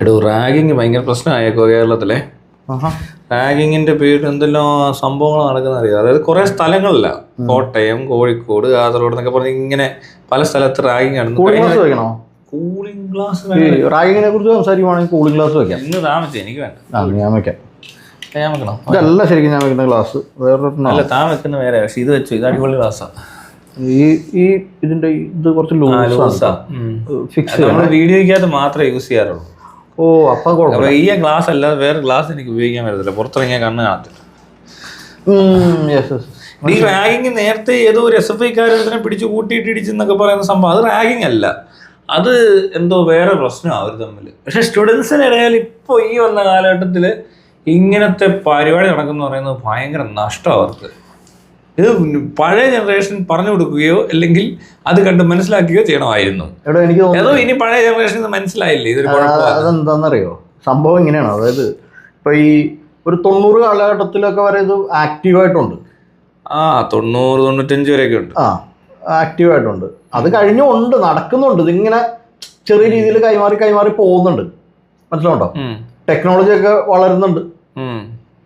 എടോ റാഗിങ് ഭയങ്കര പ്രശ്നമായേക്കോ കേരളത്തിലെ. റാഗിങ്ങിന്റെ പേരിൽ എന്തെല്ലാം സംഭവങ്ങൾ നടക്കുന്ന അറിയാം. അതായത് കുറെ സ്ഥലങ്ങളില്ല, കോട്ടയം, കോഴിക്കോട്, കാസർഗോഡ് എന്നൊക്കെ പറഞ്ഞ് ഇങ്ങനെ പല സ്ഥലത്ത് റാഗിങ് ആണ്. കൂളിംഗ് ഗ്ലാസ് റാഗിങ്ങിനെ കുറിച്ച് സംസാരിക്കുവാണെങ്കിൽ കൂളിംഗ് ഗ്ലാസ് വെക്കാം. ഇന്ന് താമസിച്ചു, എനിക്ക് വേണ്ട. ഞാൻ വെക്കാം. ഞാൻ വെക്കണം. ഇതല്ല ശരിക്കും ഞാൻ വെക്കുന്ന ഗ്ലാസ് വേറെ താൻ വെക്കുന്ന വേറെ. പക്ഷെ ഇത് വെച്ചു, ഇത് അടിപൊളി ഗ്ലാസ്സാണ്. ഈ ഇതിന്റെ ഇത് കുറച്ച് ലൂസാ. നമ്മൾ വീഡിയോയ്ക്കകത്ത് മാത്രമേ യൂസ് ചെയ്യാറുള്ളൂ. ഓ അപ്പൊ ഈ ഗ്ലാസ് അല്ലാതെ വേറെ ഗ്ലാസ് എനിക്ക് ഉപയോഗിക്കാൻ പറ്റത്തില്ല, പുറത്തിറങ്ങിയ കണ്ണ് കാണത്തില്ല. ഈ റാഗിങ് നേരത്തെ ഏതോ ഒരു SFI-ക്കാരനെ പിടിച്ചു കൂട്ടിയിട്ട് ഇടിച്ചെന്നൊക്കെ പറയുന്ന സംഭവം, അത് റാഗിങ് അല്ല, അത് എന്തോ വേറെ പ്രശ്നമാണ് അവർ തമ്മിൽ. പക്ഷെ സ്റ്റുഡൻസിന് ഇടയിൽ ഇപ്പോൾ ഈ വന്ന കാലഘട്ടത്തിൽ ഇങ്ങനത്തെ പരിപാടി നടക്കുന്ന പറയുന്നത് ഭയങ്കര നഷ്ടമാണ് അവർക്ക്. ഇത് പഴയ ജനറേഷൻ പറഞ്ഞു കൊടുക്കുകയോ അല്ലെങ്കിൽ അത് കണ്ട് മനസ്സിലാക്കുകയോ ചെയ്യണമായിരുന്നു. ഏതോ ഇനി പഴയ ജനറേഷൻ മനസ്സിലായില്ലേ ഇതൊരു കുഴപ്പമാണ്. അതെന്താണെന്നറിയോ, സംഭവം ഇങ്ങനെയാണ്. അതായത് ഇപ്പൊ ഈ ഒരു 90 കാലഘട്ടത്തിലൊക്കെ വരെ ഇത് ആക്റ്റീവായിട്ടുണ്ട്. 90-95 വരെയൊക്കെ ഉണ്ട്. ആക്റ്റീവായിട്ടുണ്ട്. അത് കഴിഞ്ഞുണ്ട്, നടക്കുന്നുണ്ട്. ഇതിങ്ങനെ ചെറിയ രീതിയിൽ കൈമാറി പോകുന്നുണ്ട്. മനസ്സിലുണ്ടോ? ടെക്നോളജി ഒക്കെ വളരുന്നുണ്ട്,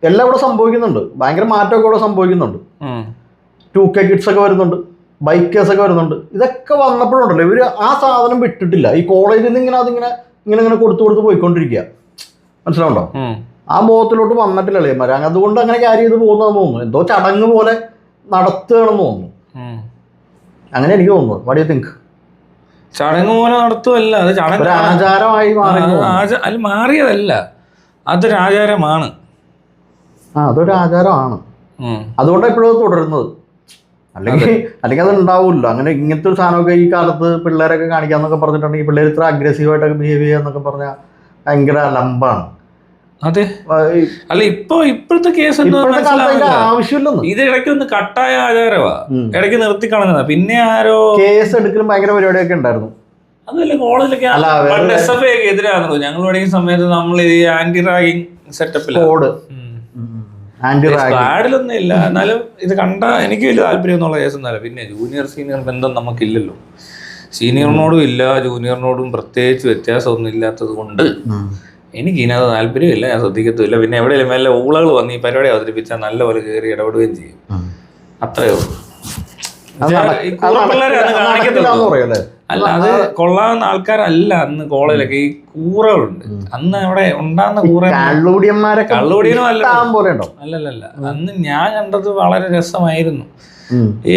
എല്ലാം ഇവിടെ സംഭവിക്കുന്നുണ്ട്. ഭയങ്കര മാറ്റമൊക്കെ ഇവിടെ സംഭവിക്കുന്നുണ്ട്. 2K കിഡ്സ് ഒക്കെ വരുന്നുണ്ട്, ബൈക്കേഴ്സ് ഒക്കെ വരുന്നുണ്ട്. ഇതൊക്കെ വന്നപ്പോഴുണ്ടല്ലോ ഇവര് ആ സാധനം വിട്ടിട്ടില്ല. ഈ കോളേജിൽ നിന്ന് ഇങ്ങനെ കൊടുത്ത് പോയിക്കൊണ്ടിരിക്കുക. മനസ്സിലാവുണ്ടോ? ആ ബോധത്തിലോട്ട് വന്നിട്ടില്ലല്ലേ മരം. അതുകൊണ്ട് അങ്ങനെ ക്യാരി ചെയ്ത് പോകുന്നതെന്ന് തോന്നുന്നു. എന്തോ ചടങ്ങ് പോലെ നടത്തുകയാണെന്ന് തോന്നുന്നു. അങ്ങനെ എനിക്ക് തോന്നുന്നു. What you think? ചടങ്ങ് പോലെ നടത്തുമല്ല, അത് ചടങ്ങ് ആചാരമായി അല്ല, മാറിയതല്ല, അതൊരു ആചാരമാണ്. അതൊരു ആചാരമാണ്. അതുകൊണ്ടാണ് ഇപ്പോഴും തുടരുന്നത്. അല്ലെങ്കിൽ അത് ഉണ്ടാവില്ല. അങ്ങനെ ഇങ്ങനത്തെ ഒരു സാധനമൊക്കെ ഈ കാലത്ത് പിള്ളേരൊക്കെ കാണിക്കാന്നൊക്കെ പറഞ്ഞിട്ടുണ്ടെങ്കിൽ പിള്ളേർ ഇത്ര അഗ്രസീവായിട്ടൊക്കെ ബിഹേവ് ചെയ്യാന്നൊക്കെ പറഞ്ഞാൽ ഭയങ്കര ലംബാണ്. അതെ. അല്ല ഇപ്പോഴത്തെ കേസ് ആവശ്യമില്ലെന്ന്. ഇത് ഇടയ്ക്ക് ഒന്ന് കട്ടായ ആചാരമാ, ഇടയ്ക്ക് നിർത്തി കളഞ്ഞതാ. പിന്നെ ആരോ കേസ് എടുക്കലും ഭയങ്കര പരിപാടിയൊക്കെ ഉണ്ടായിരുന്നു. അതല്ല കോളേജിലൊക്കെ SFI ഒക്കെ എതിരാണല്ലോ. ഞങ്ങൾ പഠിക്കുന്ന സമയത്ത് നമ്മൾ ഈ ആന്റി റാഗിങ് സെറ്റപ്പിലാണ്. സ്ക്വാഡിലൊന്നും ഇല്ല. എന്നാലും ഇത് കണ്ട എനിക്ക് വലിയ താല്പര്യം എന്നുള്ള കേസൊന്നുമല്ല. പിന്നെ ജൂനിയർ സീനിയർ ബന്ധം നമുക്കില്ലല്ലോ. സീനിയറിനോടും ഇല്ല, ജൂനിയറിനോടും പ്രത്യേകിച്ച് വ്യത്യാസമൊന്നും ഇല്ലാത്തത് കൊണ്ട് എനിക്ക് ഇതിനകത്ത് താല്പര്യമില്ല, ഞാൻ ശ്രദ്ധിക്കത്തുമില്ല. പിന്നെ എവിടെയെങ്കിലും വല്ല ഊളകൾ വന്ന് ഈ പരിപാടി അവതരിപ്പിച്ചാൽ നല്ലപോലെ കയറി ഇടപെടുകയും ചെയ്യും. അത്രയേ ഉള്ളൂ. അല്ല, അത് കൊള്ളാവുന്ന ആൾക്കാരല്ല അന്ന് കോളേജിലൊക്കെ. ഈ കൂറകളുണ്ട് അന്ന് അവിടെ ഉണ്ടാകുന്ന കള്ളുകൂടിയനും അല്ലല്ല. അന്ന് ഞാൻ കണ്ടത് വളരെ രസമായിരുന്നു.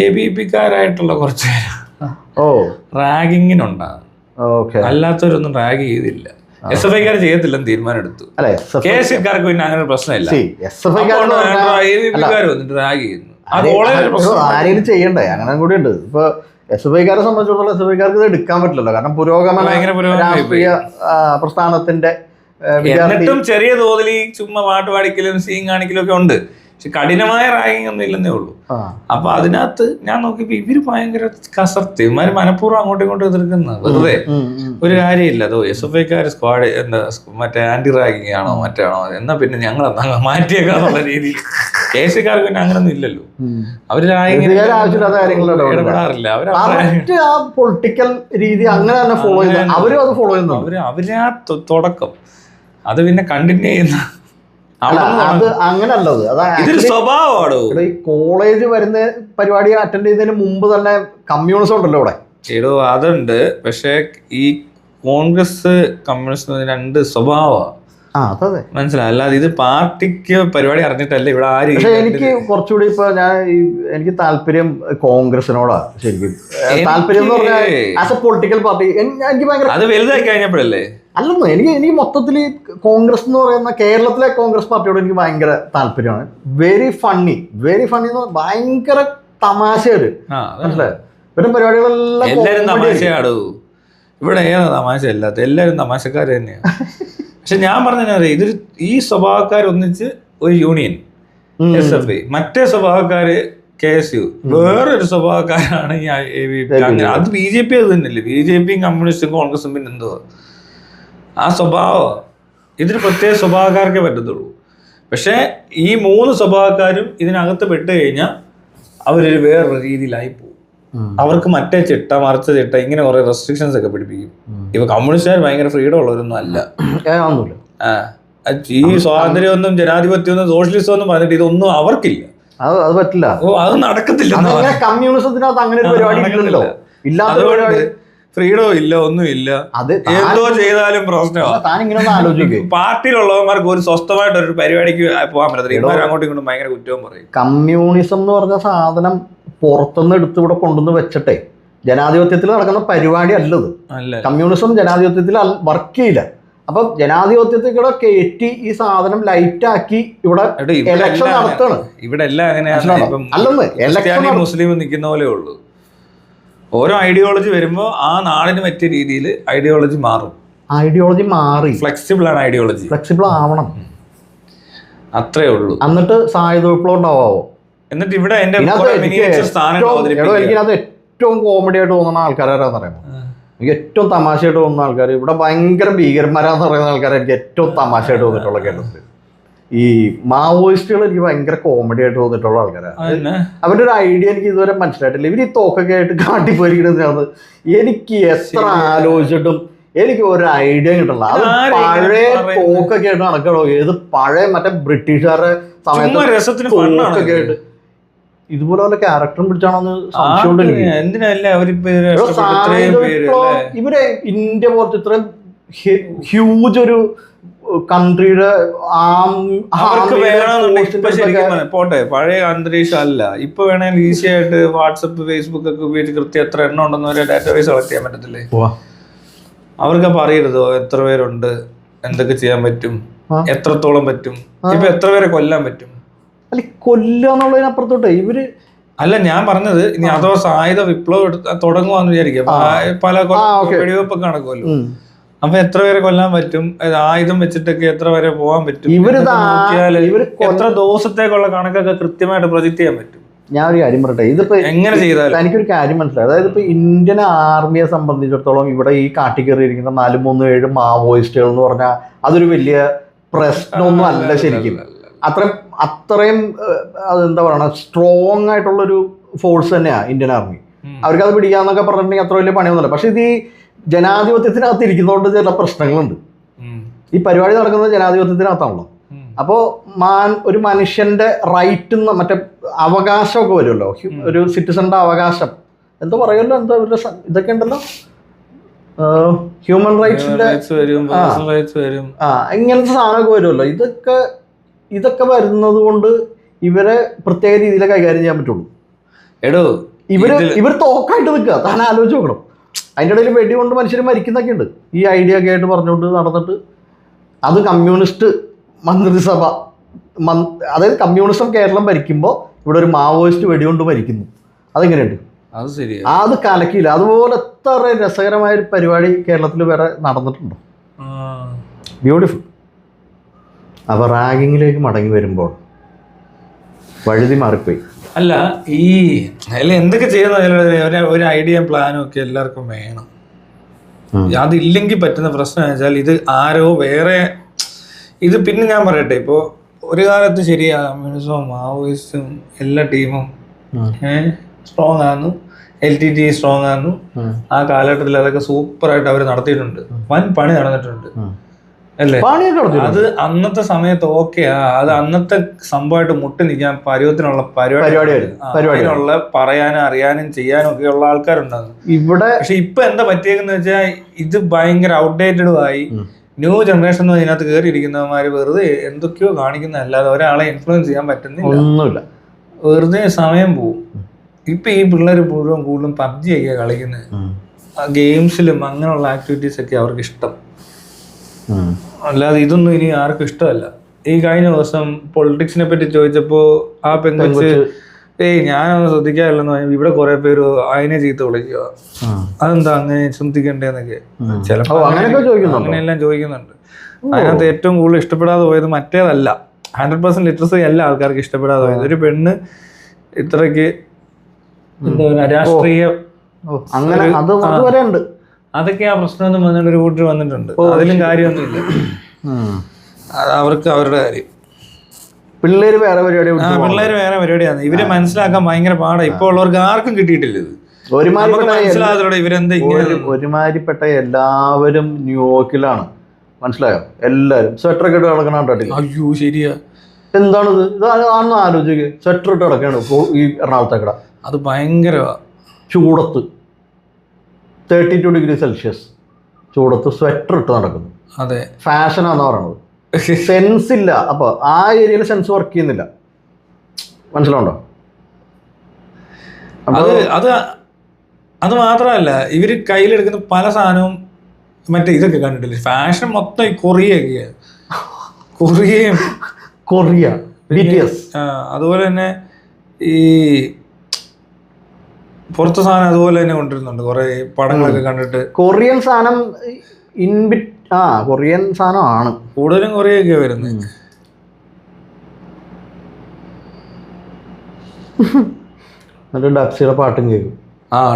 ABP-ക്കാരായിട്ടുള്ള കുറച്ച് റാഗിങ്ങിനുണ്ടാകും, അല്ലാത്തവരൊന്നും റാഗ് ചെയ്തില്ല. SFI-ക്കാർ ചെയ്യത്തില്ലെന്ന് തീരുമാനം എടുത്തു. KSC-ക്കാർക്ക് പിന്നെ അങ്ങനെ പ്രശ്നമില്ല. ABP-ക്കാർ വന്നിട്ട് റാഗ് ചെയ്യുന്നു. ആരെയും ചെയ്യണ്ടേ? അങ്ങനെ കൂടി ഉണ്ട്. ഇപ്പൊ SFI-ക്കാരെ സംബന്ധിച്ചിടത്തോളം SFI-ക്കാർക്ക് ഇത് എടുക്കാൻ പറ്റില്ലല്ലോ. കാരണം പുരോഗമന രാഷ്ട്രീയ പ്രസ്ഥാനത്തിന്റെ എന്നിട്ടും ചെറിയ തോതിൽ ചുമ്മാ പാട്ട് പാടിക്കലും സീൻ കാണിക്കലും ഒക്കെ ഉണ്ട്. പക്ഷെ കഠിനമായ റാഗിങ് ഒന്നും ഇല്ലെന്നേ ഉള്ളൂ. അപ്പൊ അതിനകത്ത് ഞാൻ നോക്കിയപ്പോ ഇവര് ഭയങ്കര കസർത്ത്, ഇവന്മാര് മനഃപൂർവ്വം അങ്ങോട്ടും ഇങ്ങോട്ടും എതിർക്കുന്ന വെറുതെ ഒരു കാര്യമില്ല. അതോ SFI-ക്കാർ സ്ക്വാഡ് എന്താ മറ്റേ ആന്റി റാഗിങ് ആണോ മറ്റാണോ, എന്നാ പിന്നെ ഞങ്ങൾ മാറ്റിയേക്കാന്നുള്ള രീതിയിൽ. KSC-ക്കാർക്ക് പിന്നെ അങ്ങനൊന്നും ഇല്ലല്ലോ. അവര് ഇടപെടാറില്ല. പൊളിറ്റിക്കൽ രീതി അങ്ങനെ തന്നെ ഫോളോ ചെയ്യുന്നു. അവരും അത് ഫോളോ ചെയ്യുന്നു. അവര് ആ തുടക്കം അത് പിന്നെ കണ്ടിന്യൂ ചെയ്യുന്ന അങ്ങനല്ലത്. ഇതൊരു സ്വഭാവമാണോ? ഈ കോളേജ് വരുന്ന പരിപാടി അറ്റൻഡ് ചെയ്തതിന് മുമ്പ് തന്നെ കമ്മ്യൂണിസം ഉണ്ടല്ലോ ഇവിടെ. അതുണ്ട്. പക്ഷെ ഈ കോൺഗ്രസ് കമ്മ്യൂണിസ്റ്റ് രണ്ട് സ്വഭാവമാണ്. മനസ്സിലായി. അല്ലാതെ ഇത് പാർട്ടിക്ക് പരിപാടി അറിഞ്ഞിട്ടല്ല ഇവിടെ ആര്. പക്ഷെ എനിക്ക് കുറച്ചുകൂടി ഇപ്പൊ എനിക്ക് താല്പര്യം കോൺഗ്രസിനോടാ. ശരിക്കും താല്പര്യം എന്ന് പറഞ്ഞാൽ ആസ് എ പൊളിറ്റിക്കൽ പാർട്ടി എനിക്ക് ഭയങ്കര അത് വലുതായി കഴിഞ്ഞപ്പോഴല്ലേ. അല്ലെന്ന് എനിക്ക് മൊത്തത്തിൽ കോൺഗ്രസ് എന്ന് പറയുന്ന കേരളത്തിലെ കോൺഗ്രസ് പാർട്ടിയോട് എനിക്ക് ഭയങ്കര താല്പര്യമാണ്. വെരി ഫണ്ണി എന്ന് ഭയങ്കര തമാശയൊരു മനസ്സിലായോ. ഇവരുടെ പരിപാടികളെല്ലാം തമാശയാടൂ. ഇവിടെ ഏതാ തമാശ അല്ലാത്ത? എല്ലാവരും തമാശക്കാർ തന്നെയാണ്. പക്ഷെ ഞാൻ പറഞ്ഞാൽ ഇതൊരു ഈ സ്വഭാവക്കാരൊന്നിച്ച് ഒരു യൂണിയൻ SFI, മറ്റേ സ്വഭാവക്കാര് KSU, വേറൊരു സ്വഭാവക്കാരാണ് ഈ ABP. അത് BJP അത് തന്നെയല്ലേ. BJPയും കമ്മ്യൂണിസ്റ്റും കോൺഗ്രസും പിന്നെ എന്തോ ആ സ്വഭാവം. ഇതിന് പ്രത്യേക സ്വഭാവക്കാർക്കേ പറ്റത്തുള്ളൂ. പക്ഷെ ഈ മൂന്ന് സ്വഭാവക്കാരും ഇതിനകത്ത് പെട്ട് കഴിഞ്ഞാൽ അവരൊരു വേറൊരു രീതിയിലായി പോകും. അവർക്ക് മറ്റേ ചിട്ട മറിച്ച ചിട്ട ഇങ്ങനെ കുറെ റെസ്ട്രിക്ഷൻസ് ഒക്കെ പിടിപ്പിക്കും. ഇപ്പൊ കമ്മ്യൂണിസ്റ്റുകാർ ഭയങ്കര ഫ്രീഡം ഉള്ളവരൊന്നും അല്ല. ഈ സ്വാതന്ത്ര്യമൊന്നും ജനാധിപത്യമൊന്നും സോഷ്യലിസം ഒന്നും പറഞ്ഞിട്ട് ഇതൊന്നും അവർക്കില്ല. അത് പറ്റില്ല, അത് നടക്കത്തില്ല. കമ്മ്യൂണിസത്തിനകത്ത് അങ്ങനെ ഒരു പരിപാടി ഇല്ലല്ലോ. അതുകൊണ്ട് ഫ്രീഡം ഇല്ല, ഒന്നുമില്ല. അത് എന്തോ ചെയ്താലും പ്രശ്നമാണ്. പാർട്ടിയിലുള്ളവന്മാർക്ക് ഒരു സ്വസ്ഥമായിട്ട് ഒരു പരിപാടിക്ക് പോകാൻ പറ്റത്തില്ല. അങ്ങോട്ടും ഇങ്ങോട്ടും ഭയങ്കര കുറ്റവും പറയും. കമ്മ്യൂണിസം എന്ന് പറഞ്ഞ സാധനം പുറത്തുനിന്ന് എടുത്ത് ഇവിടെ കൊണ്ടുവന്ന് വെച്ചിട്ടെ ജനാധിപത്യത്തിൽ നടക്കുന്ന പരിപാടി അല്ലത്. കമ്മ്യൂണിസം ജനാധിപത്യത്തിൽ വർക്ക് ചെയ്യില്ല. അപ്പൊ ജനാധിപത്യത്തിൽ കൂടെ കയറ്റി ഈ സാധനം ലൈറ്റ് ആക്കി ഇവിടെ ഇലക്ഷൻ നടത്തണം. ഇവിടെ എല്ലാം അങ്ങനെയാണ്. മുസ്ലിം നിൽക്കുന്ന പോലെ ഉള്ളൂ. ഓരോ ഐഡിയോളജി വരുമ്പോൾ ആ നാടിന് പറ്റിയ രീതിയിൽ ഐഡിയോളജി മാറും. ഐഡിയോളജി മാറി ഫ്ലെക്സിബിൾ ആണ്. ഐഡിയോളജി ഫ്ലെക്സിബിൾ ആവണം, അത്രേ ഉള്ളൂ. എന്നിട്ട് സായുധ വിപ്ലവം ഉണ്ടാവോ. എന്നിട്ട് ഇവിടെ എനിക്കത് ഏറ്റവും കോമഡി ആയിട്ട് തോന്നുന്ന ആൾക്കാരാന്ന് പറയുമ്പോൾ, എനിക്ക് ഏറ്റവും തമാശയായിട്ട് തോന്നുന്ന ആൾക്കാർ, ഇവിടെ ഭയങ്കര ഭീകരന്മാരാന്ന് പറയുന്ന ആൾക്കാർ എനിക്ക് ഏറ്റവും തമാശയായിട്ട് തോന്നിയിട്ടുള്ള കേരളത്തിൽ ഈ മാവോയിസ്റ്റുകൾ എനിക്ക് ഭയങ്കര കോമഡി ആയിട്ട് തോന്നിയിട്ടുള്ള ആൾക്കാരാണ്. അവരുടെ ഒരു ഐഡിയ എനിക്ക് ഇതുവരെ മനസ്സിലായിട്ടില്ല. ഇവർ ഈ തോക്കൊക്കെ ആയിട്ട് കാട്ടിപ്പോയിരിക്കുന്നത് എനിക്ക് എത്ര ആലോചിച്ചിട്ടും എനിക്ക് ഒരു ഐഡിയ കിട്ടില്ല. അത് പഴയ തോക്കൊക്കെ ആയിട്ട് നടക്കണോ, ഏത് പഴയ മറ്റേ ബ്രിട്ടീഷുകാരുടെ സമയത്ത് തോക്കൊക്കെ ആയിട്ട് ഇതുപോലെ വല്ല ക്യാരക്ടറും പിടിച്ചാണോന്ന് സംശയമുണ്ട്. ഇവരെ ഇന്ത്യ പോലത്തെ ഇത്രയും ഹ്യൂജ് ഒരു കൺട്രിയുടെ പോട്ടെ, പഴയ അന്തരീക്ഷം അല്ല. ഇപ്പൊ വേണമെങ്കിൽ ഈസി ആയിട്ട് വാട്സപ്പ് ഫേസ്ബുക്ക് ഒക്കെ ഉപയോഗിച്ച് കൃത്യം എത്ര എണ്ണം ഉണ്ടെന്ന് ഒരു ഡാറ്റാബേസ് കളക്ട് ചെയ്യാൻ പറ്റത്തില്ലേ? അവർക്കപ്പൊ അറിയരുതോ എത്ര പേരുണ്ട്, എന്തൊക്കെ ചെയ്യാൻ പറ്റും, എത്രത്തോളം പറ്റും, ഇപ്പൊ എത്ര പേരെ കൊല്ലാൻ പറ്റും? അല്ല, കൊല്ലാന്നുള്ളതിനപ്പുറത്തോട്ടെ ഇവര് അല്ല ഞാൻ പറഞ്ഞത്. ഇനി അഥവാ സായുധ വിപ്ലവം തുടങ്ങുവാന്ന് വിചാരിക്കാം. പല വെടിവെപ്പൊക്കെ നടക്കുമല്ലോ. അപ്പൊ എത്ര പേരെ കൊല്ലാൻ പറ്റും, ആയുധം വെച്ചിട്ടൊക്കെ എത്ര വരെ പോകാൻ പറ്റും, എത്ര ദിവസത്തേക്കുള്ള കണക്കൊക്കെ കൃത്യമായിട്ട് പ്രൊജക്ട് ചെയ്യാൻ പറ്റും. ഞാൻ ഒരു കാര്യം പറയട്ടെ, ഇതിപ്പോ എങ്ങനെ ചെയ്താലും എനിക്കൊരു കാര്യം മനസ്സിലായി. അതായത് ഇപ്പൊ ഇന്ത്യൻ ആർമിയെ സംബന്ധിച്ചിടത്തോളം ഇവിടെ ഈ കാട്ടിക്കയറിയിരിക്കുന്ന 437 മാവോയിസ്റ്റുകൾ എന്ന് പറഞ്ഞാൽ അതൊരു വലിയ പ്രശ്നമൊന്നും അല്ല ശരിക്കും. അത്രയും എന്താ പറയണ സ്ട്രോങ് ആയിട്ടുള്ളൊരു ഫോഴ്സ് തന്നെയാണ് ഇന്ത്യൻ ആർമി. അവർക്ക് അത് പിടിക്കാന്നൊക്കെ പറഞ്ഞിട്ടുണ്ടെങ്കിൽ അത്ര വലിയ പണിയൊന്നുമില്ല. പക്ഷെ ഇത് ഈ ജനാധിപത്യത്തിനകത്ത് ഇരിക്കുന്നതുകൊണ്ട് ചില പ്രശ്നങ്ങളുണ്ട്. ഈ പരിപാടി നടക്കുന്നത് ജനാധിപത്യത്തിനകത്താണല്ലോ. അപ്പോൾ ഒരു മനുഷ്യന്റെ റൈറ്റ് മറ്റേ അവകാശമൊക്കെ വരുമല്ലോ, ഒരു സിറ്റിസന്റെ അവകാശം എന്തോ പറയുമല്ലോ, എന്തോ ഇതൊക്കെ ഉണ്ടല്ലോ, ഹ്യൂമൻ റൈറ്റ്സിന്റെ ഇങ്ങനത്തെ സാധനമൊക്കെ വരുമല്ലോ. ഇതൊക്കെ വരുന്നത് കൊണ്ട് ഇവരെ പ്രത്യേക രീതിയിൽ കൈകാര്യം ചെയ്യാൻ പറ്റുള്ളൂ. ഇവർ തോക്കായിട്ട് നിൽക്കുക. താൻ ആലോചിച്ച് നോക്കണം. അതിൻ്റെ ഇടയിൽ വെടി കൊണ്ട് മനുഷ്യർ മരിക്കുന്നൊക്കെ ഉണ്ട്. ഈ ഐഡിയ ഒക്കെ ആയിട്ട് പറഞ്ഞുകൊണ്ട് നടന്നിട്ട് അത് കമ്മ്യൂണിസ്റ്റ് മന്ത്രിസഭ, അതായത് കമ്മ്യൂണിസം കേരളം ഭരിക്കുമ്പോൾ ഇവിടെ ഒരു മാവോയിസ്റ്റ് വെടികൊണ്ട് മരിക്കുന്നു. അതെങ്ങനെയുണ്ട്? അത് കലക്കിയില്ല. അതുപോലെ എത്ര രസകരമായ ഒരു പരിപാടി കേരളത്തിൽ വേറെ നടന്നിട്ടുണ്ടോ? ബ്യൂട്ടിഫുൾ. അപ്പോൾ റാഗിങ്ങിലേക്ക് മടങ്ങി വരുമ്പോൾ വഴുതി മാറിപ്പോയി. അല്ല, എന്തൊക്കെ ചെയ്യുന്ന ഒരു ഐഡിയയും പ്ലാനും ഒക്കെ എല്ലാവർക്കും വേണം. അതില്ലെങ്കിൽ പറ്റുന്ന പ്രശ്നം എന്ന് വെച്ചാൽ ഇത് ആരോ വേറെ ഇത്. പിന്നെ ഞാൻ പറയട്ടെ, ഇപ്പോൾ ഒരു കാലത്ത് ശരിയാ കമ്മ്യൂണിസവും മാവോയിസ്റ്റും എല്ലാ ടീമും സ്ട്രോങ് ആയിരുന്നു, LTT സ്ട്രോങ് ആയിരുന്നു. ആ കാലഘട്ടത്തിൽ അതൊക്കെ സൂപ്പറായിട്ട് അവർ നടത്തിയിട്ടുണ്ട്. വൻ പണി നടന്നിട്ടുണ്ട് അല്ലേ? അത് അന്നത്തെ സമയത്ത് ഓക്കെയാ. അത് അന്നത്തെ സംഭവമായിട്ട് മുട്ടി നിൽക്കാൻ പരുവത്തിനുള്ള പരിപാടിയുള്ള പറയാനും അറിയാനും ചെയ്യാനും ഒക്കെ ഉള്ള ആൾക്കാരുണ്ടാകും ഇവിടെ. പക്ഷെ ഇപ്പൊ എന്താ പറ്റിയെന്ന് വെച്ചാൽ ഇത് ഭയങ്കര ഔട്ട്ഡേറ്റഡും ആയി. ന്യൂ ജനറേഷൻ ഇതിനകത്ത് കയറിയിരിക്കുന്നവന്മാര് വെറുതെ എന്തൊക്കെയോ കാണിക്കുന്നതല്ലാതെ ഒരാളെ ഇൻഫ്ലുവൻസ് ചെയ്യാൻ പറ്റുന്നില്ല. വെറുതെ സമയം പോവും. ഇപ്പൊ ഈ പിള്ളേർ മുഴുവൻ കൂടുതലും PUBG ഒക്കെ കളിക്കുന്നത്. ഗെയിംസിലും അങ്ങനെയുള്ള ആക്ടിവിറ്റീസ് ഒക്കെ അവർക്ക് ഇഷ്ടം. അല്ലാതെ ഇതൊന്നും ഇനി ആർക്കും ഇഷ്ടമല്ല. ഈ കഴിഞ്ഞ ദിവസം പൊളിറ്റിക്സിനെ പറ്റി ചോദിച്ചപ്പോ ആ പെൺകൊച്ച് ഞാനൊന്നും ശ്രദ്ധിക്കാറില്ലെന്ന് പറഞ്ഞു. ഇവിടെ കുറെ പേര് അതിനെ ചീത്ത വിളിക്കുക. അതെന്താ അങ്ങനെ ചിന്തിക്കണ്ടേന്നൊക്കെ ചിലപ്പോ അങ്ങനെയെല്ലാം ചോദിക്കുന്നുണ്ട്. അതിനകത്ത് ഏറ്റവും കൂടുതൽ ഇഷ്ടപ്പെടാതെ പോയത് മറ്റേതല്ല, 100% ലിറ്ററസി അല്ല ആൾക്കാർക്ക് ഇഷ്ടപ്പെടാതെ പോയത്. ഒരു പെണ്ണ് ഇത്രയ്ക്ക് എന്താ പറയുക രാഷ്ട്രീയ അതൊക്കെ ആ പ്രശ്നമൊന്നും വന്നിട്ട് ഒരു കൂട്ടർ വന്നിട്ടുണ്ട്. അതിലും കാര്യമൊന്നുമില്ല. അവർക്ക് അവരുടെ കാര്യം. പിള്ളേര് വേറെ പരിപാടിയാണ്. ഇവരെ മനസ്സിലാക്കാൻ ഭയങ്കര പാടാണ്. ഇപ്പോൾ ഉള്ളവർക്ക് ആർക്കും കിട്ടിയിട്ടില്ല ഇത്. ഒരുമാതിരിപ്പെട്ട എല്ലാവരും ന്യൂയോർക്കിലാണ്, മനസ്സിലായോ? എല്ലാരും സ്വെറ്റർ ഒക്കെ ഇട്ട് കിടക്കണ. അയ്യോ ശരിയാ, എന്താണിത്? ഇതാണെന്ന് ആലോചിക്കുക. സ്വെറ്റർ ഇട്ട് കിടക്കാണ് ഈ എറണാകുളത്തേക്കട. അത് ഭയങ്കര ചൂടത്ത് 32 ഡിഗ്രി സെൽഷ്യസ് ചൂടത്ത് സ്വെറ്റർ ഇട്ട് നടക്കുന്നു. അതെ, ഫാഷനാന്ന് പറയണത്. സെൻസ് ഇല്ല. അപ്പൊ ആ ഏരിയയിൽ സെൻസ് വർക്ക് ചെയ്യുന്നില്ല, മനസ്സിലുണ്ടോ? അത് മാത്രമല്ല, ഇവര് കയ്യിലെടുക്കുന്ന പല സാധനവും മറ്റേ ഇതൊക്കെ കണ്ടിട്ടില്ലേ, ഫാഷൻ മൊത്തം ഈ കൊറിയ അതുപോലെ തന്നെ ഈ പുറത്തെ സാധനം അതുപോലെ തന്നെ കൊണ്ടിരുന്നുണ്ട്. കുറെ പടങ്ങളൊക്കെ കണ്ടിട്ട് കൊറിയൻ സാധനം കൊറിയൻ സാധനമാണ് കൂടുതലും. കൊറിയൊക്കെ വരുന്നത്. ഡബ്സിയുടെ പാട്ടും കേൾക്കും.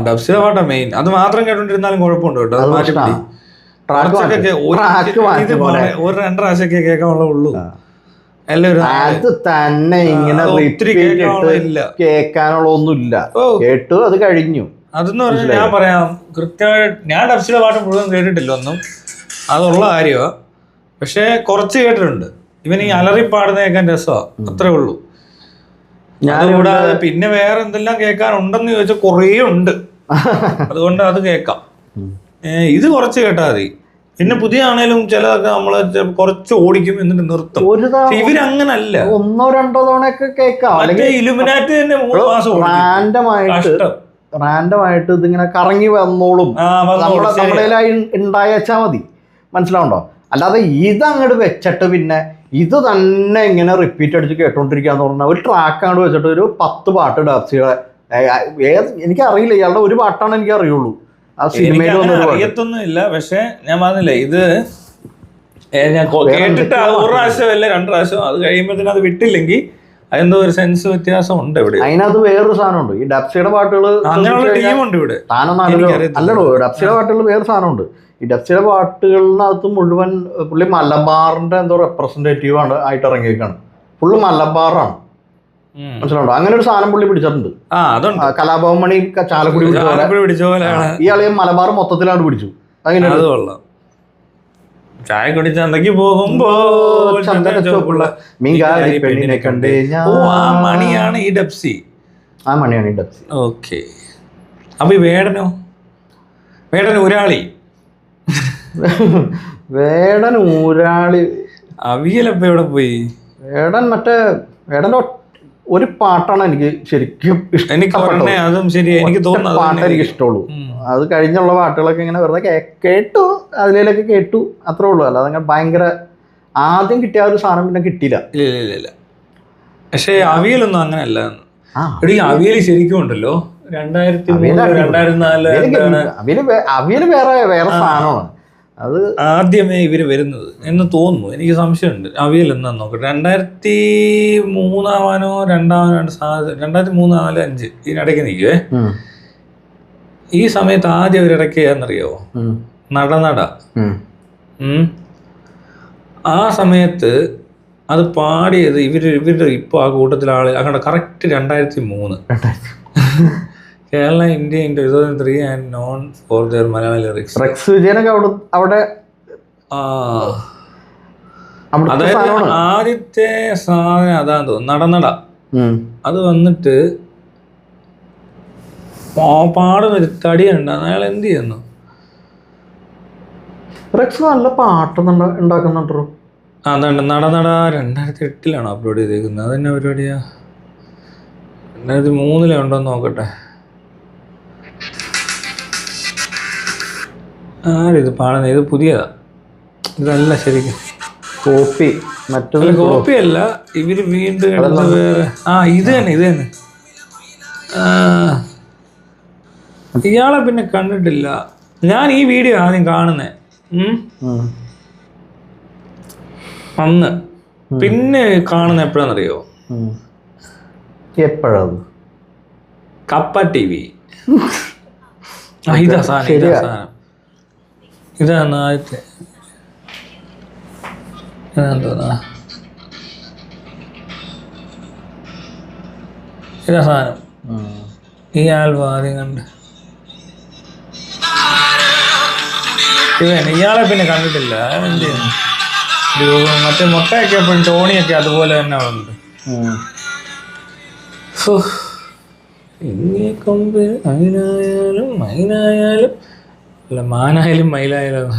ഡബ്സിയുടെ പാട്ടാ മെയിൻ. അത് മാത്രം കേട്ടോണ്ടിരുന്നാലും കുഴപ്പമുണ്ട് കേട്ടോ. അത് മാറ്റി ഒരു 2 പ്രാവശ്യമൊക്കെ കേൾക്കാനുള്ള ഉള്ളൂ. അത് തന്നെ ഇങ്ങനെ കേൾക്കാനുള്ള ഒന്നുമില്ല. കേട്ടു, അത് കഴിഞ്ഞു. അതെന്ന് പറഞ്ഞാൽ ഞാൻ പറയാം കൃത്യമായിട്ട്, ഞാൻ ഡബ്സിയുടെ പാട്ട് മുഴുവൻ കേട്ടിട്ടില്ല ഒന്നും, അതുള്ള കാര്യമാ. പക്ഷെ കുറച്ച് കേട്ടിട്ടുണ്ട്. ഇവൻ ഈ അലറി പാടുന്ന കേൾക്കാൻ രസമാണ്, അത്രേ ഉള്ളൂ. ഞാനിവിടെ പിന്നെ വേറെ എന്തെല്ലാം കേൾക്കാനുണ്ടെന്ന് ചോദിച്ചാൽ കുറേ ഉണ്ട്. അതുകൊണ്ട് അത് കേൾക്കാം. ഇത് കുറച്ച് കേട്ടാൽ മതി. പിന്നെ പുതിയ ആണേലും ചിലതൊക്കെ നമ്മള് കുറച്ച് ഓടിക്കും എന്നിട്ട് നിർത്തും. ഇവരങ്ങനല്ല, 1-2 തവണയൊക്കെ കേൾക്കാം. ഇലുമിനാറ്റി തന്നെ 3 മാസം റാൻഡമായിട്ട് ഇതിങ്ങനെ കറങ്ങി വന്നോളും. നമ്മുടെ ഉണ്ടായച്ചാ മതി, മനസ്സിലാവുണ്ടോ? അല്ലാതെ ഇതങ്ങോട്ട് വെച്ചിട്ട് പിന്നെ ഇത് തന്നെ ഇങ്ങനെ റിപ്പീറ്റ് അടിച്ച് കേട്ടോണ്ടിരിക്കാന്ന് പറഞ്ഞാൽ ഒരു ട്രാക്ക് അങ്ങോട്ട് വെച്ചിട്ട് ഒരു 10 പാട്ട് ഡബ്സിയുടെ എനിക്കറിയില്ല. ഇയാളുടെ ഒരു പാട്ടാണ് എനിക്ക് അറിയുള്ളൂ. ആ സിനിമയിൽ അറിയത്തൊന്നും ഇല്ല. പക്ഷെ ഞാൻ പറഞ്ഞില്ലേ, ഇത് ഞാൻ കേട്ടിട്ട് 1 പ്രാവശ്യം അല്ല 2 പ്രാവശ്യം, അത് കഴിയുമ്പോഴത്തേനും അത് വിട്ടില്ലെങ്കിൽ അതെന്തോ ഒരു സെൻസ് വ്യത്യാസം ഉണ്ട് ഇവിടെ. അതിനകത്ത് വേറൊരു സാധനമുണ്ട്. ഈ ഡബ്സിയുടെ പാട്ടുകൾ അങ്ങനെയുള്ള ടീമുണ്ട് ഇവിടെ. അല്ലടോ, ഡബ്സിയുടെ പാട്ടുകൾ വേറെ സാധനമുണ്ട്. ഈ ഡബ്സിയുടെ പാട്ടുകളിനകത്ത് മുഴുവൻ പുള്ളി മലബാറിന്റെ എന്തോ റെപ്രസെന്റേറ്റീവ് ആണ് ആയിട്ട് ഇറങ്ങിയേക്കാണ്. ഫുള്ള് മലബാറാണ്, മനസ്സിലുണ്ടോ? അങ്ങനെ ഒരു സാധനം പുള്ളി പിടിച്ചിട്ടുണ്ട്. കലാഭവൻ മണി ചാലക്കുടി പിടിച്ച പോലെ ഇയാളെ മലബാർ മൊത്തത്തിലാണ് പിടിച്ചു. അങ്ങനെ ചായ കുടിച്ചന്തക്ക് പോകുമ്പോ പെണ്ണിനെ കണ്ടേ മണിയാണ് ഈ ഡബ്സി. ആ മണിയാണ് ഈ ഡബ്സി. ഓക്കെ. അപ്പൊ ഈ വേടനോ? വേടൻ ഊരാളി. വേടൻ ഊരാളി. അവിയലപ്പ എവിടെ പോയി? വേടന്റെ ഒരു പാട്ടാണ് എനിക്ക് ശരിക്കും ഇഷ്ടപ്പെട്ടത്. പാട്ട് എനിക്ക് ഇഷ്ടമുള്ളൂ. അത് കഴിഞ്ഞുള്ള പാട്ടുകളൊക്കെ ഇങ്ങനെ വെറുതെ കേട്ടു, അതിലേക്ക് കേട്ടു, അത്രേ ഉള്ളൂ. അല്ലാതെ അങ്ങനെ ഭയങ്കര ആദ്യം കിട്ടിയ ഒരു സാധനം പിന്നെ കിട്ടിയില്ല. ഇല്ല. പക്ഷെ അവിയലൊന്നും അങ്ങനെയല്ല. അവിയൽ ശരിക്കും ഉണ്ടല്ലോ 2003-2004 അവിയല് വേറെ സാധനമാണ്. അത് ആദ്യമേ ഇവര് വരുന്നത് എന്ന് തോന്നുന്നു. എനിക്ക് സംശയമുണ്ട്. അവിയൽ എന്നാന്ന് നോക്കട്ടെ. 2003 ആവാനോ 2003-2005 ഇതിനിടയ്ക്ക് നിൽക്കുവേ. ഈ സമയത്ത് ആദ്യം അവരിടയ്ക്ക് എന്നറിയോ, നട ആ സമയത്ത് അത് പാടിയത് ഇവരുടെ ഇപ്പൊ ആ കൂട്ടത്തിലെ ആള് അങ്ങനെ correct 2003 Kerala India in 2003 and known for their Malayalam lyrics. അവിടെ അതായത് ആദ്യത്തെ സാധനം അതാന്ന് തോന്നുന്നു, നട. അത് വന്നിട്ട് പാടുന്നൊരു തടിയുണ്ട്, അയാൾ എന്ത് ചെയ്യുന്നു? നല്ല പാട്ട് ഉണ്ടാക്കുന്നുണ്ടോ? അതുണ്ട്. നട 2008 അപ്ലോഡ് ചെയ്തേക്കുന്നത്. അതെന്നെ പരിപാടിയാ? 2003 ഉണ്ടോന്ന് നോക്കട്ടെ. ആരിത് പാടുന്നത്? ഇത് പുതിയതാ, ഇതല്ല ശരിക്കും കോപ്പി. മറ്റൊരു കോപ്പിയല്ല, ഇവര് വീണ്ടും എടുത്ത് വേറെ. ഇത് തന്നെ. ഇയാളെ പിന്നെ കണ്ടിട്ടില്ല ഞാൻ. ഈ വീഡിയോ ആദ്യം കാണുന്നേ അന്ന്. പിന്നെ കാണുന്ന എപ്പോഴാന്നറിയോ? എപ്പോഴത്? കപ്പ TV. ഇതാ സാധനം. ഇതാണ് ആദ്യത്തെ. ഇതാ സാധനം. ഈ ആൽബം ആദ്യം കണ്ട് ശിവൻ ഇയാളെ പിന്നെ കണ്ടിട്ടില്ല. എന്ത് ചെയ്യുന്നു? മറ്റേ മുട്ടയൊക്കെ എപ്പോഴും ടോണിയൊക്കെ അതുപോലെ തന്നെ ഉണ്ട്. കൊമ്പ് മയിലായാലും മയിലായാലും അല്ല മാനായാലും മയിലായാലും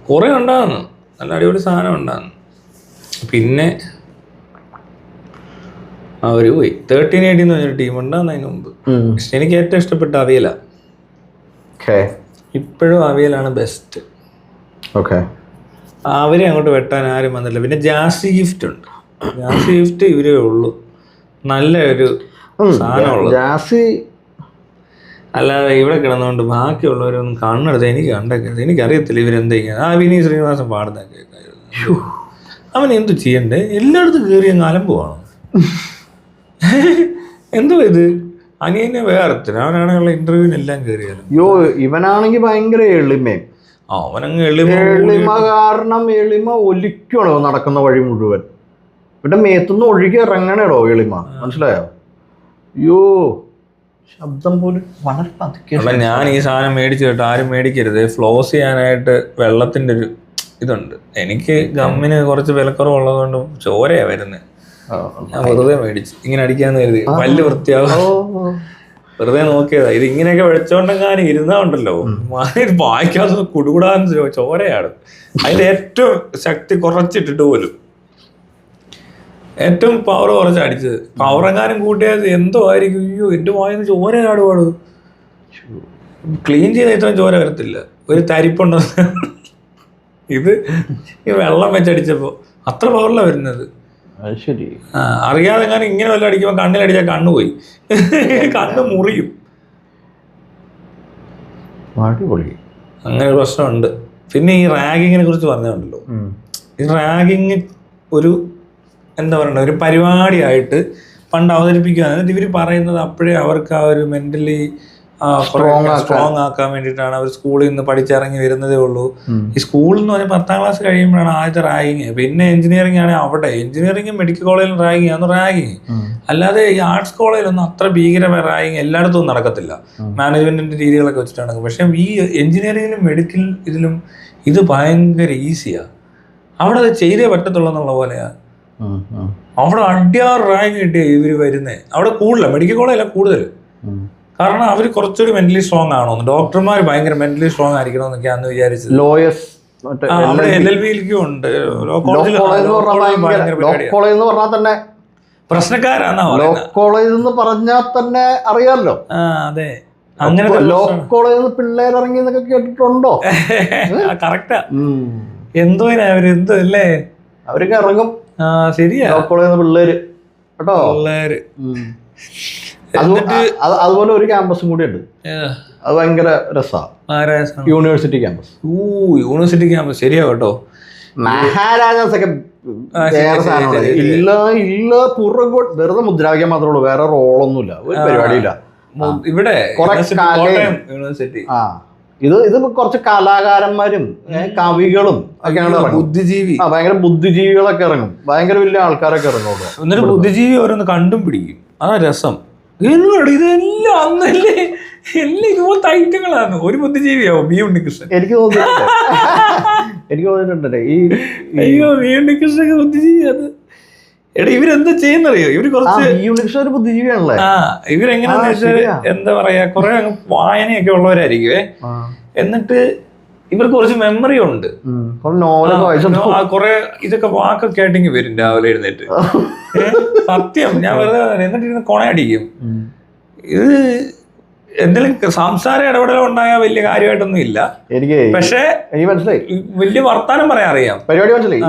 കുറെ ഉണ്ടാകുന്നു. നല്ല അടിപൊളി സാധനം ഉണ്ടാകുന്നു. പിന്നെ അവര് പോയി 1380 എന്ന് പറഞ്ഞൊരു ടീം ഉണ്ടാകുന്ന അതിന് മുമ്പ്. പക്ഷെ എനിക്ക് ഏറ്റവും ഇഷ്ടപ്പെട്ട അവിയല. ഇപ്പോഴും അവിയലാണ് ബെസ്റ്റ്. അവരെ അങ്ങോട്ട് വെട്ടാൻ ആരും വന്നില്ല. പിന്നെ ജാസി ഗിഫ്റ്റ് ഉണ്ട്. ജാസി ഗിഫ്റ്റ് ഇവരേ ഉള്ളൂ നല്ല ഒരു സാധനമുള്ളത്. അല്ലാതെ ഇവിടെ കിടന്നുകൊണ്ട് ബാക്കിയുള്ളവരൊന്നും കണ്ണെടുത്ത് എനിക്ക് കണ്ടേക്കരുത്. എനിക്കറിയത്തില്ല ഇവരെന്താ ചെയ്യുന്നത്. വിനീത് ശ്രീനിവാസൻ പാടുന്ന കേൾക്കായിരുന്നു. അവൻ എന്തു ചെയ്യണ്ടേ? എല്ലായിടത്തും കയറിയ അലമ്പുവാണോ? എന്തോ ഇത് അനിയനെ വേറത്തിന് അവനാണെന്നുള്ള ഇന്റർവ്യൂവിനെല്ലാം കയറിയാലും. ഇവനാണെങ്കിൽ ഭയങ്കര എളിമയും. അവനങ്ങ് എളിമ കാരണം എളിമ ഒലിക്കണോ നടക്കുന്ന വഴി മുഴുവൻ. ഇവിടെ മേത്തുനിന്ന് ഒഴുകി ഇറങ്ങണേടോ എളിമ. മനസ്സിലായോ? ശബ്ദം പോലും വളരെ പതുക്കെ. ഞാൻ ഈ സാധനം മേടിച്ചു കേട്ടോ. ആരും മേടിക്കരുത്. ഫ്ലോസ് ചെയ്യാനായിട്ട് വെള്ളത്തിന്റെ ഒരു ഇതുണ്ട്. എനിക്ക് ഗമ്മിന് കുറച്ച് വിലക്കുറവുള്ളത് കൊണ്ട് ചോരയാ വരുന്നത്. ഞാൻ വെറുതെ മേടിച്ചു ഇങ്ങനെ അടിക്കാന്ന് കരുതി. പല്ല് വൃത്തിയാവും വെറുതെ നോക്കിയതാ. ഇത് ഇങ്ങനെയൊക്കെ വെച്ചോണ്ടെങ്ങാനും ഇരുന്നാ ഉണ്ടല്ലോ വായിക്കാതെ കുടുകൂടാന്ന് ചോരയാണ്. അതിന്റെ ഏറ്റവും ശക്തി കുറച്ചിട്ടിട്ട് പോലും ഏറ്റവും പവർ കുറച്ച് അടിച്ചത്. പവർ എങ്ങാനും കൂട്ടിയത് എന്തോ ആയിരിക്കും. അയ്യോ എന്റെ വായന്ന് ചോര ആടുപാട്. ക്ലീൻ ചെയ്ത ഇത്രയും ചോര വരത്തില്ല. ഒരു തരിപ്പുണ്ടോ ഇത് ഈ വെള്ളം വെച്ചടിച്ചപ്പോ അത്ര പവറിലാണ് വരുന്നത്. ശരി. അറിയാതെ ഞാൻ ഇങ്ങനെ വല്ല അടിക്കുമ്പോൾ കണ്ണിലടിച്ചാൽ കണ്ണുപോയി. കണ്ണ് മുറിയും. അങ്ങനെ ഒരു പ്രശ്നമുണ്ട്. പിന്നെ ഈ റാഗിങ്ങിനെ കുറിച്ച് പറഞ്ഞുണ്ടല്ലോ. ഈ റാഗിങ് ഒരു എന്താ പറയണ്ട ഒരു പരിപാടിയായിട്ട് പണ്ട് അവതരിപ്പിക്കുകയാണ്. എന്നിട്ട് ഇവർ പറയുന്നത് അപ്പോഴേ അവർക്ക് ആ ഒരു മെന്റലി സ്ട്രോങ് ആക്കാൻ വേണ്ടിയിട്ടാണ് അവർ സ്കൂളിൽ നിന്ന് പഠിച്ചിറങ്ങി വരുന്നതേ ഉള്ളൂ. ഈ സ്കൂളിൽ എന്ന് പറഞ്ഞാൽ 10ാം ക്ലാസ് കഴിയുമ്പോഴാണ് ആദ്യത്തെ റാഗിങ്. പിന്നെ എഞ്ചിനീയറിംഗ് ആണ് അവിടെ. എഞ്ചിനീയറിംഗും മെഡിക്കൽ കോളേജിലും റാഗിങ് ആണ് റാഗിങ്. അല്ലാതെ ഈ ആർട്സ് കോളേജിലൊന്നും അത്ര ഭീകരമായ റാഗിങ് എല്ലായിടത്തും നടക്കത്തില്ല. മാനേജ്മെന്റിന്റെ രീതികളൊക്കെ വെച്ചിട്ട് നടക്കും. പക്ഷെ ഈ എഞ്ചിനീയറിംഗിലും മെഡിക്കൽ ഇതിലും ഇത് ഭയങ്കര ഈസിയാ. അവിടെ അത് ചെയ്തേ പറ്റത്തുള്ളൂ എന്നുള്ള പോലെയാ. അവിടെ അടിയാറ് റാങ്ക് കിട്ടിയ ഇവര് വരുന്നേ. അവിടെ കൂടുതലാണ് മെഡിക്കൽ കോളേജിലാണ് കൂടുതൽ. കാരണം അവർ കുറച്ചൊരു മെന്റലി സ്ട്രോങ് ആണോ. ഡോക്ടർമാർ ഭയങ്കര മെന്റലി സ്ട്രോങ് ആയിരിക്കണം എന്നൊക്കെയാന്ന് വിചാരിച്ചത്. അവിടെ LLBയിലേക്കും ഉണ്ട്. പ്രശ്നക്കാരാന്നാ കോളേജ് എന്ന് പറഞ്ഞാൽ തന്നെ അറിയാമല്ലോ. അതെ അങ്ങനെ കോളേജിൽ പിള്ളേർ ഇറങ്ങി എന്നൊക്കെ കേട്ടിട്ടുണ്ടോ? കറക്റ്റാ. എന്തോ അവരെന്തോ അല്ലേ അവരൊക്കെ ഇറങ്ങും. ശരിയാ കോളേജിൽ പിള്ളേര് കേട്ടോ. പിള്ളേര് അതുപോലെ ഒരു ക്യാമ്പസും കൂടി ഉണ്ട്. അത് ഭയങ്കര രസമാണ്. University campus. യൂണിവേഴ്സിറ്റി ക്യാമ്പസ് ശരിയാ കേട്ടോ. മഹാരാജാസ് ഒക്കെ ഇല്ല പുറകോട്ട് വെറുതെ മുദ്രാവാക്യം മാത്രമേ ഉള്ളൂ. വേറെ റോളൊന്നുമില്ല. ഒരു പരിപാടിയില്ല ഇവിടെ. യൂണിവേഴ്സിറ്റി ഇത് കുറച്ച് കലാകാരന്മാരും കവികളും ഒക്കെയാണ്. ബുദ്ധിജീവി ഭയങ്കര ബുദ്ധിജീവികളൊക്കെ ഇറങ്ങും. ഭയങ്കര വലിയ ആൾക്കാരൊക്കെ ഇറങ്ങും. എന്നിട്ട് ബുദ്ധിജീവി ഓരോന്ന് കണ്ടും പിടിക്കും. അതാ രസം. ഇതെല്ലാം അന്നല്ലേ എല്ലാം ഇതുപോലത്തെ ഐറ്റങ്ങളാണ്. ഒരു ബുദ്ധിജീവിയാവും ബി ഉണ്ണികൃഷ്ണൻ. എനിക്ക് തോന്നിയിട്ടുണ്ട് അയ്യോ ബി ഉണ്ണികൃഷ്ണൻ ബുദ്ധിജീവി. അത് എടാ ഇവരെന്താ ചെയ്യുന്നറിയോ? ഇവര് കുറച്ച് ഒരു ബുദ്ധിജീവിയാണല്ലേ. ഇവരെങ്ങനെയാന്ന് വെച്ചാൽ എന്താ പറയാ കുറെ അങ്ങ് വായനയൊക്കെ ഉള്ളവരായിരിക്കുവേ. എന്നിട്ട് ഇവർക്ക് കുറച്ച് മെമ്മറി ഉണ്ട്. കുറെ ഇതൊക്കെ വാക്കൊക്കെ ആയിട്ടെങ്കിൽ വരും രാവിലെ എഴുന്നേറ്റ്. സത്യം ഞാൻ വെറുതെ എന്നിട്ട് ഇരുന്ന് കൊണയടിക്കും. ഇത് എന്തെങ്കിലും സംസാര ഇടപെടലോ ഉണ്ടായാൽ വലിയ കാര്യമായിട്ടൊന്നും ഇല്ല. പക്ഷേ മനസ്സിലായി വലിയ വർത്താനം പറയാൻ അറിയാം. പരിപാടി മനസ്സിലായി.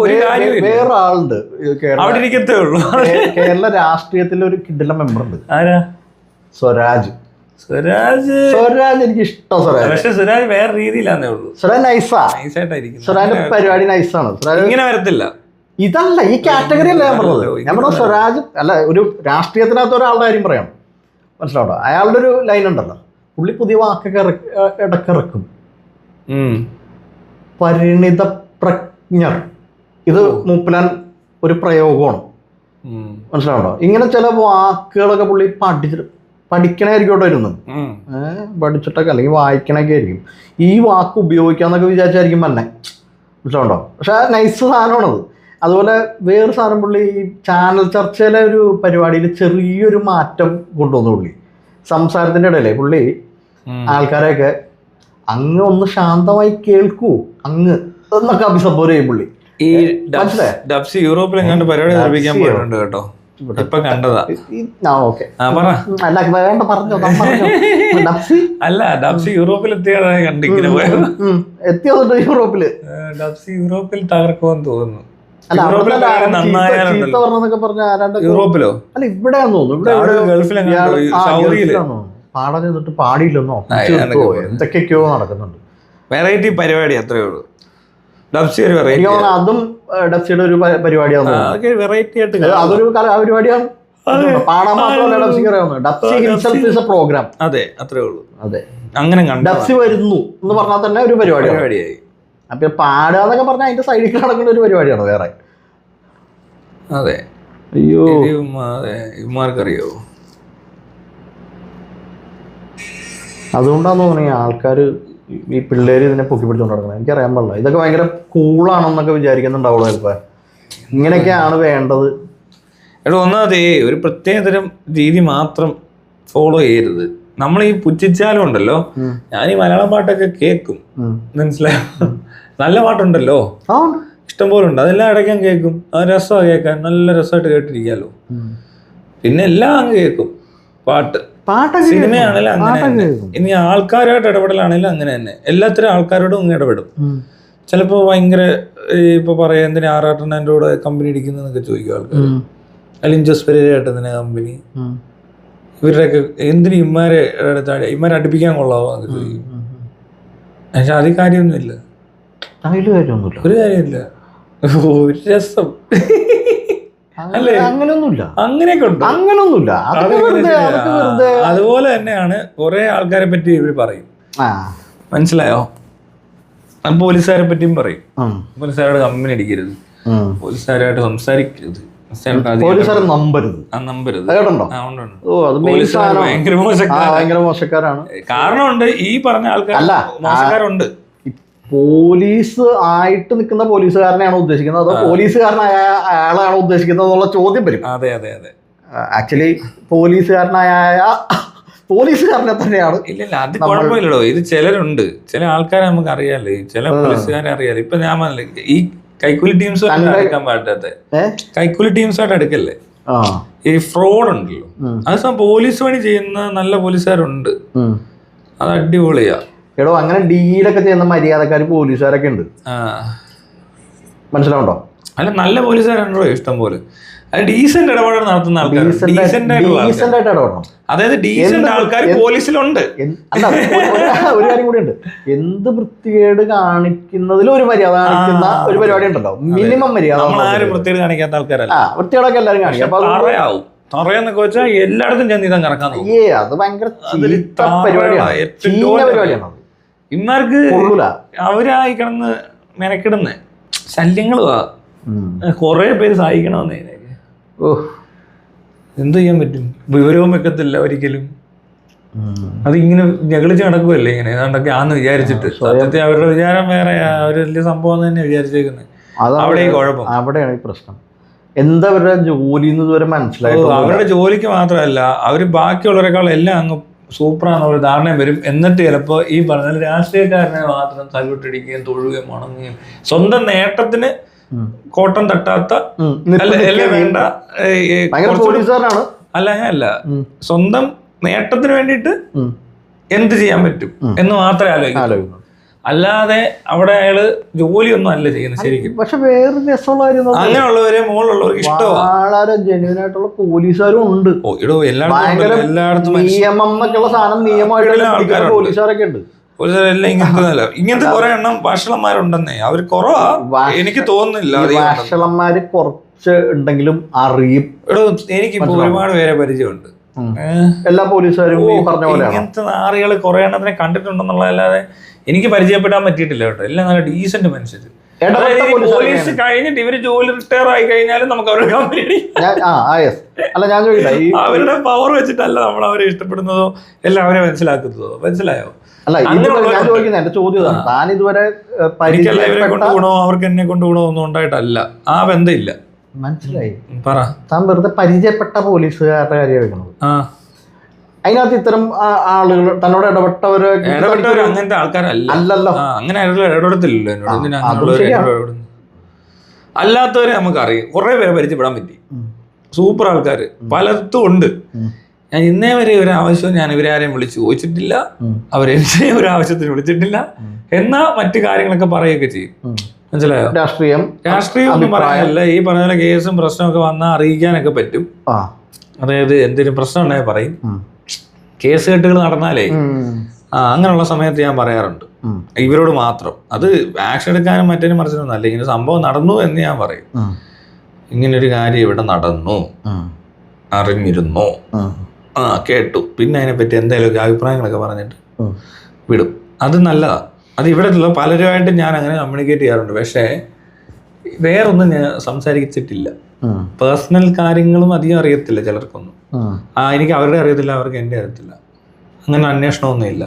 ഒരു കാര്യം വേറെ ആളുണ്ട് അവിടെ ഇരിക്കത്തേ ഉള്ളൂ. കേരള രാഷ്ട്രീയത്തിലെ ഒരു കിടിലൻ മെമ്പർ ഉണ്ട്. ആരാ? സ്വരാജ് എനിക്ക് ഇഷ്ടം. പക്ഷെ സ്വരാജ് വേറെ രീതിയിലാന്നേ ഉള്ളൂ. സ്വരാജ് നൈസായിട്ടായിരിക്കും. സ്വരാജിന്റെ പരിപാടി നൈസാണ്. ഇങ്ങനെ വരത്തില്ല. ഇതല്ല ഈ കാറ്റഗറി അല്ല ഞാൻ പറഞ്ഞത്. ഞാൻ പറഞ്ഞ സ്വരാജ് അല്ല, ഒരു രാഷ്ട്രീയത്തിനകത്ത് ഒരാളുടെ കാര്യം പറയാം. മനസ്സിലാവട്ടോ? അയാളുടെ ഒരു ലൈൻ ഉണ്ടല്ലോ, പുള്ളി പുതിയ വാക്കൊക്കെ ഇടക്കിറക്കും. പരിണിത പ്രജ്ഞർ, ഇത് മൂപ്പലാൻ ഒരു പ്രയോഗമാണ്. മനസ്സിലാവട്ടോ? ഇങ്ങനെ ചില വാക്കുകളൊക്കെ പുള്ളി പഠിച്ചിട്ട് പഠിക്കണായിരിക്കും കേട്ടോ ഇരുന്ന് പഠിച്ചിട്ടൊക്കെ അല്ലെങ്കിൽ വായിക്കണൊക്കെ ആയിരിക്കും. ഈ വാക്ക് ഉപയോഗിക്കാന്നൊക്കെ വിചാരിച്ചായിരിക്കും തന്നെ, മനസ്സിലുണ്ടോ? പക്ഷെ നൈസ് സാധനമാണത്. അതുപോലെ വേറെ സാധനം പുള്ളി ഈ ചാനൽ ചർച്ചയിലെ ഒരു പരിപാടിയിൽ ചെറിയൊരു മാറ്റം കൊണ്ടുവന്നു. പുള്ളി സംസാരത്തിൻ്റെ ഇടയിലെ പുള്ളി ആൾക്കാരെയൊക്കെ അങ്ങ് ഒന്ന് ശാന്തമായി കേൾക്കൂ അങ്ങ് എന്നൊക്കെ അഭിസംബോധന ചെയ്യും പുള്ളി. ഈ ഡബ്സി യൂറോപ്പിൽ എങ്ങാണ്ട് പരിപാടി നിർമ്മിക്കാൻ പോയിട്ടുണ്ട് കേട്ടോ, ഇപ്പൊ കണ്ടതാ. അല്ല ഡബ്സി യൂറോപ്പിൽ എത്തിയതായി കണ്ടിങ്ങനെ പോയത്. എത്തിയോണ്ട് യൂറോപ്പില് ഡബ്സി യൂറോപ്പിൽ തകർക്കുമെന്ന് തോന്നുന്നു. യൂറോപ്പിലോ അല്ല ഇവിടെയാന്ന് തോന്നുന്നു, ഇവിടെ പാടാൻ ചെന്നിട്ട് പാടിയില്ലെന്നോ എന്തൊക്കെയൊക്കെയോ നടക്കുന്നുണ്ട്. വെറൈറ്റി പരിപാടി അത്രേ ഉള്ളൂ. ഡബ്സി ഒരു വെറൈറ്റി, അതും ഡബ്സിയുടെ ഒരു പരിപാടിയാണ്, വെറൈറ്റി ആയിട്ട് അതൊരു പരിപാടിയാണ്. പാടാൻ മാത്രമല്ല ഡബ്സിക്ക് അറിയാവുന്നത്, Dabzee himself is a program. അതെ അത്രേ ഉള്ളൂ. അതെ അങ്ങനെ ഡബ്സി വരുന്നു എന്ന് പറഞ്ഞാൽ തന്നെ ഒരു പരിപാടിയായി. അപ്പൊ പാടുക എന്നൊക്കെ പറഞ്ഞാൽ അതിന്റെ സൈഡിൽ നടക്കുന്ന ഒരു പരിപാടിയാണ് വേറെ. അതെ അയ്യോ ഇവന്മാർക്കറിയോ? അതുകൊണ്ടാന്ന് തോന്നുന്നു ആൾക്കാർ ഈ പിള്ളേര് ഇതിനെ പൊക്കി പിടിച്ചുകൊണ്ട് നടക്കുന്നത്. എനിക്കറിയാൻ പാടില്ല, ഇതൊക്കെ ഭയങ്കര കൂളാണെന്നൊക്കെ വിചാരിക്കുന്നുണ്ടാവുള്ളൂ ചിലപ്പോൾ. ഇങ്ങനെയൊക്കെയാണ് വേണ്ടത്. എടാ ഒന്നാമതേ ഒരു പ്രത്യേകതരം രീതി മാത്രം ഫോളോ ചെയ്യരുത്. നമ്മൾ ഈ പുച്ഛിച്ചാലും ഉണ്ടല്ലോ, ഞാൻ ഈ മലയാളം പാട്ടൊക്കെ കേൾക്കും, മനസ്സിലായോ? നല്ല പാട്ടുണ്ടല്ലോ, ഇഷ്ടംപോലെ ഉണ്ട്, അതെല്ലാം ഇടയ്ക്കാൻ കേൾക്കും. അത് രസമാണ് കേൾക്കാൻ, നല്ല രസമായിട്ട് കേട്ടിരിക്കാമല്ലോ. പിന്നെ എല്ലാം അങ്ങ് കേൾക്കും. സിനിമയാണെങ്കിലും അങ്ങനെ തന്നെ. ഇനി ആൾക്കാരുമായിട്ട് ഇടപെടലാണെങ്കിലും അങ്ങനെ തന്നെ. എല്ലാത്തരം ആൾക്കാരോടും അങ്ങ് ഇടപെടും. ചിലപ്പോൾ ഭയങ്കര ഇപ്പൊ പറയാ എന്തിനാ ആറാട്ടൻ്റെ കൂടെ കമ്പനി ഇടിക്കുന്നതെന്നൊക്കെ ചോദിക്കും ആൾക്കാർ. അല്ലെങ്കിൽ ജോസ് പെരേരയായിട്ട് എന്തിനാ കമ്പനി, ഇവരുടെയൊക്കെ എന്തിനു ഇമാരെ അടുപ്പിക്കാൻ കൊള്ളാവോ എന്നൊക്കെ ചോദിക്കും. പക്ഷെ അതിൽ കാര്യമൊന്നുമില്ല, ഒരു കാര്യമില്ല, ഒരു രസം അല്ലേ? അങ്ങനെയൊന്നുമില്ല, അങ്ങനെയൊക്കെ ഉണ്ട്, അങ്ങനെയൊന്നുമില്ല. അതുപോലെ തന്നെയാണ് കുറെ ആൾക്കാരെ പറ്റി ഇവർ പറയും, മനസ്സിലായോ? പോലീസുകാരെ പറ്റിയും പറയും. പോലീസുകാരോട് കമ്പനി അടിക്കരുത്, പോലീസുകാരായിട്ട് സംസാരിക്കരുത്, ഭയങ്കര മോശക്കാരാണ്. കാരണമുണ്ട്, ഈ പറഞ്ഞ ആൾക്കാർ മോശക്കാരുണ്ട്. പോലീസ് ആയിട്ട് നിൽക്കുന്ന പോലീസുകാരനെയാണോ ഉദ്ദേശിക്കുന്നത് അതോ പോലീസുകാരനായ അയാളാണോ ഉദ്ദേശിക്കുന്നത് എന്നുള്ള ചോദ്യം വരും. അതെ അതെ അതെ, ആക്ച്വലി പോലീസുകാരനായ പോലീസുകാരനെ തന്നെയാണ്. ഇല്ല അത് കുഴപ്പമില്ലടോ. ഇത് ചിലരുണ്ട്, ചില ആൾക്കാരെ നമുക്ക് അറിയാലോ, ചില പോലീസുകാരെ അറിയാലോ. ഇപ്പൊ ഞാൻ പറഞ്ഞില്ലേ, ഈ കൈക്കൂലി ടീംസുമായിട്ട് അടുക്കാൻ പാടാത്ത കൈക്കൂലി ടീംസുമായിട്ട് അടുക്കല്ലേ, ഈ ഫ്രോഡ് ഉണ്ടല്ലോ, അത് പോലീസ് പണി ചെയ്യുന്ന നല്ല പോലീസുകാരുണ്ട്, അത് അടിപൊളിയാ. എടോ അങ്ങനെ ഡീലൊക്കെ ചെയ്യുന്ന മര്യാദക്കാർ പോലീസുകാരൊക്കെ ഉണ്ട്, മനസ്സിലാവുണ്ടോ? അല്ല നല്ല പോലീസുകാരുണ്ടോ ഇഷ്ടം പോലെ. അത് ഡീസന്റ് ഇടപാട് നടത്തുന്ന ആൾക്കാർ, അതായത് ഡീസന്റ് ആൾക്കാർ പോലീസിലുണ്ട്. അല്ല ഒരു കാര്യം കൂടി ഉണ്ട്, എന്ത് വൃത്തികേട് കാണിക്കുന്നതിലും ഒരു മര്യാദ കാണിക്കുന്ന ഒരു പരിപാടി ഉണ്ടല്ലോ, മിനിമം മര്യാദ. നമ്മളാരും വൃത്തികേട് കാണിക്കാത്ത ആൾക്കാരല്ല, വൃത്തികേടൊക്കെ എല്ലാവരും കാണിക്കും. തറയെന്നൊക്കെ വെച്ചാൽ എല്ലായിടത്തും ചെന്ന് ഇതം കറക്കാൻ അത് ഭയങ്കര പരിപാടിയാണ്. ഇമാർക്ക് അവരായി കിടന്ന് മെനക്കിടുന്ന ശല്യങ്ങളുവാ. കൊറേ പേര് സഹായിക്കണമെന്നേ, എന്ത് ചെയ്യാൻ പറ്റും? വിവരവും വെക്കത്തില്ല ഒരിക്കലും. അതിങ്ങനെ ഞകളിച്ച് നടക്കുമല്ലേ ഇങ്ങനെ ഏതാണ്ടൊക്കെ ആന്ന് വിചാരിച്ചിട്ട്. സത്യത്തിൽ അവരുടെ വിചാരം വേറെ, അവര് വലിയ സംഭവം തന്നെ വിചാരിച്ചേക്കുന്നത്. അവിടെ കുഴപ്പം, അവിടെയാണ് ഈ പ്രശ്നം. എന്താ അവരുടെ ജോലി ഇതുവരെ മനസ്സിലായി. അവരുടെ ജോലിക്ക് മാത്രമല്ല, അവര് ബാക്കിയുള്ളവരെക്കാൾ എല്ലാം അങ്ങ് സൂപ്പറാന്ന് ഒരു ധാരണ വരും. എന്നിട്ട് ചിലപ്പോ ഈ പറഞ്ഞ രാഷ്ട്രീയക്കാരനെ മാത്രം സല്യൂട്ടടിക്കുകയും തൊഴുകയും മണങ്ങുകയും സ്വന്തം നേട്ടത്തിന് കോട്ടം തട്ടാത്ത വേണ്ട അല്ല സ്വന്തം നേട്ടത്തിന് വേണ്ടിയിട്ട് എന്ത് ചെയ്യാൻ പറ്റും എന്ന് മാത്രമേ ആലോചിക്കൂ. അല്ലാതെ അവിടെ അയാള് ജോലിയൊന്നും അല്ല ചെയ്യുന്നത് ശരിക്കും. പക്ഷെ വേറെ രസമുള്ള കാര്യം, അങ്ങനെയുള്ളവരെ മുകളിലുള്ളവർക്ക് ഇഷ്ടമാണ്. ജെന്യൂൻ ആയിട്ടുള്ള പോലീസുകാരും ഉണ്ട്. എല്ലായിടത്തും നിയമം എന്നൊക്കെയുള്ള സാധനം നിയമമായിട്ടുള്ള പോലീസുകാരൊക്കെ ഉണ്ട്. പോലീസുകാരെല്ലാം ഇങ്ങനത്തെ കുറെ എണ്ണം ഭാഷളന്മാരുണ്ടെന്നേ, അവർ കുറവാ എനിക്ക് തോന്നുന്നില്ല. ഭാഷളന്മാര് കുറച്ച് ഉണ്ടെങ്കിലും അറിയും. എനിക്കിപ്പോ ഒരുപാട് പേരെ പരിചയമുണ്ട്. എല്ലാ പോലീസുകാരും പറഞ്ഞ പോലെ ഇങ്ങനത്തെ നാറികള് കുറെ എണ്ണത്തിനെ കണ്ടിട്ടുണ്ടെന്നുള്ളതല്ലാതെ എനിക്ക് പരിചയപ്പെടാൻ പറ്റിയിട്ടില്ല കേട്ടോ. എല്ലാം നല്ല ഡീസന്റ് മനുഷ്യര്. പോലീസ് കഴിഞ്ഞിട്ട് ഇവര് ജോലി റിട്ടയർ ആയി കഴിഞ്ഞാലും നമുക്ക് അവരുടെ കമ്പനി അല്ല ഞാൻ ചോദിക്കട്ടെ, അവരുടെ പവർ വെച്ചിട്ടല്ല നമ്മൾ അവരെ ഇഷ്ടപ്പെടുന്നതോ എല്ലാം അവരെ മനസ്സിലാക്കുന്നതോ. മനസ്സിലായോ? അല്ല ഞാൻ ചോദിക്കുന്നത്, എന്റെ ചോദ്യം ഇതാണ്, താൻ ഇതുവരെ എനിക്കല്ല ഇവരെ കൊണ്ട് ഗുണമോ അവർക്ക് എന്നെ കൊണ്ട് ഗുണമോ ഒന്നും ഉണ്ടായിട്ടല്ല, ആ ബന്ധമില്ല. മനസ്സിലായി. പറ. താൻ വെറുതെ പരിചയപ്പെട്ട പോലീസുകാരുടെ കാര്യം വെക്കണത്. അതിനകത്ത് ഇത്തരം ആളുകൾ തന്നോട് ഇടപെട്ടവര് അങ്ങനത്തെ ആൾക്കാരല്ല. അല്ലല്ലോ, അങ്ങനെ ഇടപെടത്തില്ലല്ലോ എന്നോട്. അല്ലാത്തവരെ നമുക്കറിയാം, കുറെ പേരെ പരിചയപ്പെടാൻ പറ്റി. സൂപ്പർ ആൾക്കാർ പലർത്തും ഉണ്ട്. ഞാൻ ഇന്നേ വരെ ഒരു ആവശ്യവും ഞാൻ ഇവരെ ആരെയും വിളിച്ച് ചോദിച്ചിട്ടില്ല, അവരെ ഒരു ആവശ്യത്തിന് വിളിച്ചിട്ടില്ല. എന്നാ മറ്റു കാര്യങ്ങളൊക്കെ പറയുകയൊക്കെ ചെയ്യും. മനസ്സിലായോ? രാഷ്ട്രീയം ഒന്നും പറയാനല്ല, ഈ പറഞ്ഞ പോലെ കേസും പ്രശ്നമൊക്കെ വന്നാൽ അറിയിക്കാനൊക്കെ പറ്റും. അതായത് എന്തെങ്കിലും പ്രശ്നം ഉണ്ടായാൽ പറയും. കേസ് കെട്ടുകൾ നടന്നാലേ അങ്ങനെയുള്ള സമയത്ത് ഞാൻ പറയാറുണ്ട് ഇവരോട് മാത്രം. അത് ആക്ഷൻ എടുക്കാനും മറ്റേനും മറിച്ചൊന്നും അല്ല, ഇങ്ങനെ സംഭവം നടന്നു എന്ന് ഞാൻ പറയും. ഇങ്ങനൊരു കാര്യം ഇവിടെ നടന്നു, അറിഞ്ഞിരുന്നോ, കേട്ടു, പിന്നെ അതിനെപ്പറ്റി എന്തെങ്കിലും അഭിപ്രായങ്ങളൊക്കെ പറഞ്ഞിട്ട് വിടും. അത് നല്ലതാണ്. അത് ഇവിടെ ഉള്ള പലരുമായിട്ട് ഞാൻ അങ്ങനെ കമ്മ്യൂണിക്കേറ്റ് ചെയ്യാറുണ്ട്. പക്ഷേ വേറൊന്നും ഞാൻ സംസാരിച്ചിട്ടില്ല. പേഴ്സണൽ കാര്യങ്ങളും അധികം അറിയത്തില്ല ചിലർക്കൊന്നും. എനിക്ക് അവരുടെ അറിയത്തില്ല, അവർക്ക് എൻ്റെ അറിയത്തില്ല. അങ്ങനെ അന്വേഷണമൊന്നും ഇല്ല.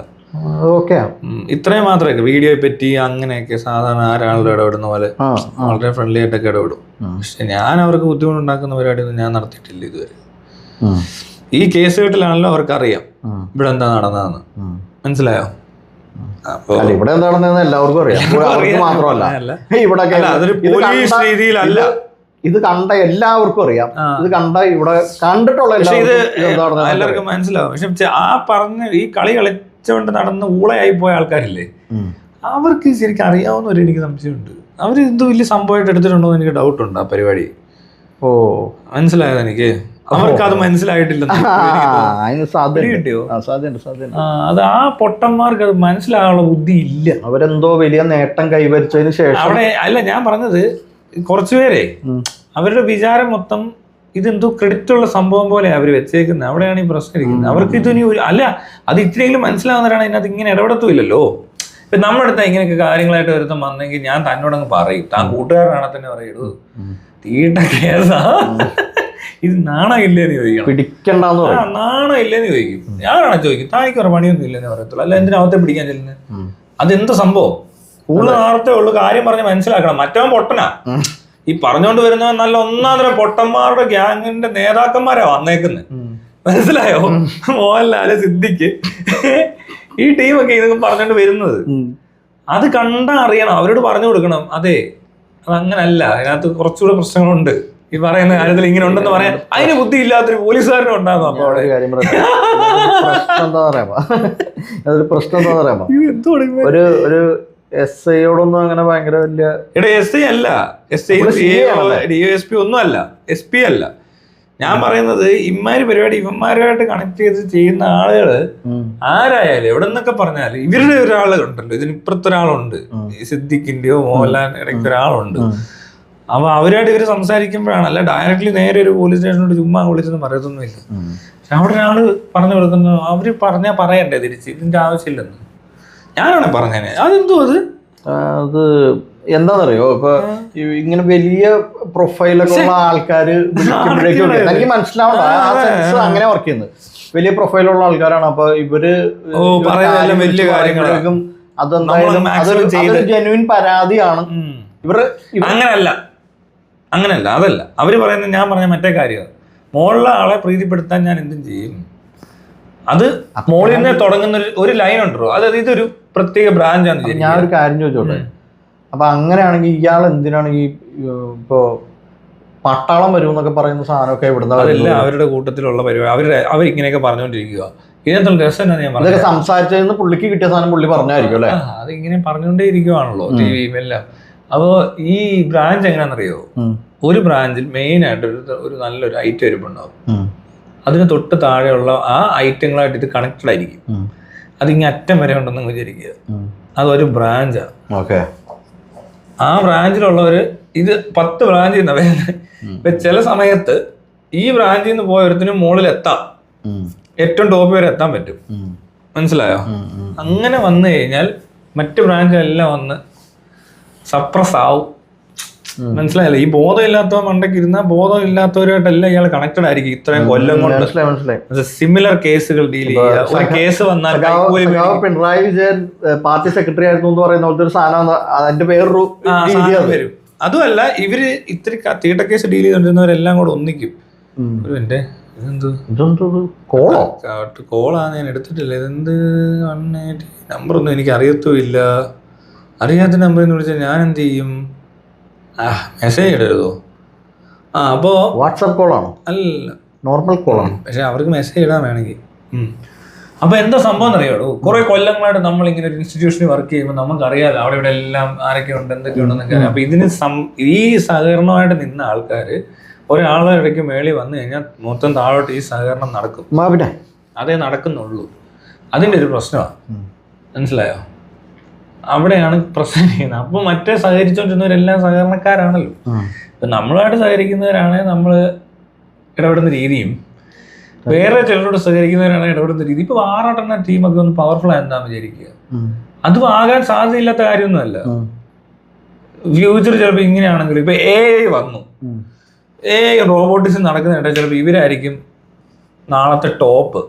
ഇത്രയും മാത്രമേ വീഡിയോയെ പറ്റി അങ്ങനെയൊക്കെ സാധാരണ ആരാളുടെ ഇടപെടുന്ന പോലെ വളരെ ഫ്രണ്ട്ലി ആയിട്ടൊക്കെ ഇടപെടും. പക്ഷെ ഞാൻ അവർക്ക് ബുദ്ധിമുട്ടുണ്ടാക്കുന്ന പരിപാടിയൊന്നും ഞാൻ നടത്തിയിട്ടില്ല ഇതുവരെ. ഈ കേസ് കെട്ടിലാണല്ലോ അവർക്കറിയാം ഇവിടെ എന്താ നടന്നതെന്ന്. മനസ്സിലായോ? ഇവിടെ എന്താണെന്ന് എല്ലാവർക്കും അറിയാം, മാത്രമല്ല ഇവിടെ രീതിയിലല്ല. ഇത് കണ്ട എല്ലാവർക്കും അറിയാം. ഇത് കണ്ട ഇവിടെ കണ്ടിട്ടുള്ള എല്ലാവർക്കും മനസ്സിലാവും. പക്ഷെ ആ പറഞ്ഞ ഈ കളി കളിച്ചുകൊണ്ട് നടന്ന് ഊളയായി പോയ ആൾക്കാരില്ലേ, അവർക്ക് ശരിക്കും അറിയാവുന്നവർ എനിക്ക് സംശയമുണ്ട്. അവർ എന്ത് വലിയ സംഭവമായിട്ട് എടുത്തിട്ടുണ്ടോ എന്ന് എനിക്ക് ഡൗട്ടുണ്ട് ആ പരിപാടി. മനസ്സിലായത് എനിക്ക്. അവർക്ക് അത് മനസ്സിലായിട്ടില്ലെന്ന് കിട്ടിയോ? അത് ആ പൊട്ടന്മാർക്ക് അത് മനസ്സിലാകാനുള്ള ബുദ്ധി ഇല്ല. അവരെന്തോ വലിയ നേട്ടം കൈവരിച്ചതിന് ശേഷം അവിടെ അല്ല ഞാൻ പറഞ്ഞത്, കുറച്ചുപേരെ അവരുടെ വിചാരം മൊത്തം ഇതെന്തോ ക്രെഡിറ്റ് ഉള്ള സംഭവം പോലെ അവർ വെച്ചേക്കുന്നത്. അവിടെയാണ് ഈ പ്രശ്നം ഇരിക്കുന്നത്. അവർക്ക് ഇതിനി അല്ല, അത് ഇത്രയെങ്കിലും മനസ്സിലാവുന്നവരാണ് ഇതിനകത്ത് ഇങ്ങനെ ഇടപെടത്തുമില്ലല്ലോ. ഇപ്പൊ നമ്മുടെ അടുത്ത് ഇങ്ങനെയൊക്കെ കാര്യങ്ങളായിട്ട് ഒരുത്തം വന്നെങ്കിൽ ഞാൻ തന്നോടങ്ങ് പറയും, താൻ കൂട്ടുകാരനാണെ തന്നെ പറയൂ, തീട്ട കേസാ, ഇത് നാണമില്ലേന്ന് ചോദിക്കണം. പിടിക്കണ്ടെന്ന് നാണം ഇല്ലേന്ന് ചോദിക്കും. ഞാനാണ് ചോദിക്കും, തായ്ക്ക് ഒരു പണിയൊന്നും ഇല്ലെന്ന് പറയത്തുള്ളൂ. അല്ല എന്തിനാവത്തെ പിടിക്കാൻ ചെല്ലുന്നത്? അതെന്ത് സംഭവം? കൂടുതൽ നേരത്തെ ഉള്ളു കാര്യം പറഞ്ഞ് മനസ്സിലാക്കണം. മറ്റവൻ പൊട്ടനാ. ഈ പറഞ്ഞുകൊണ്ട് വരുന്നവൻ നല്ല ഒന്നാന്തരം പൊട്ടന്മാരുടെ ഗ്യാങ്ങിന്റെ നേതാക്കന്മാരാ വന്നേക്കുന്നത്. മനസ്സിലായോ? മോഹൻലാല്, സിദ്ദിഖ്, ഈ ടീമൊക്കെ ഇതൊക്കെ പറഞ്ഞുകൊണ്ട് വരുന്നത്. അത് കണ്ടാ അറിയണം, അവരോട് പറഞ്ഞു കൊടുക്കണം. അതെ, അതങ്ങനല്ല, അതിനകത്ത് കുറച്ചുകൂടെ പ്രശ്നങ്ങളുണ്ട്. ഈ പറയുന്ന കാര്യത്തിൽ ഇങ്ങനെ ഉണ്ടെന്ന് പറയാൻ അതിന് ബുദ്ധി ഇല്ലാത്തൊരു പോലീസുകാരനും ഉണ്ടാകും. അപ്പൊ അവിടെ പ്രശ്നം എന്താ പറയാ, ഒരു എസ് ഐയോടൊന്നും അങ്ങനെ ഭയങ്കര വലിയ എസ് ഐ അല്ല, DSP ഒന്നും അല്ല, SP അല്ല. ഞാൻ പറയുന്നത് ഇമ്മാര് പരിപാടി ഇവന്മാരുമായിട്ട് കണക്ട് ചെയ്ത് ചെയ്യുന്ന ആളുകള് ആരായാലും എവിടെ നിന്നൊക്കെ പറഞ്ഞാല് ഇവരുടെ ഒരാള് ഉണ്ടല്ലോ, ഇതിനിപ്പുറത്തൊരാളുണ്ട്, സിദ്ദിഖിന്റെയോ മോഹൻലാലിന്റെ ഇടയ്ക്ക് ഒരാളുണ്ട്. അപ്പൊ അവരായിട്ട് ഇവര് സംസാരിക്കുമ്പോഴാണ്, അല്ല ഡയറക്ട്ലി നേരെ ഒരു പോലീസ് സ്റ്റേഷനോട് ചുമ്മാ വിളിച്ചൊന്നും പറയത്തൊന്നുമില്ല. പക്ഷെ അവിടെ ഒരാള് പറഞ്ഞു കൊടുക്കുന്നു, അവര് പറഞ്ഞാൽ പറയണ്ടേ തിരിച്ച്, ഇതിന്റെ ആവശ്യമില്ലെന്ന്. ഞാനാണ് പറഞ്ഞേനെ. അതെന്തോ അത് എന്താണെന്നറിയോ, ഇപ്പൊ ഇങ്ങനെ വലിയ പ്രൊഫൈലൊക്കെ ഉള്ള ആൾക്കാര് എനിക്ക് മനസ്സിലാവണ്ട, അങ്ങനെ വർക്ക് ചെയ്യുന്നത് വലിയ പ്രൊഫൈലുള്ള ആൾക്കാരാണ്. അപ്പൊ ഇവര് വലിയ കാര്യങ്ങളും അതെന്തായാലും അതൊരു ജെന്യുവിൻ പരാതിയാണ്. അങ്ങനല്ല അതല്ല അവര് പറയുന്നത്. ഞാൻ പറഞ്ഞ മറ്റേ കാര്യം, മോളിലെ ആളെ പ്രീതിപ്പെടുത്താൻ ഞാൻ എന്തും ചെയ്യും. അത് മോളിൽ നിന്ന് തുടങ്ങുന്ന ഒരു ലൈൻ ഉണ്ടോ, അതായത് ഇതൊരു പ്രത്യേക ബ്രാഞ്ചാണ്. ഞാൻ ഒരു കാര്യം ചോദിച്ചോട്ടെ, അപ്പൊ അങ്ങനെയാണെങ്കിൽ ഇയാൾ എന്തിനാണ് ഈ ഇപ്പോ പട്ടാളം വരും എന്നൊക്കെ പറയുന്ന സാധനമൊക്കെ ഇവിടുന്ന്? അതല്ല അവരുടെ കൂട്ടത്തിലുള്ള പരിപാടി. അവരിങ്ങനെയൊക്കെ പറഞ്ഞുകൊണ്ടിരിക്കുക. ഇതിനകത്തുള്ള രസം എന്താ ഞാൻ പറഞ്ഞത്, സംസാരിച്ചതെന്ന് പുള്ളിക്ക് കിട്ടിയ സാധനം പുള്ളി പറഞ്ഞായിരിക്കും അല്ലെ? അതിങ്ങനെ പറഞ്ഞുകൊണ്ടേ ഇരിക്കുവാണല്ലോ ടിവിയും എല്ലാം. അപ്പോ ഈ ബ്രാഞ്ച് എങ്ങനെയാണെന്നറിയോ, ഒരു ബ്രാഞ്ചിൽ മെയിൻ ആയിട്ട് ഒരു നല്ലൊരു ഐറ്റം ഇരിപ്പുണ്ടാവും. അതിന് തൊട്ട് താഴെയുള്ള ആ ഐറ്റങ്ങളായിട്ട് ഇത് കണക്റ്റഡ് ആയിരിക്കും. അതിങ്ങനെ അറ്റം വരെ ഉണ്ടെന്ന് വിചാരിക്കുക. അതൊരു ബ്രാഞ്ചാണ്. ആ ബ്രാഞ്ചിലുള്ളവര് ഇത് 10 ബ്രാഞ്ചിൽ നിന്ന് വരുന്നത്. ഇപ്പൊ ചില സമയത്ത് ഈ ബ്രാഞ്ചിൽ നിന്ന് പോയ ഒരുത്തിനും മുകളിൽ എത്താം, ഏറ്റവും ടോപ്പ് വരെ എത്താൻ പറ്റും. മനസ്സിലായോ? അങ്ങനെ വന്നു കഴിഞ്ഞാൽ മറ്റു ബ്രാഞ്ചെല്ലാം വന്ന് സപ്രസ് ആവും. മനസ്സിലായല്ലോ? ഈ ബോധമില്ലാത്തവ മണ്ടയ്ക്ക് ഇരുന്നാൽ ബോധമില്ലാത്തവരുമായിട്ടല്ല ഇയാൾ കണക്റ്റഡ് ആയിരിക്കും ഇത്രയും കൊല്ലം കൊണ്ട്. സിമിലർ കേസുകൾ ഡീൽ ചെയ്യുക. ഒരു കേസ് വന്നാൽ പിണറായി വിജയൻ പാർട്ടി സെക്രട്ടറി ആയിരുന്നു എന്ന് പറയുന്ന പോലത്തെ ഒരു സാധനം, അതിന്റെ വേറൊരു വരും. അതുമല്ല, ഇവര് ഇത്തിരി തീട്ട കേസ് ഡീൽ ചെയ്തോണ്ടിരുന്നവരെല്ലാം കൂടെ ഒന്നിക്കും. ഒരു എന്റെ കോളാ ഞാൻ എടുത്തിട്ടില്ല. ഇതെന്ത് നമ്പറൊന്നും എനിക്ക് അറിയത്തുമില്ല. അറിയാത്ത നമ്പറിൽ നിന്ന് വിളിച്ചാൽ ഞാൻ എന്ത് ചെയ്യും? മെസ്സേജ് ഇടരുതോ? അപ്പോ വാട്സാപ്പ് കോളാണോ? അല്ല, നോർമൽ കോളാണ്. പക്ഷെ അവർക്ക് മെസ്സേജ് ഇടാൻ വേണമെങ്കിൽ. അപ്പൊ എന്താ സംഭവം എന്നറിയാടോ? കുറെ കൊല്ലങ്ങളായിട്ട് നമ്മൾ ഇങ്ങനെ ഒരു ഇൻസ്റ്റിറ്റ്യൂഷനിൽ വർക്ക് ചെയ്യുമ്പോൾ നമുക്കറിയാലോ അവിടെ ഇവിടെ എല്ലാം ആരൊക്കെ ഉണ്ട്, എന്തൊക്കെ ഉണ്ടെന്നൊക്കെ അറിയാം. അപ്പൊ ഇതിന് ഈ സഹകരണമായിട്ട് നിന്ന ആൾക്കാര് ഒരാളെ ഇടയ്ക്ക് മേളിൽ വന്നു കഴിഞ്ഞാൽ മൊത്തം താഴോട്ട് ഈ സഹകരണം നടക്കും. അതേ നടക്കുന്നുള്ളൂ. അതിന്റെ ഒരു പ്രശ്നമാണ്. മനസ്സിലായോ? അവിടെയാണ് പ്രശ്നം ചെയ്യുന്നത്. അപ്പൊ മറ്റേ സഹകരിച്ചോണ്ടിരുന്നവരെല്ലാം സഹകരണക്കാരാണല്ലോ. ഇപ്പൊ നമ്മളുമായിട്ട് സഹകരിക്കുന്നവരാണെങ്കിൽ നമ്മൾ ഇടപെടുന്ന രീതിയും വേറെ ചിലരോട് സഹകരിക്കുന്നവരാണ് ഇടപെടുന്ന രീതി. ഇപ്പൊ ആറാട്ടെണ്ണ ടീമൊക്കെ ഒന്ന് പവർഫുൾ ആയെന്താന്ന് വിചാരിക്കുക. അതും ആകാൻ സാധ്യതയില്ലാത്ത കാര്യമൊന്നുമല്ല. ഫ്യൂച്ചർ ചിലപ്പോൾ ഇങ്ങനെയാണെങ്കിലും ഇപ്പൊ AI വന്നു, റോബോട്ടിക്സ് നടക്കുന്നുണ്ട്. ചിലപ്പോൾ ഇവരായിരിക്കും നാളത്തെ ടോപ്പ്.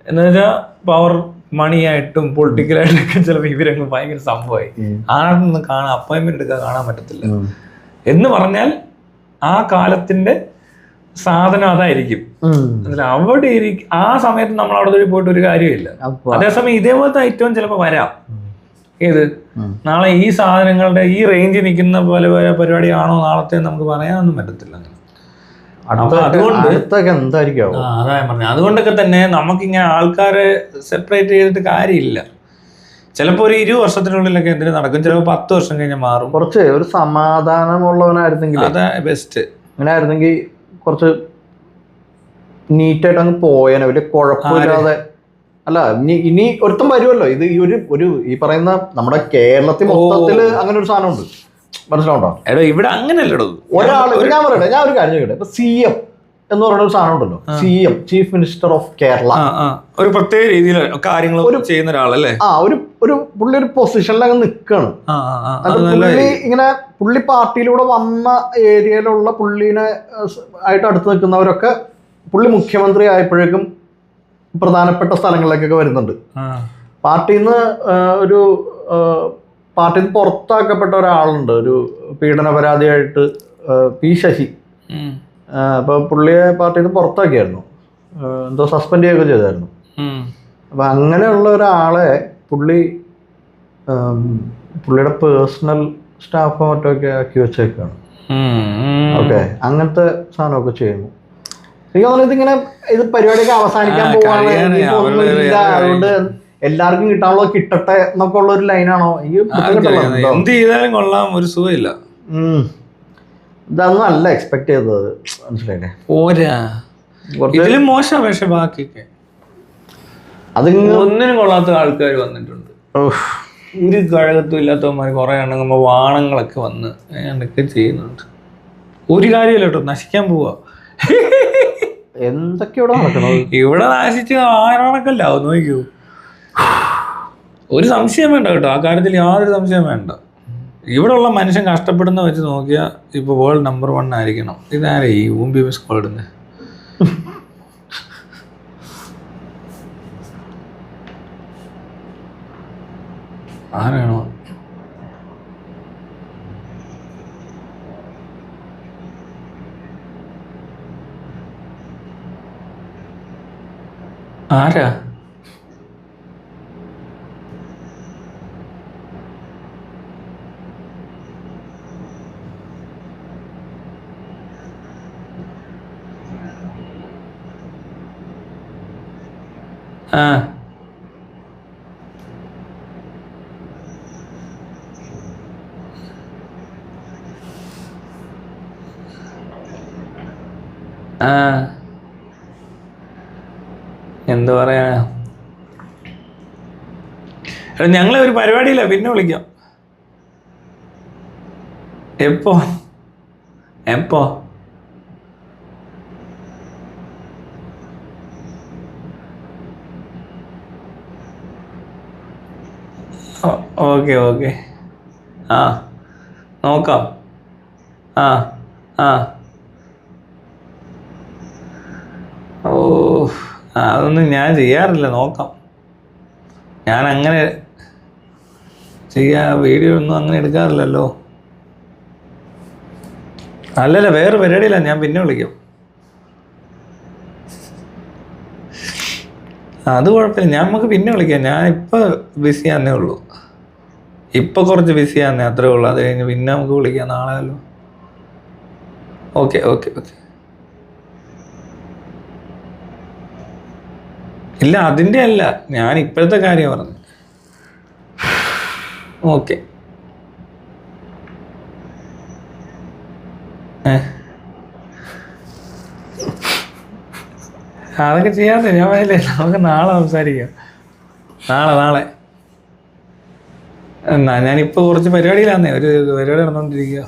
എന്ന് വെച്ചാൽ പവർ മണിയായിട്ടും പൊളിറ്റിക്കലായിട്ടൊക്കെ ചിലപ്പോൾ ഇവരങ്ങ് ഭയങ്കര സംഭവമായി. ആരാട്ടൊന്നും കാണാൻ അപ്പോയിന്റ്മെന്റ് എടുക്കാൻ കാണാൻ പറ്റത്തില്ല. എന്ന് പറഞ്ഞാൽ ആ കാലത്തിന്റെ സാധനം അതായിരിക്കും. അവിടെ ആ സമയത്ത് നമ്മൾ അവിടെ പോയിട്ട് ഒരു കാര്യമില്ല. അതേസമയം ഇതേപോലത്തെ ഐറ്റവും ചിലപ്പോൾ വരാം. ഏത് നാളെ ഈ സാധനങ്ങളുടെ ഈ റേഞ്ചിൽ നിൽക്കുന്ന പോലെ പരിപാടിയാണോ നാളത്തെ നമുക്ക് പറയാനൊന്നും പറ്റത്തില്ല. അതുകൊണ്ട് അതാ ഞാൻ പറഞ്ഞത്. അതുകൊണ്ടൊക്കെ തന്നെ നമുക്കിങ്ങനെ ആൾക്കാരെ സെപ്പറേറ്റ് ചെയ്തിട്ട് കാര്യമില്ല. ചിലപ്പോൾ ഒരു 20 വർഷത്തിനുള്ളിലൊക്കെ എന്തിനു നടക്കും, ചിലപ്പോൾ 10 വർഷം കഴിഞ്ഞാൽ മാറും. കുറച്ച് ഒരു സമാധാനമുള്ളവനായിരുന്നെങ്കിൽ അതാ ബെസ്റ്റ്. അങ്ങനെ ആയിരുന്നെങ്കിൽ കുറച്ച് നീറ്റായിട്ട് അങ്ങ് പോയേനെ, വലിയ കുഴപ്പമില്ലാതെ. അല്ല, ഇനി ഒരുത്തം വരുമല്ലോ. ഇത് ഈ പറയുന്ന നമ്മുടെ കേരളത്തിൽ മൊത്തത്തില് അങ്ങനെ ഒരു സാധനം ഉണ്ട്. മനസ്സിലാവണ്ടോ? എടോ ഇവിടെ അങ്ങനെയല്ലോ. ഒരാൾ ഞാൻ പറയട്ടെ, ഞാൻ ഒരു കാര്യം ചോദിക്കട്ടെ. ഇപ്പൊ CM എന്ന് പറയുന്ന ഒരു സാധനം ഉണ്ടല്ലോ. CM, chief minister of Kerala, ഒരു പ്രത്യേക രീതിയിൽ കാര്യങ്ങൾ ചെയ്യുന്ന ഒരാളല്ലേ. പുള്ളി ഒരു പൊസിഷനിൽ അങ്ങ് നിൽക്കാണ്. പുള്ളി പാർട്ടിയിലൂടെ വന്ന ഏരിയയിലുള്ള പുള്ളിനെ ആയിട്ട് അടുത്ത് നിൽക്കുന്നവരൊക്കെ പുള്ളി മുഖ്യമന്ത്രി ആയപ്പോഴേക്കും പ്രധാനപ്പെട്ട സ്ഥലങ്ങളിലേക്കൊക്കെ വരുന്നുണ്ട്. പാർട്ടിയിൽ നിന്ന് പുറത്താക്കപ്പെട്ട ഒരാളുണ്ട്, ഒരു പീഡന പരാതിയായിട്ട്, P. ശശി. അപ്പൊ പുള്ളിയെ പാർട്ടിയിൽ നിന്ന് പുറത്താക്കിയായിരുന്നു, എന്തോ സസ്പെൻഡ് ചെയ്യുകയൊക്കെ ചെയ്തായിരുന്നു. അപ്പൊ അങ്ങനെയുള്ള ഒരാളെ പുള്ളിയുടെ പേഴ്സണൽ സ്റ്റാഫോ മറ്റോ ഒക്കെ ആക്കി വെച്ചേക്കാണ്. ഓക്കെ, അങ്ങനത്തെ സാധനമൊക്കെ ചെയ്യുന്നു. എനിക്ക് തോന്നുന്നു ഇത് പരിപാടിയൊക്കെ അവസാനിക്കാൻ പോവാണ്. അതുകൊണ്ട് എല്ലാവർക്കും കിട്ടാനുള്ളത് കിട്ടട്ടെ എന്നൊക്കെ ഉള്ള ഒരു ലൈനാണോ? എന്ത് ചെയ്താലും കൊള്ളാം, ഒരു സുഖമില്ല. ഇതൊന്നും അല്ല എക്സ്പെക്ട് ചെയ്തത്. മനസ്സിലായില്ലേ? ഇതിലും മോശം. പക്ഷെ ബാക്കിയൊക്കെ ഒന്നിനും കൊള്ളാത്ത ആൾക്കാർ വന്നിട്ടുണ്ട്. ഒരു കഴകത്തും ഇല്ലാത്തവന്മാർ കുറെ എണ്ണങ്ങുമ്പോ വാണങ്ങളൊക്കെ വന്ന് എന്തൊക്കെ ചെയ്യുന്നുണ്ട്. ഒരു കാര്യമില്ല കേട്ടോ, നശിക്കാൻ പോവാ. എന്തൊക്കെയോ നടക്കണോ ഇവിടെ നാശിച്ച് ആരണക്കല്ല നോക്കൂ. ഒരു സംശയം വേണ്ട കേട്ടോ, ആ കാര്യത്തിൽ യാതൊരു സംശയം വേണ്ട. ഇവിടെ ഉള്ള മനുഷ്യൻ കഷ്ടപ്പെടുന്ന വെച്ച് നോക്കിയാൽ ഇപ്പോൾ വേൾഡ് നമ്പർ 1 ആയിരിക്കണം. ഇതാരെ ഈ ഊമ്പി മിസ് കോൾ ഇടുന്നത്? ആരാണോ? ആരാ? എന്ത് പറയാനാ? ഞങ്ങളെ ഒരു പരിപാടിയില്ല, പിന്നെ വിളിക്കാം. എപ്പോ? ഓക്കെ. നോക്കാം. ആ ആ ഓ അതൊന്നും ഞാൻ ചെയ്യാറില്ല. നോക്കാം. ഞാൻ അങ്ങനെ വീഡിയോ ഒന്നും അങ്ങനെ എടുക്കാറില്ലല്ലോ. അല്ലല്ല, വേറെ പരിപാടിയില്ല. ഞാൻ പിന്നെ വിളിക്കാം. അത് കുഴപ്പമില്ല, നമുക്ക് പിന്നെ വിളിക്കാം. ഞാനിപ്പോൾ ബിസിയാന്നേ ഉള്ളൂ. ഇപ്പം കുറച്ച് ബിസിയാന്നേ, അത്രേ ഉള്ളൂ. അത് കഴിഞ്ഞ് പിന്നെ നമുക്ക് വിളിക്കാം നാളെയല്ലോ. Okay okay okay. ഇല്ല, അതിൻ്റെ അല്ല, ഞാൻ ഇപ്പോഴത്തെ കാര്യം പറഞ്ഞു. ഓക്കെ. അതൊക്കെ ചെയ്യാതെ ഞാൻ പറയില്ലേ, നമുക്ക് നാളെ സംസാരിക്കാം. നാളെ എന്നാ ഞാനിപ്പോൾ കുറച്ച് പരിപാടിയിലാന്നേ, ഒരു പരിപാടി നടന്നുകൊണ്ടിരിക്കുക.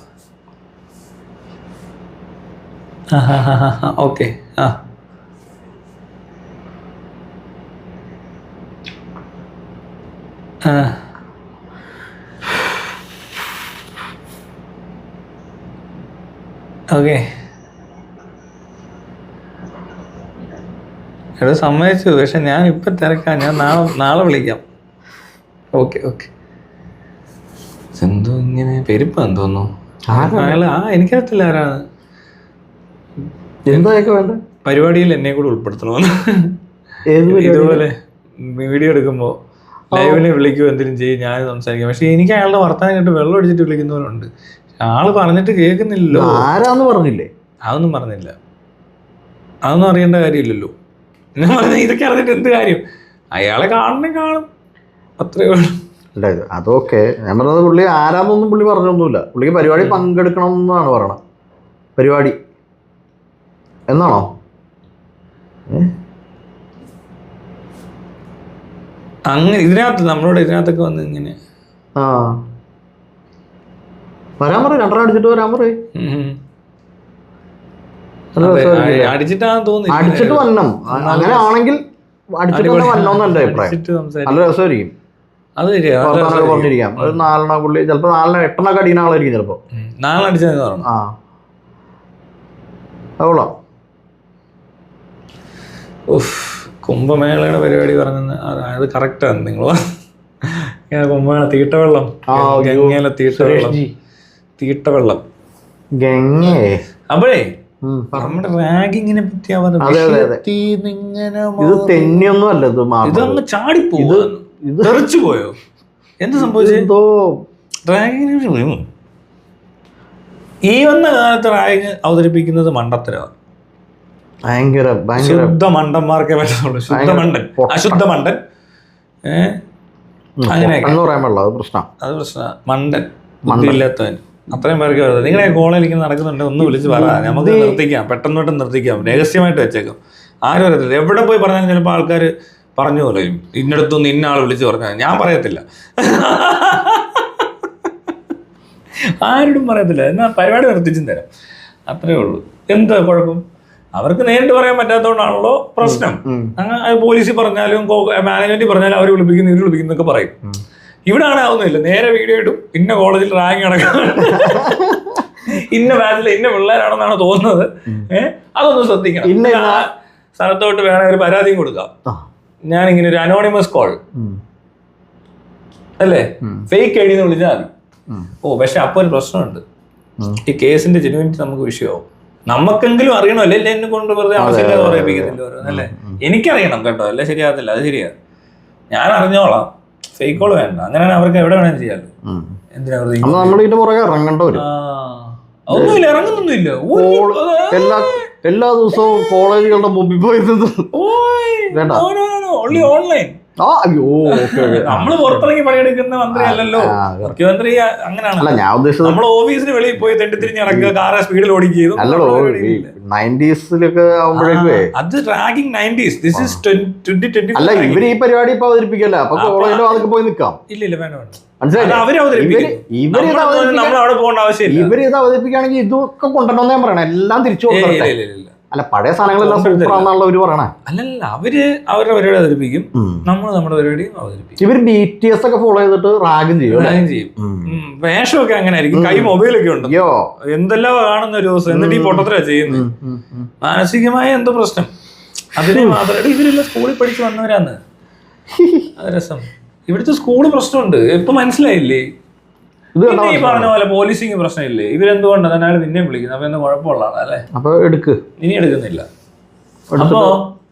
ഓക്കെ. ആ ഓക്കെ. എടോ സമ്മതിച്ചു, പക്ഷെ ഞാൻ ഇപ്പം തിരക്കാം. ഞാൻ നാളെ വിളിക്കാം. Okay okay. എന്തോ ഇങ്ങനെ പെരുപ്പാന്ന് തോന്നുന്നു. എനിക്കറിയത്തില്ല ആരാണ്. എന്തൊക്കെ വേണ്ട പരിപാടിയിൽ എന്നെ കൂടെ ഉൾപ്പെടുത്തണമെന്ന്. ഇതുപോലെ വീഡിയോ എടുക്കുമ്പോൾ ലൈവിനെ വിളിക്കുമോ എന്തെങ്കിലും ചെയ്യും, ഞാൻ സംസാരിക്കാം. പക്ഷെ എനിക്ക് അയാളുടെ വർത്താനം കേട്ട് വെള്ളം അടിച്ചിട്ട് വിളിക്കുന്നവരുണ്ട്. ആള് പറഞ്ഞിട്ട് കേൾക്കുന്നില്ലല്ലോ. ആരാന്ന് പറഞ്ഞില്ലേ? അതൊന്നും പറഞ്ഞില്ല. അതൊന്നും അറിയേണ്ട കാര്യമില്ലല്ലോ. ഞാൻ പറഞ്ഞ ഇതൊക്കെ അറിഞ്ഞിട്ട് എന്ത് കാര്യം? അയാളെ കാണും, അത്രേ ഉള്ളൂ. അതൊക്കെ ഞാൻ പറഞ്ഞത്. പുള്ളി ആരാന്നൊന്നും പുള്ളി പറഞ്ഞൊന്നുമില്ല. പുള്ളിക്ക് പരിപാടി പങ്കെടുക്കണം എന്നാണ് പറയണത്. പരിപാടി എന്നാണോ? അങ്ങനെ നമ്മളോട് ഇതിനകത്തൊക്കെ വന്ന് ഇങ്ങനെ വരാൻ പറയും. 2 അടിച്ചിട്ട് വരാൻ പറയും. അടിച്ചിട്ടാന്ന് തോന്നുന്നു. അടിച്ചിട്ട് വരണം. അങ്ങനെ ആണെങ്കിൽ അടിച്ചിട്ട് വന്നോന്ന് എന്റെ അഭിപ്രായം. നല്ല രസമായിരിക്കും. അത് ശരിയാ, പറഞ്ഞിരിക്കാം. ഒരു 4 പുള്ളി ചിലപ്പോ 4 8 അടിയുന്ന ആളായിരിക്കും ചിലപ്പോ. 4 അടിച്ചെന്ന് പറഞ്ഞു. അവളോ കുംഭമേളയുടെ പരിപാടി പറഞ്ഞത് അത് കറക്റ്റാണ്. നിങ്ങൾ കുംഭമേള തീട്ടവെള്ളം, ഗംഗയിലെ തീട്ടവെള്ളം അപ്പോഴേ നമ്മുടെ റാഗിങ്ങിനെ പറ്റി ഇത് തെന്നിയൊന്നും അല്ല. ഇതങ്ങ് ചാടിപ്പോകും. തെറിച്ചു പോയോ? എന്ത് സംഭവിച്ചോ? റാഗിങ് ഈ വന്ന കാലത്ത് റാഗിങ് അവതരിപ്പിക്കുന്നത് മണ്ടത്തരമാണ്. ശുദ്ധ മണ്ടന്മാർക്കേ പറ്റുള്ളൂ. അശുദ്ധ മണ്ടൻ. അങ്ങനെയൊക്കെ അത് പ്രശ്നം. മണ്ടൻ, ബുദ്ധിയില്ലാത്തവൻ, അത്രയും പേർക്ക് വരുന്നത്. നിങ്ങളെ കോളേജിലേക്ക് നടക്കുന്നുണ്ട്, ഒന്ന് വിളിച്ച് പറ. നമുക്ക് നിർത്തിക്കാം, പെട്ടെന്നോട്ട് നിർത്തിക്കാം, രഹസ്യമായിട്ട് വെച്ചേക്കാം. ആരും അറിയത്തില്ല. എവിടെ പോയി പറഞ്ഞാലും ചിലപ്പോൾ ആൾക്കാർ പറഞ്ഞു പറയും, ഇന്നടത്തൊന്ന് ഇന്ന ആൾ വിളിച്ച് പറഞ്ഞാൽ. ഞാൻ പറയത്തില്ല, ആരോടും പറയത്തില്ല. എന്നാൽ പരിപാടി നിർത്തിച്ചും തരാം, അത്രേ ഉള്ളൂ. എന്താ കുഴപ്പം? അവർക്ക് നേരിട്ട് പറയാൻ പറ്റാത്തതുകൊണ്ടാണല്ലോ പ്രശ്നം. പോലീസിൽ പറഞ്ഞാലും മാനേജ്മെന്റിൽ പറഞ്ഞാലും അവർ വിളിപ്പിക്കുന്നു, ഇവർ വിളിക്കുന്നൊക്കെ പറയും. ഇവിടെ ആവുന്നില്ല. നേരെ വീഡിയോ ഇടും, ഇന്ന കോളേജിൽ റാങ്ക് നടക്കണം, ഇന്ന ബാച്ചിലെ ഇന്ന പിള്ളേരാണെന്നാണ് തോന്നുന്നത്. അതൊന്നും ശ്രദ്ധിക്കണം. ഇന്ന സ്ഥലത്തോട്ട് വേണമെങ്കിൽ ഒരു പരാതിയും കൊടുക്കാം. ഞാനിങ്ങനെ ഒരു അനോണിമസ് കോൾ അല്ലേ, ഫേക്ക് ഐ ഡി എന്ന് വിളിച്ചാൽ മതി. പക്ഷെ അപ്പൊ ഒരു പ്രശ്നമുണ്ട്. ഈ കേസിന്റെ ജെനുവിനിറ്റി നമുക്ക് വിഷയമാവും. നമുക്കെങ്കിലും അറിയണമല്ലേ, അല്ലേ എന്നെ കൊണ്ട് വെറുതെ ആവശ്യമില്ലാതെ പറയിപ്പിക്കുന്നില്ല അല്ലേ. എനിക്കറിയണം കേട്ടോ, അല്ലേ ശരിയാകത്തില്ല. അത് ശരിയാ, ഞാൻ അറിഞ്ഞോളാം. ഫേക്ക് കോൾ വേണ്ട. അങ്ങനെയാണ് അവർക്ക് എവിടെ വേണമെങ്കിലും ചെയ്യാമല്ലോ. എന്തിനാ ഒന്നുമില്ല, ഇറങ്ങുന്നൊന്നുമില്ല. എല്ലാ ദിവസവും കോളേജുകളുടെ മുമ്പിൽ പോയി ഓൺലൈൻ. നമ്മള് പുറത്തിറങ്ങി പണിയെടുക്കുന്ന മന്ത്രി അല്ലല്ലോ, മുഖ്യമന്ത്രി. അങ്ങനെയാണല്ലോ. ഞാൻ ഉദ്ദേശിച്ചത് നമ്മൾ ഓഫീസിന് വെളിയിൽ പോയി തെണ്ടിത്തിരിഞ്ഞ് നടക്കുക, കാറെ സ്പീഡിൽ ഓടിക്കുകയും. അത് റാഗിങ് 90s. This is 2025. അല്ല, ഇവര് ഈ പരിപാടി ഇപ്പൊ അവതരിപ്പിക്കല്ല. അപ്പൊ കോളേജിലോ അതൊക്കെ പോയി നിക്കാം. ഇല്ല വേണ്ട. ഇവര് ഇത് അവതരിപ്പിക്കുകയാണെങ്കിൽ ഇതൊക്കെ കൊണ്ടുവരണമെന്ന് ഞാൻ പറയണം. എല്ലാം തിരിച്ചു കൊടുക്കണം. അല്ല പഴയ സാധനങ്ങളെല്ലാം സൂപ്പറാന്നുള്ള അവര് പറയണേ. അല്ലല്ല, അവര് അവരുടെ പരിപാടി അവതരിപ്പിക്കും, നമ്മൾ നമ്മുടെ പരിപാടി അവതരിപ്പിക്കും. ഇവർ BTS ഒക്കെ ഫോളോ ചെയ്തിട്ട് റാഗും ചെയ്യും. വേഷമൊക്കെ അങ്ങനെ ആയിരിക്കും, കൈ മൊബൈലൊക്കെ ഉണ്ട്, എന്തെല്ലാം കാണുന്ന ഒരു ദിവസം, എന്നിട്ട് ഈ പൊട്ടത്തിലാ ചെയ്യുന്നത്. മാനസികമായ എന്തോ പ്രശ്നം. അതിന് മാത്രമല്ല, ഇവരെല്ലാം സ്കൂളിൽ പഠിച്ച് വന്നവരാന്ന്. അത് രസം. ഇവിടുത്തെ സ്കൂള് പ്രശ്നമുണ്ട്, ഇപ്പൊ മനസ്സിലായില്ലേ? പിന്നെ ഈ പറഞ്ഞ പോലെ പോലീസിങ് പ്രശ്നമില്ലേ? ഇവരെന്തുകൊണ്ടാണ് അയാൾ പിന്നെയും വിളിക്കുന്നത്? അപ്പൊ എന്താ കുഴപ്പമുള്ള ആളല്ലേ? അപ്പൊ ഇനി എടുക്കുന്നില്ല. അപ്പോ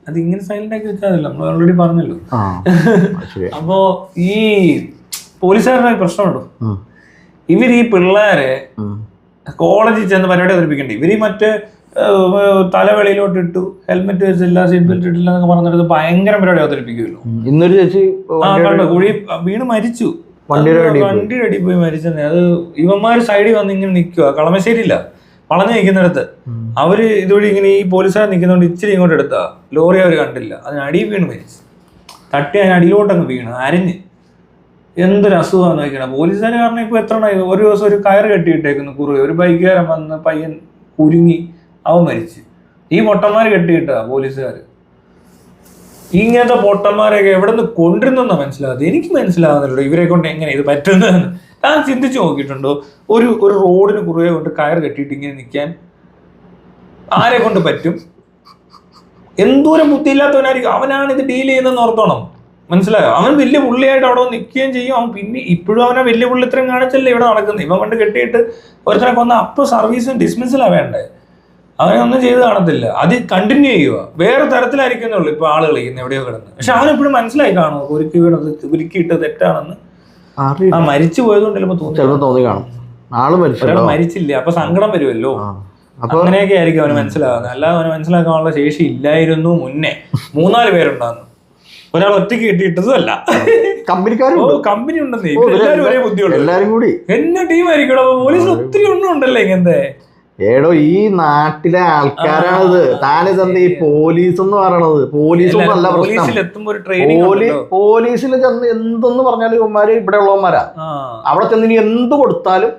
അത് ഇങ്ങനെ സൈലന്റ് ആക്കി വെച്ചാൽ നമ്മൾ ഓൾറെഡി പറഞ്ഞല്ലോ. അപ്പോ ഈ പോലീസുകാരുടെ പ്രശ്നമുണ്ടോ? ഇവര് ഈ പിള്ളേരെ കോളേജിൽ ചെന്ന് പരിപാടി അവതരിപ്പിക്കണ്ടേ? ഇവര് മറ്റേ തലവെളിയിലോട്ട് ഇട്ടു, ഹെൽമെറ്റ് വെച്ചില്ല, സീറ്റ് ബെൽറ്റ് ഇട്ടില്ല എന്നൊക്കെ പറഞ്ഞിട്ട് ഭയങ്കര പരിപാടി അവതരിപ്പിക്കുമല്ലോ. ഇന്നൊരു ചേച്ചി കുഴി വീണ് മരിച്ചു, വണ്ടിയുടെ അടി പോയി മരിച്ചെന്നെ. അത് ഇവന്മാര് സൈഡിൽ വന്ന് ഇങ്ങനെ നിൽക്കുക, കളമശ്ശേരിയില്ല, വളഞ്ഞു നിൽക്കുന്നിടത്ത്. അവര് ഇതുവഴി ഇങ്ങനെ ഈ പോലീസുകാർ നിൽക്കുന്നതുകൊണ്ട് ഇച്ചിരി ഇങ്ങോട്ട് എടുത്താ ലോറി അവർ കണ്ടില്ല, അതിന് അടി വീണ് മരിച്ചു. തട്ടി അതിന് അടിയിലോട്ടങ്ങ് വീണ് അരഞ്ഞ്. എന്തൊരു അസുഖമാണ് നോക്കണം. പോലീസുകാർ കാരണം ഇപ്പൊ എത്ര ഒരു ദിവസം ഒരു കയറ് കെട്ടിയിട്ടേക്കുന്നു കുറുകെ, ഒരു ബൈക്കുകാരൻ വന്ന് പയ്യൻ കുരുങ്ങി അവൻ മരിച്ചു. ഈ പൊട്ടന്മാര് കെട്ടിയിട്ടാ പോലീസുകാർ. ഇങ്ങനത്തെ പൊട്ടന്മാരെയൊക്കെ എവിടെ നിന്ന് കൊണ്ടിരുന്നെന്നാ മനസ്സിലാകാതെ. എനിക്ക് മനസ്സിലാകുന്നില്ലല്ലോ ഇവരെ കൊണ്ട് എങ്ങനെ ഇത് പറ്റുന്നതെന്ന്. താൻ ചിന്തിച്ചു നോക്കിയിട്ടുണ്ടോ? ഒരു റോഡിന് കുറുകെ കൊണ്ട് കയർ കെട്ടിയിട്ട് ഇങ്ങനെ നിൽക്കാൻ ആരെ കൊണ്ട് പറ്റും? എന്തോരം ബുദ്ധിയില്ലാത്തവനായിരിക്കും. അവനാണ് ഇത് ഡീൽ ചെയ്യുന്നതെന്ന് ഓർത്തോണം. മനസ്സിലായോ? അവൻ വലിയ പുള്ളിയായിട്ട് അവിടെ നിൽക്കുകയും ചെയ്യും. അവൻ പിന്നെ ഇപ്പോഴും അവനെ വലിയ പുള്ളിത്തരം കാണിച്ചല്ലേ ഇവിടെ നടക്കുന്നത്. ഇവൻ കൊണ്ട് കെട്ടിയിട്ട് ഒരുത്തനെ കൊന്ന അപ്പോൾ സർവീസും ഡിസ്മിസിലാ വേണ്ടേ? അവനൊന്നും ചെയ്ത് കാണത്തില്ല, അത് കണ്ടിന്യൂ ചെയ്യുക. വേറെ തരത്തിലായിരിക്കുന്നുള്ളൂ ഇപ്പൊ ആളുകൾ ചെയ്യുന്നത് എവിടെയോ കിടന്ന്. പക്ഷെ അവനെപ്പോഴും മനസ്സിലായി കാണുമോ ഒരുക്കി വീണത് ഒരുക്കിയിട്ട് തെറ്റാണെന്ന്? ആ മരിച്ചു പോയതുകൊണ്ട് ചിലപ്പോ തോന്നി കാണും. ഒരാൾ മരിച്ചില്ല, അപ്പൊ സങ്കടം വരുമല്ലോ. അങ്ങനെയൊക്കെ ആയിരിക്കും അവന് മനസ്സിലാകുന്നത്. അല്ലാതെ അവന് മനസ്സിലാക്കാനുള്ള ശേഷി ഇല്ലായിരുന്നു മുന്നേ. 3-4 പേരുണ്ടാകുന്നു, ഒരാൾ ഒറ്റയ്ക്ക് കിട്ടിയിട്ടതല്ല. കമ്പനി ഉണ്ടെന്നേ, എല്ലാവരും ഒരേ ബുദ്ധിയുള്ളൂ, എല്ലാവരും കൂടി എന്നെ ടീമായിരിക്കും. പോലീസ് ഒത്തിരി ഒന്നും ഉണ്ടല്ലേ ഇങ്ങനത്തെ. ഏടോ ഈ നാട്ടിലെ ആൾക്കാരാണിത്. താനിതെന്താ ഈ പോലീസ് എന്ന് പറയണത്? പോലീസൊന്നും അല്ല പ്രശ്നം. പോലീസിൽ ചെന്ന് എന്തെന്ന് പറഞ്ഞാലും ഇവന്മാര് ഇവിടെ ഉള്ളവന്മാരാ. അവിടെ ചെന്ന് ഇനി എന്ത് കൊടുത്താലും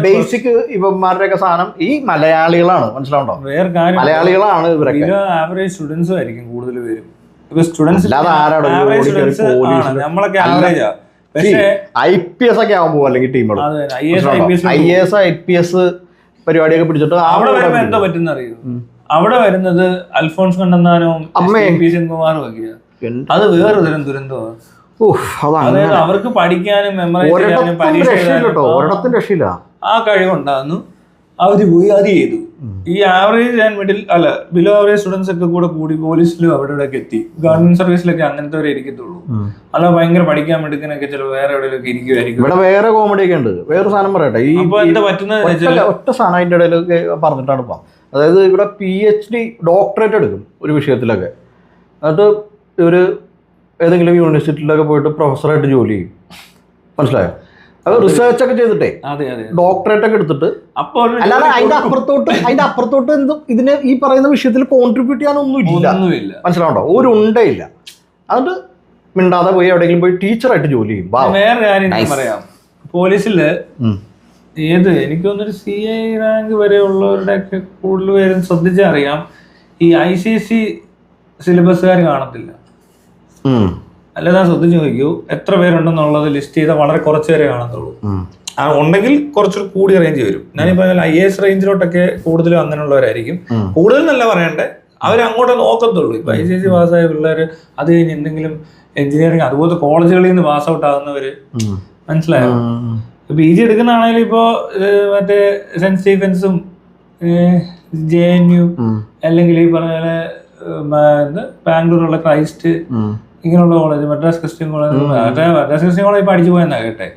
ബേസിക് ഇവന്മാരുടെ ഒക്കെ സാധനം ഈ മലയാളികളാണ്. മനസ്സിലാവുണ്ടോ? മലയാളികളാണ് ഇവരൊക്കെ. ആവറേജ് സ്റ്റുഡൻസും ആയിരിക്കും കൂടുതൽ പേരും. അല്ലാതെ ആരാടോ നമ്മളൊക്കെ ആവറേജാ. IPS ഒക്കെ ആവുമ്പോ അല്ലെങ്കിൽ ടീമുകൾ IAS IPS പരിപാടിയൊക്കെ പിടിച്ചിട്ട് അവിടെ വരുമ്പോ എന്താ പറ്റുന്ന അറിയോ? അവിടെ വരുന്നത് അൽഫോൺസ് കണ്ണന്താനവും കുമാറും ഒക്കെയാ. അത് വേറെ തരം ദുരന്തമാണ്. അതായത് അവർക്ക് പഠിക്കാനും മെമ്മറൈസ് ചെയ്യാനും പരീക്ഷ ആ കഴിവുണ്ടാകുന്നു. അവര് പോയി അത് ചെയ്തു. ഈ ആവറേജ് ആൻഡ് മിഡിൽ അല്ല ബിലോ ആവറേജ് സ്റ്റുഡൻസ് ഒക്കെ കൂടി പോലീസിലും അവിടെ എത്തി. ഗവൺമെന്റ് സർവീസിലൊക്കെ അങ്ങനത്തെ വരെ ഇരിക്കത്തുള്ളൂ. അല്ല ഭയങ്കര പഠിക്കാൻ എടുക്കാനൊക്കെ ചില വേറെ എവിടെയൊക്കെ ഇരിക്കുമായിരിക്കും. ഇവിടെ വേറെ കോമഡി ഒക്കെ ഉണ്ട്. വേറെ സാധനം പറയട്ടെ. ഇപ്പൊ എന്താ പറ്റുന്നത് ഒറ്റ സാധനം അതിന്റെ ഇടയിലൊക്കെ പറഞ്ഞിട്ടാണ് ഇപ്പം. അതായത് ഇവിടെ PhD ഡോക്ടറേറ്റ് എടുക്കും ഒരു വിഷയത്തിലൊക്കെ. എന്നിട്ട് ഇവര് ഏതെങ്കിലും യൂണിവേഴ്സിറ്റിയിലൊക്കെ പോയിട്ട് പ്രൊഫസറായിട്ട് ജോലി ചെയ്യും. മനസ്സിലായോ? അത് റിസർച്ച് ഒക്കെ ചെയ്തിട്ടേ ഡോക്ടറേറ്റ് ഒക്കെ എടുത്തിട്ട് അല്ലാതെ അതിന്റെ അപ്പുറത്തോട്ട് എന്തും ഇതിന് ഈ പറയുന്ന വിഷയത്തിൽ കോൺട്രിബ്യൂട്ട് ചെയ്യാനൊന്നും ഇല്ല. മനസ്സിലാവണ്ടോ? ഒരു ഉണ്ടയില്ല. എന്നിട്ട് മിണ്ടാതെ പോയി എവിടെയെങ്കിലും പോയി ടീച്ചറായിട്ട് ജോലി ചെയ്യും. വേറെ കാര്യം പറയാം, പോലീസില് എനിക്ക് തോന്നുന്നൊരു CI റാങ്ക് വരെ ഉള്ളവരുടെ ഒക്കെ കൂടുതൽ പേരും ശ്രദ്ധിച്ചാൽ അറിയാം, ഈ ICSE സിലബസുകാർ കാണത്തില്ല. അല്ലാതെ ശ്രദ്ധിച്ചു നോക്കൂ, എത്ര പേരുണ്ടെന്നുള്ളത് ലിസ്റ്റ് ചെയ്താൽ വളരെ കുറച്ച് പേരെ കാണത്തുള്ളൂ. ഉണ്ടെങ്കിൽ കുറച്ചുകൂടി കൂടിയ റേഞ്ച് വരും. ഞാനിപ്പോ IAS റേഞ്ചിലോട്ടൊക്കെ കൂടുതലും അങ്ങനെയുള്ളവരായിരിക്കും. കൂടുതൽ എന്നല്ല പറയണ്ടേ, അവരങ്ങോട്ട് നോക്കത്തുള്ളൂ. ഇപ്പൊ ICSE പാസ്സായ പിള്ളേര് അത് കഴിഞ്ഞ് എന്തെങ്കിലും എഞ്ചിനീയറിംഗ് അതുപോലത്തെ കോളേജുകളിൽ നിന്ന് പാസ് ഔട്ട് ആകുന്നവര്. മനസ്സിലായോ? PG എടുക്കുന്നതാണെങ്കിലും ഇപ്പോ മറ്റേ സെന്റ് സ്റ്റീഫൻസും JNU അല്ലെങ്കിൽ ഈ പറഞ്ഞ പോലെ ബാംഗ്ലൂരുള്ള ക്രൈസ്റ്റ് ഇങ്ങനെയുള്ള college, Madras Christian college. Madras Christian college ഇപ്പൊ അടിച്ചു പോയെന്നാ കേട്ടെ.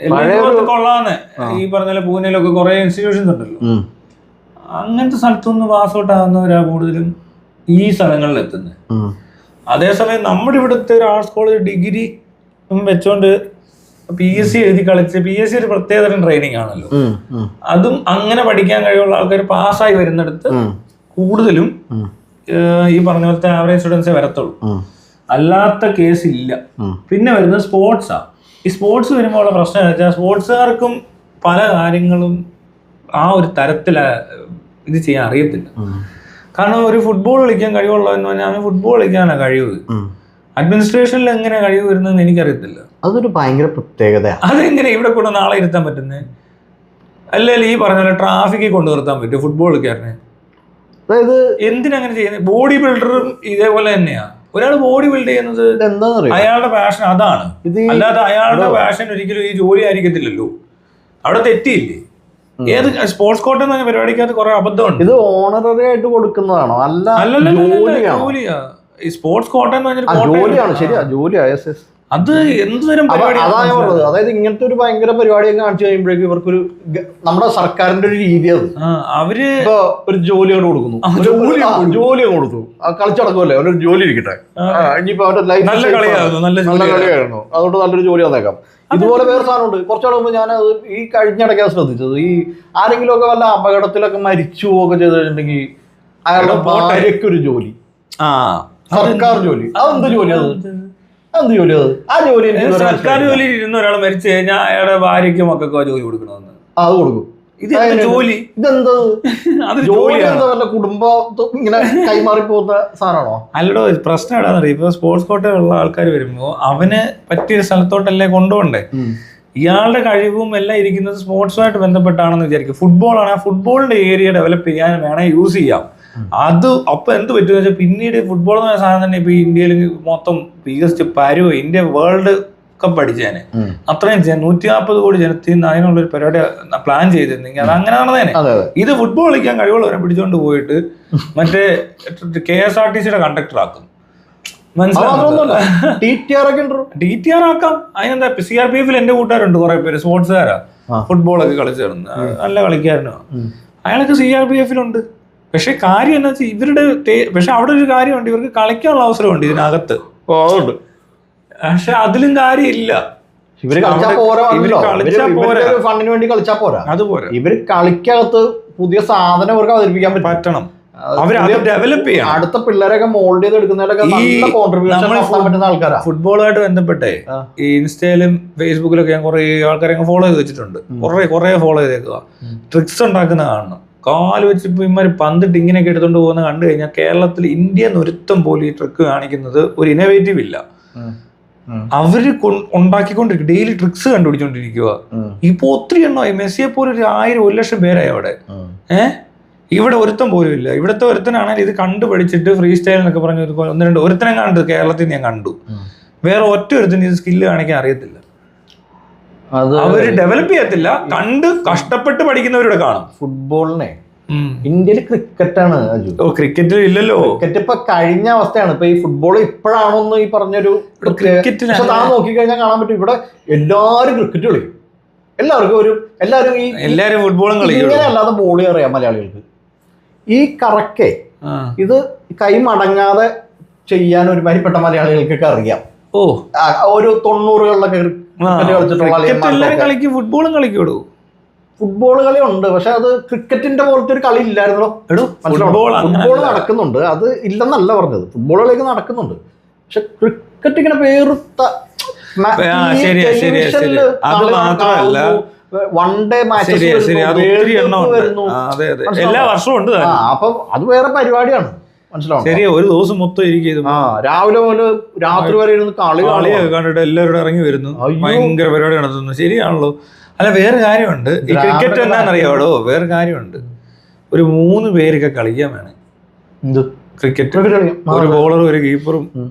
എല്ലാവർക്കും കൊള്ളാന്ന്. ഈ പറഞ്ഞ പോലെ പൂനെയിലൊക്കെ കുറെ ഇൻസ്റ്റിറ്റ്യൂഷൻസ് ഉണ്ടല്ലോ. അങ്ങനത്തെ സ്ഥലത്തൊന്നും പാസ് ഔട്ട് ആകുന്നവരാ കൂടുതലും ഈ സ്ഥലങ്ങളിൽ എത്തുന്നത്. അതേസമയം നമ്മുടെ ഇവിടുത്തെ ഒരു ആർട്സ് കോളേജ് ഡിഗ്രി വെച്ചോണ്ട് PSC എഴുതി കളിച്ച്, PSC ഒരു പ്രത്യേകതരം ട്രെയിനിങ് ആണല്ലോ. അതും അങ്ങനെ പഠിക്കാൻ കഴിവുള്ള ആൾക്കാർ പാസ്സായി വരുന്നിടത്ത് കൂടുതലും ഈ പറഞ്ഞ പോലത്തെ ആവറേജ് സ്റ്റുഡൻസേ വരത്തുള്ളൂ. അല്ലാത്ത കേസ് ഇല്ല. പിന്നെ വരുന്നത് സ്പോർട്സാ. ഈ സ്പോർട്സ് വരുമ്പോൾ ഉള്ള പ്രശ്നം എന്ന് വെച്ചാൽ സ്പോർട്സുകാർക്കും പല കാര്യങ്ങളും ആ ഒരു തരത്തിലാ ഇത് ചെയ്യാൻ അറിയത്തില്ല. കാരണം ഒരു ഫുട്ബോൾ കളിക്കാൻ കഴിവുള്ളതെന്ന് പറഞ്ഞാൽ അവന് ഫുട്ബോൾ കളിക്കാനാണ് കഴിവ്. അഡ്മിനിസ്ട്രേഷനിൽ എങ്ങനെ കഴിവ് വരുന്നതെന്ന് എനിക്കറിയത്തില്ല. അതൊരു ഭയങ്കര പ്രത്യേകതയാണ്. അതെങ്ങനെ ഇവിടെ കൊണ്ട് നാളെ ഇരുത്താൻ പറ്റുന്നത്? അല്ലെങ്കിൽ ഈ പറഞ്ഞ പോലെ ട്രാഫിക്കിൽ കൊണ്ടു നിർത്താൻ പറ്റും ഫുട്ബോൾ കളിക്കാരനെ? അതായത് എന്തിനങ്ങനെ ചെയ്യുന്നത്? ബോഡി ബിൽഡറും ഇതേപോലെ തന്നെയാ. ഒരാൾ ബോഡി ബിൽഡ് ചെയ്യുന്നത് എന്താണെന്നറിയോ, അയാളുടെ പാഷൻ അതാണ്. അല്ലാതെ അയാളുടെ പാഷൻ ഒരിക്കലും ഈ ജോലി ആയിരിക്കത്തില്ലല്ലോ. അവിടെ തെറ്റിയില്ലേ? ഏത് സ്പോർട്സ് കോട്ട എന്ന പരിപാടിക്കകത്ത് കുറെ അബദ്ധമുണ്ട്. ഇത് ഓണററി ആയിട്ട് കൊടുക്കുന്നതാണോ? അല്ലല്ല, ജോലിയാ. ഈ സ്പോർട്സ് കോട്ട എന്ന് പറഞ്ഞാൽ ജോലിയാണ്. ശരിയാ, ജോലിയാ. അത് എന്ത് തരം അതാ ഞാൻ പറഞ്ഞത്. അതായത് ഇങ്ങനത്തെ ഒരു ഭയങ്കര പരിപാടിയൊക്കെ കാണിച്ചു കഴിയുമ്പോഴേക്കും ഇവർക്കൊരു നമ്മുടെ സർക്കാരിന്റെ ഒരു രീതി അത്. അവര് ഇപ്പൊ ഒരു ജോലി കൊണ്ട് കൊടുക്കുന്നു, ജോലി കൊടുത്തു, കളിച്ചടക്കുമല്ലേ, അവരൊരു ജോലി ഇരിക്കട്ടെ, ഇനിയിപ്പോ അവരുടെ ലൈഫ് നല്ല കളിയായിരുന്നു, അതുകൊണ്ട് നല്ലൊരു ജോലി വന്നേക്കാം. ഇതുപോലെ വേറെ സാധനമുണ്ട്. കുറച്ചാൾ മുമ്പ് ഞാൻ ഈ കഴിഞ്ഞിടയ്ക്കാണ് ശ്രദ്ധിച്ചത്, ഈ ആരെങ്കിലും ഒക്കെ വല്ല അപകടത്തിലൊക്കെ മരിച്ചു ഒക്കെ ചെയ്തിട്ടുണ്ടെങ്കിൽ അയാളുടെ ഭാര്യയ്ക്ക് ഒരു ജോലി, സർക്കാർ ജോലി. അതെന്ത് ജോലി? എന്ത് ജോലി അത്? ആ ജോലി സർക്കാർ ജോലിയിൽ ഇരുന്ന ഒരാൾ മരിച്ചു കഴിഞ്ഞാൽ അയാളുടെ ഭാര്യയ്ക്കും മക്കൾക്കോ ജോലി കൊടുക്കണമെന്ന്. അത് കൊടുക്കും. ജോലി ഇതെന്ത് കുടുംബ ഇങ്ങനെ കൈമാറി പോകുന്ന സാധനമാണോ? അല്ലടോ, പ്രശ്നം എവിടാന്നറിയാം. ഇപ്പൊ സ്പോർട്സ് കോട്ടയുള്ള ആൾക്കാർ വരുമ്പോ അവന് പറ്റിയ സ്ഥലത്തോട്ടല്ലേ കൊണ്ടുപോകണ്ടേ? ഇയാളുടെ കഴിവും എല്ലാം ഇരിക്കുന്നത് സ്പോർട്സുമായിട്ട് ബന്ധപ്പെട്ടാണെന്ന് വിചാരിക്കും. ഫുട്ബോളാണ്, ആ ഫുട്ബോളിന്റെ ഏരിയ ഡെവലപ്പ് ചെയ്യാൻ വേണേൽ യൂസ് ചെയ്യാം. അത് അപ്പൊ എന്ത് പറ്റുമെന്ന് വെച്ചാൽ പിന്നീട് ഫുട്ബോൾ എന്ന സാധനം തന്നെ ഇപ്പൊ ഇന്ത്യയിൽ മൊത്തം വികസിച്ച് പരുവ ഇന്ത്യ വേൾഡ് കപ്പ് അടിച്ചേനെ. അത്രയും 140 കോടി ജനത്തിൽ നിന്ന് അതിനുള്ളൊരു പരിപാടി പ്ലാൻ ചെയ്തിരുന്നെങ്കിൽ അത് അങ്ങനെ നടന്നേനെ. ഇത് ഫുട്ബോൾ കളിക്കാൻ കഴിവുള്ളവരെ പിടിച്ചോണ്ട് പോയിട്ട് മറ്റേ KSRTC കണ്ടക്ടർ ആക്കും. മനസ്സിലാക്കാം. അതിനെന്താ? CRPF എന്റെ കൂട്ടുകാരുണ്ട് കുറെ പേര്, സ്പോർട്സുകാരാ, ഫുട്ബോളൊക്കെ കളിച്ചു കിടന്ന് നല്ല കളിക്കാരനോ. അയാളൊക്കെ CRPF പക്ഷെ കാര്യം എന്താ വെച്ചാൽ ഇവരുടെ പക്ഷെ അവിടെ ഒരു കാര്യമുണ്ട്, ഇവർക്ക് കളിക്കാനുള്ള അവസരമുണ്ട് ഇതിനകത്ത്. പക്ഷെ അതിലും കാര്യമില്ല. ഫണ്ടിന് വേണ്ടി കളിച്ചാൽ പോരാ. അതുപോലെ ഇവര് കളിക്കകത്ത് പുതിയ സാധനം ഇവർക്ക് അവതരിപ്പിക്കാൻ പറ്റണം. ഡെവലപ്പ് ചെയ്യണം. അടുത്ത പിള്ളേരൊക്കെ മോൾഡ് ചെയ്ത് എടുക്കുന്നതിലൊക്കെ പറ്റുന്ന ആൾക്കാരാണ്. ഫുട്ബോളായിട്ട് ബന്ധപ്പെട്ടേ ഈ ഇൻസ്റ്റയിലും ഫേസ്ബുക്കിലൊക്കെ ഞാൻ കുറെ ആൾക്കാരെ ഫോളോ ചെയ്ത് വെച്ചിട്ടുണ്ട്. കുറെ ഫോളോ ചെയ്തേക്കുക. ട്രിക്സ് ഉണ്ടാക്കുന്ന കാണണം. കാല് വെച്ച് ഇപ്പൊ ഇമാര് പന്തിട്ട് ഇങ്ങനെയൊക്കെ എടുത്തോണ്ട് പോകുന്ന കണ്ടു കഴിഞ്ഞാൽ കേരളത്തിൽ ഇന്ത്യൻ ഒരുത്തം പോലും ഈ ട്രിക്ക് കാണിക്കുന്നത് ഒരു ഇന്നോവേറ്റീവ് ഇല്ല. അവര് ഉണ്ടാക്കിക്കൊണ്ടിരിക്കും, ഡെയിലി ട്രിക്സ് കണ്ടുപിടിച്ചോണ്ടിരിക്കുക. ഇപ്പൊ ഒത്തിരി എണ്ണമായി. മെസ്സിയെ പോലെ 1,000-1,00,000 പേരായി അവിടെ. ഇവിടെ ഒരുത്തം പോലും ഇല്ല. ഇവിടുത്തെ ഒരുത്തനാണെങ്കിൽ ഇത് കണ്ടുപഠിച്ചിട്ട് ഫ്രീ സ്റ്റൈൽ എന്നൊക്കെ പറഞ്ഞ 1-2 ഒരുത്തനെ കണ്ടു കേരളത്തിൽ ഞാൻ കണ്ടു. വേറെ ഒറ്റ ഒരുത്തിന് ഇത് സ്കില്ല് കാണിക്കാൻ അറിയത്തില്ല. അവര് ഡെവലപ്പ് ചെയ്യത്തില്ല. കണ്ട് കഷ്ടപ്പെട്ട് പഠിക്കുന്നവരുടെ കാണും. ഫുട്ബോളിനെ ഇന്ത്യയിൽ ക്രിക്കറ്റാണ്. ക്രിക്കറ്റ് ഇല്ലല്ലോ. ക്രിക്കറ്റ് ഇപ്പൊ കഴിഞ്ഞ അവസ്ഥയാണ്. ഇപ്പൊ ഈ ഫുട്ബോൾ ഇപ്പോഴാണോന്ന് ഈ പറഞ്ഞൊരു ക്രിക്കറ്റ് നോക്കിക്കഴിഞ്ഞാൽ കാണാൻ പറ്റും. ഇവിടെ എല്ലാരും ക്രിക്കറ്റ് കളിക്കും. എല്ലാരും ഫുട്ബോളും കളിക്കും. ഇങ്ങനെ അല്ലാതെ ബോളി അറിയാം മലയാളികൾക്ക്. ഈ കറക്കെ ഇത് കൈ മടങ്ങാതെ ചെയ്യാൻ ഒരുമാതിരിപ്പെട്ട മലയാളികൾക്കൊക്കെ അറിയാം. ഒരു 90കളിലൊക്കെ ഫുട്ബോളും കളിക്കൂടൂ. ഫുട്ബോൾ കളി ഉണ്ട്, പക്ഷെ അത് ക്രിക്കറ്റിന്റെ പോലത്തെ ഒരു കളി ഇല്ലായിരുന്നല്ലോ. ഫുട്ബോൾ നടക്കുന്നുണ്ട്, അത് ഇല്ലെന്നല്ല പറഞ്ഞത്. ഫുട്ബോൾ കളിയൊക്കെ നടക്കുന്നുണ്ട്, പക്ഷെ ക്രിക്കറ്റ് ഇങ്ങനെ വേറുത്ത വൺ ഡേ മാച്ചസ് എല്ലാ വർഷവും ഉണ്ട്. അപ്പൊ അത് വേറെ പരിപാടിയാണ്. ശരിയാ, ഒരു ദിവസം മൊത്തം ഇരിക്കും. രാവിലെ മുതൽ രാത്രി വരെ ഇരുന്ന് കളിയൊക്കെ കണ്ടിട്ട് എല്ലാവരും ഇറങ്ങി വരുന്നു, ഭയങ്കര പരിപാടി നടത്തുന്നു. ശരിയാണല്ലോ. അല്ല, വേറെ കാര്യമുണ്ട്. ഈ ക്രിക്കറ്റ് എന്താണെന്നറിയാവോ? വേറെ കാര്യമുണ്ട്. ഒരു 3 പേരൊക്കെ കളിക്കാൻ വേണം ക്രിക്കറ്റ്. ഒരു ബോളറും ഒരു കീപ്പറും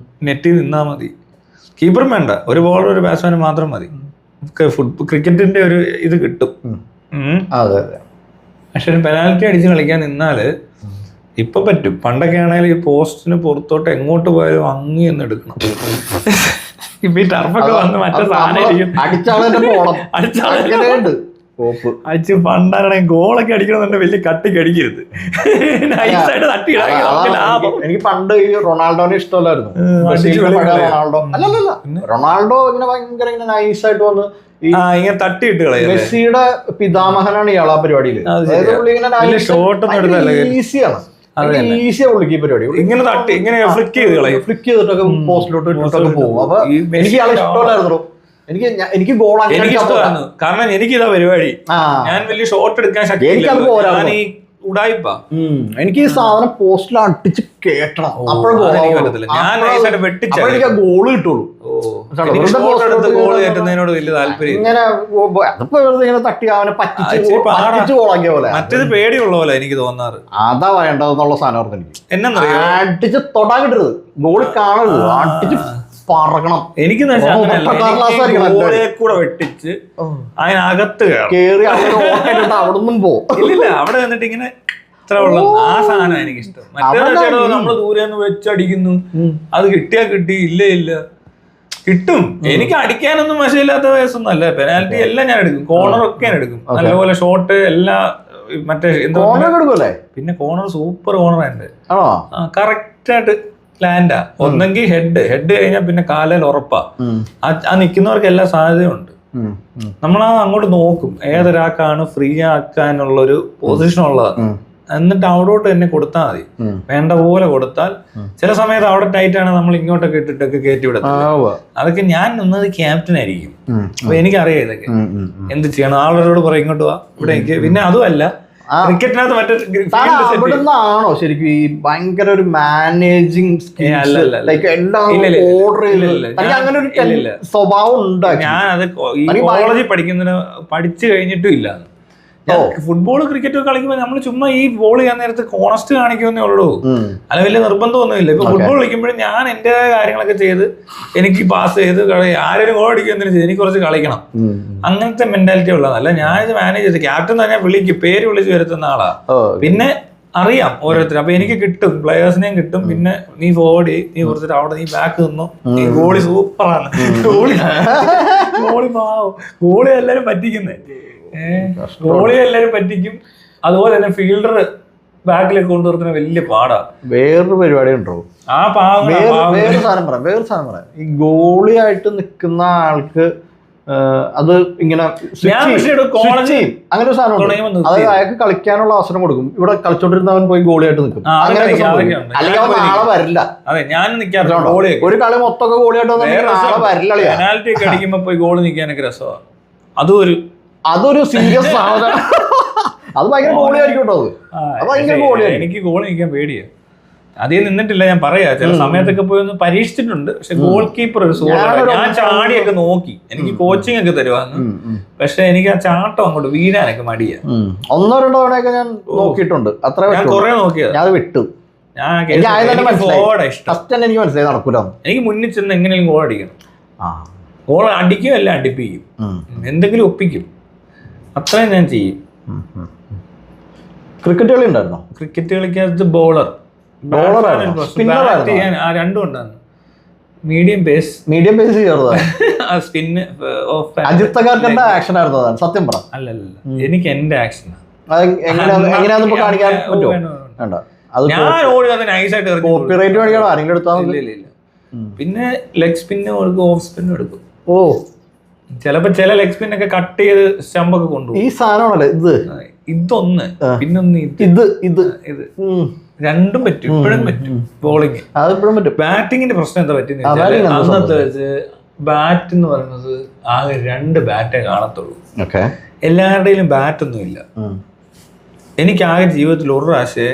നെറ്റിൽ നിന്നാ മതി. കീപ്പറും വേണ്ട, ഒരു ബോളർ ഒരു ബാറ്റ്സ്മാനും മാത്രം മതി. ക്രിക്കറ്റിന്റെ ഒരു ഇത് കിട്ടും. പക്ഷെ പെനാൽറ്റി അടിച്ച് കളിക്കാൻ നിന്നാല് ഇപ്പൊ പറ്റും. പണ്ടൊക്കെ ആണെങ്കിൽ ഈ പോസ്റ്റിന് പുറത്തോട്ട് എങ്ങോട്ട് പോയാലും അങ്ങി എന്ന് എടുക്കണം. ഇപ്പൊ ഈ ടർഫൊക്കെ വന്ന് മറ്റേ സാധനം അടിച്ച് പണ്ടാണെങ്കിൽ ഗോളൊക്കെ അടിക്കണമെന്നുണ്ടെ വലിയ കട്ടിക്ക് അടിക്കരുത്. എനിക്ക് പണ്ട് ഈ റൊണാൾഡോനെ ഇഷ്ടമല്ലായിരുന്നു. റൊണാൾഡോ ഇങ്ങനെ ഭയങ്കര ഇങ്ങനെ നൈസായിട്ട് വന്ന് ഇങ്ങനെ തട്ടിയിട്ട് കളയും. മെസ്സിയുടെ പിതാമഹനാണ് ഇയാൾ ആ പരിപാടിയിൽ. ഈസിയാണ്, ഈസിയാ പുള്ളിക്ക് ഈ പരിപാടി. ഇങ്ങനെ തട്ടി ഇങ്ങനെ ഫ്ലിക്ക് ചെയ്ത് കളയും. ഫ്ലിക്ക് ചെയ്തിട്ടൊക്കെ പോസ്റ്റിലോട്ട് ഇട്ടിട്ടൊക്കെ പോകും. അപ്പൊ എനിക്ക് ഇയാളെ ഇഷ്ടമല്ലായിരുന്നു. എനിക്ക് ഗോൾ എനിക്ക് ഇഷ്ടമാണ്. കാരണം എനിക്ക് ഇതാ പരിപാടി. ഞാൻ വലിയ ഷോട്ട് എടുക്കാൻ ശക്തിയില്ല. ഞാൻ ഈ ഉടായിപ്പാ. എനിക്ക് ഈ സാധനം പോസ്റ്റിൽ അടിച്ച് കേട്ടണം, അതെനിക്ക് പറ്റത്തില്ല. ഞാൻ നൈസായിട്ട് വെട്ടിച്ച് ഗോള് കിട്ടുള്ളൂ. ഗോൾ കയറ്റുന്നതിനോട് വലിയ താല്പര്യം. ഇങ്ങനെ അതിപ്പോ ഇങ്ങനെ തട്ടി അവനെ പറ്റിച്ച് ഗോളാക്കിയ പോലെ, മറ്റേത് പേടിയുള്ള പോലെ എനിക്ക് തോന്നാറ്. അതാ വേണ്ടതെന്നുള്ള സാധനം എനിക്ക് എന്നറിയോ, അടിച്ച് തൊടാൻ കിട്ടരുത്, ഗോളി കാണരുത്, അടിച്ച് പറക്കണം. എനിക്ക് ഗോളിയെ കൂടെ വെട്ടിച്ച് അതിനകത്ത് കേറി അവിടെ നിന്നും ഇല്ലില്ല, അവിടെ വന്നിട്ട് ഇങ്ങനെ ഇത്ര ഉള്ള ആ സാധനം എനിക്കിഷ്ടം. മറ്റേത് നമ്മള് ദൂരെ നിന്ന് വെച്ചടിക്കുന്നു, അത് കിട്ടിയാ കിട്ടി, ഇല്ല ഇല്ല കിട്ടും. എനിക്ക് അടിക്കാനൊന്നും വശമില്ലാത്ത വയസ്സൊന്നും അല്ല. പെനാൽറ്റി എല്ലാം ഞാൻ എടുക്കും, കോർണർ ഒക്കെ ഞാൻ എടുക്കും, നല്ലപോലെ ഷോട്ട് എല്ലാം. മറ്റേ പിന്നെ കോർണർ സൂപ്പർ കോർണർ ഉണ്ട്, കറക്റ്റ് ആയിട്ട് ലാൻഡാ. ഒന്നെങ്കിൽ ഹെഡ് കഴിഞ്ഞാൽ പിന്നെ കാലയിൽ ഉറപ്പാ. ആ നിൽക്കുന്നവർക്ക് എല്ലാ സാധ്യതയുണ്ട്. നമ്മളാ അങ്ങോട്ട് നോക്കും ഏതൊരാൾക്കാണ് ഫ്രീ ആക്കാനുള്ളൊരു പൊസിഷൻ ഉള്ളതാണ്. എന്നിട്ട് അവിടോട്ട് തന്നെ കൊടുത്താൽ മതി, വേണ്ട പോലെ കൊടുത്താൽ. ചില സമയത്ത് അവിടെ ടൈറ്റ് ആണ്, നമ്മൾ ഇങ്ങോട്ടൊക്കെ ഇട്ടിട്ടൊക്കെ കയറ്റി വിടത്തില്ല. അതൊക്കെ ഞാൻ ഒന്നത് ക്യാപ്റ്റൻ ആയിരിക്കും, അപ്പൊ എനിക്കറിയാം ഇതൊക്കെ എന്ത് ചെയ്യണം. ആളുകളോട് പറയും ഇങ്ങോട്ട് വാ ഇവിടെ. പിന്നെ അതുമല്ല ക്രിക്കറ്റിനകത്ത് മറ്റേന്നാണോ ശരിക്കും ഈ ഭയങ്കര ഒരു മാനേജിങ് അങ്ങനെ ഒരു സ്വഭാവം ഉണ്ടാക്കി? ഞാൻ അത് ഈ കോളേജിൽ പഠിച്ചു കഴിഞ്ഞിട്ടും ഇല്ല. ഫുട്ബോൾ ക്രിക്കറ്റ് കളിക്കുമ്പോൾ നമ്മൾ ചുമ്മാ ഈ ബോൾ ചെയ്യാൻ നേരത്ത് കോണസ്റ്റ് കാണിക്കുമെന്നേ ഉള്ളൂ, അല്ല വലിയ നിർബന്ധമൊന്നുമില്ല. ഇപ്പൊ ഫുട്ബോൾ കളിക്കുമ്പോഴും ഞാൻ എന്റേതായ കാര്യങ്ങളൊക്കെ ചെയ്ത് എനിക്ക് പാസ് ചെയ്ത് ആരും ഗോൾ അടിക്കുകയെന്നു ചെയ്ത് എനിക്ക് കുറച്ച് കളിക്കണം, അങ്ങനത്തെ മെന്റാലിറ്റി ഉള്ളതല്ല. ഞാനിത് മാനേജ് ചെയ്ത് ക്യാപ്റ്റൻ തന്നെ വിളിക്കും, പേര് വിളിച്ച് വരുത്തുന്ന ആളാ. പിന്നെ അറിയാം ഓരോരുത്തരും, അപ്പൊ എനിക്ക് കിട്ടും, പ്ലെയേഴ്സിനെയും കിട്ടും. പിന്നെ നീ ഫോർവേഡ് നീ കുറച്ചിട്ട് അവിടെ നീ ബാക്ക് നിന്നു, നീ ഗോളി സൂപ്പറാണ്, ഗോളി പാവം, ഗോളി എല്ലാരും പറ്റിക്കുന്നേ, ഗോളി എല്ലാരും പറ്റിക്കും. അതുപോലെ തന്നെ ഫീൽഡർ ബാക്കിലേക്ക് കൊണ്ടുവരുന്ന വലിയ പാടാ. വേറൊരു പരിപാടി ഉണ്ടോ ആ വേറൊരു സാധനം പറയാം. ഈ ഗോളിയായിട്ട് നിൽക്കുന്ന ആൾക്ക് അത് ഇങ്ങനെ അങ്ങനെ ഒരു സാധനം, അതായത് അയാൾക്ക് കളിക്കാനുള്ള അവസരം കൊടുക്കും. ഇവിടെ കളിച്ചോണ്ടിരുന്നവൻ പോയി ഗോളിയായിട്ട് നിൽക്കും, അല്ലെങ്കിൽ അവൻ നാളെ വരില്ല. അതെ, ഞാൻ ഒരു കളി മൊത്തമൊക്കെ ഗോളിയായിട്ട് നാളെ വരില്ല. പെനാൽറ്റി ഒക്കെ അടിക്കുമ്പോ പോയി ഗോള് നിൽക്കാനൊക്കെ രസമാണ്. അതൊരു സീരിയസ് സാധനം. അത് ഭയങ്കര ഗോളിയായിരിക്കും കേട്ടോ. അത് ഭയങ്കര ഗോളിയായിരിക്കും. എനിക്ക് ഗോൾ നിൽക്കാൻ പേടിയാ. അതേ നിന്നിട്ടില്ല, ഞാൻ പറയാ. ചില സമയത്തൊക്കെ പോയി ഒന്ന് പരീക്ഷിച്ചിട്ടുണ്ട്. പക്ഷെ ഗോൾ കീപ്പർ ഒരു ഞാൻ ചാടിയൊക്കെ നോക്കി, എനിക്ക് കോച്ചിങ് ഒക്കെ തരുവാന്ന്. പക്ഷെ എനിക്ക് ആ ചാട്ടം അങ്ങോട്ട് വീഴാനൊക്കെ മടിയാ. 1-2 തവണയൊക്കെ ഞാൻ നോക്കിയിട്ടുണ്ട്. അത്ര ഞാൻ കുറെ നോക്കിയത്, ഞാൻ വിട്ടു. എനിക്ക് മനസ്സിലായി നടക്കൂല. എനിക്ക് മുന്നിൽ ചെന്ന് എങ്ങനെയും ഗോൾ അടിക്കണം. ഗോൾ അടിക്കും അല്ല അടിപ്പിക്കും, എന്തെങ്കിലും ഒപ്പിക്കും, അത്രയും ഞാൻ ചെയ്യും. ക്രിക്കറ്റ് കളി ഉണ്ടായിരുന്നോ? ക്രിക്കറ്റ് കളിക്കാത്ത ബോളർ രണ്ടും ഉണ്ടായിരുന്നു. മീഡിയം പേസ് സ്പിന്ന് ആക്ഷൻ ആയിരുന്നു. സത്യം പറ. അല്ലല്ല, എനിക്ക് എന്റെ ആക്ഷൻ ഞാൻ ഓടി അത് നൈസായിട്ട് പിന്നെ ലെഗ് സ്പിന്ന് കൊടുക്കും, ഓഫ് സ്പിന്നും എടുക്കും. ചിലപ്പോ ചില ലെഗ് സ്പിൻ ഒക്കെ കട്ട് ചെയ്ത് സ്റ്റമ്പൊക്കെ കൊണ്ടുപോകും. ഈ സാധനമാണല്ലേ ഇത്, ഇതൊന്ന് പിന്നൊന്ന് ഇത് രണ്ടും പറ്റും, ഇപ്പോഴും പറ്റും. ബോളിങ് അതിപ്പോഴും പറ്റും. ബാറ്റിങ്ങിന്റെ പ്രശ്നം എന്താ പറ്റുന്നത്, അന്നത്തെ വെച്ച് ബാറ്റ് എന്ന് പറയുന്നത് ആകെ 2 ബാറ്റേ കാണത്തുള്ളൂ. എല്ലാവരുടെയും ബാറ്റൊന്നും ഇല്ല. എനിക്കാകെ ജീവിതത്തിൽ ഒരു പ്രാവശ്യം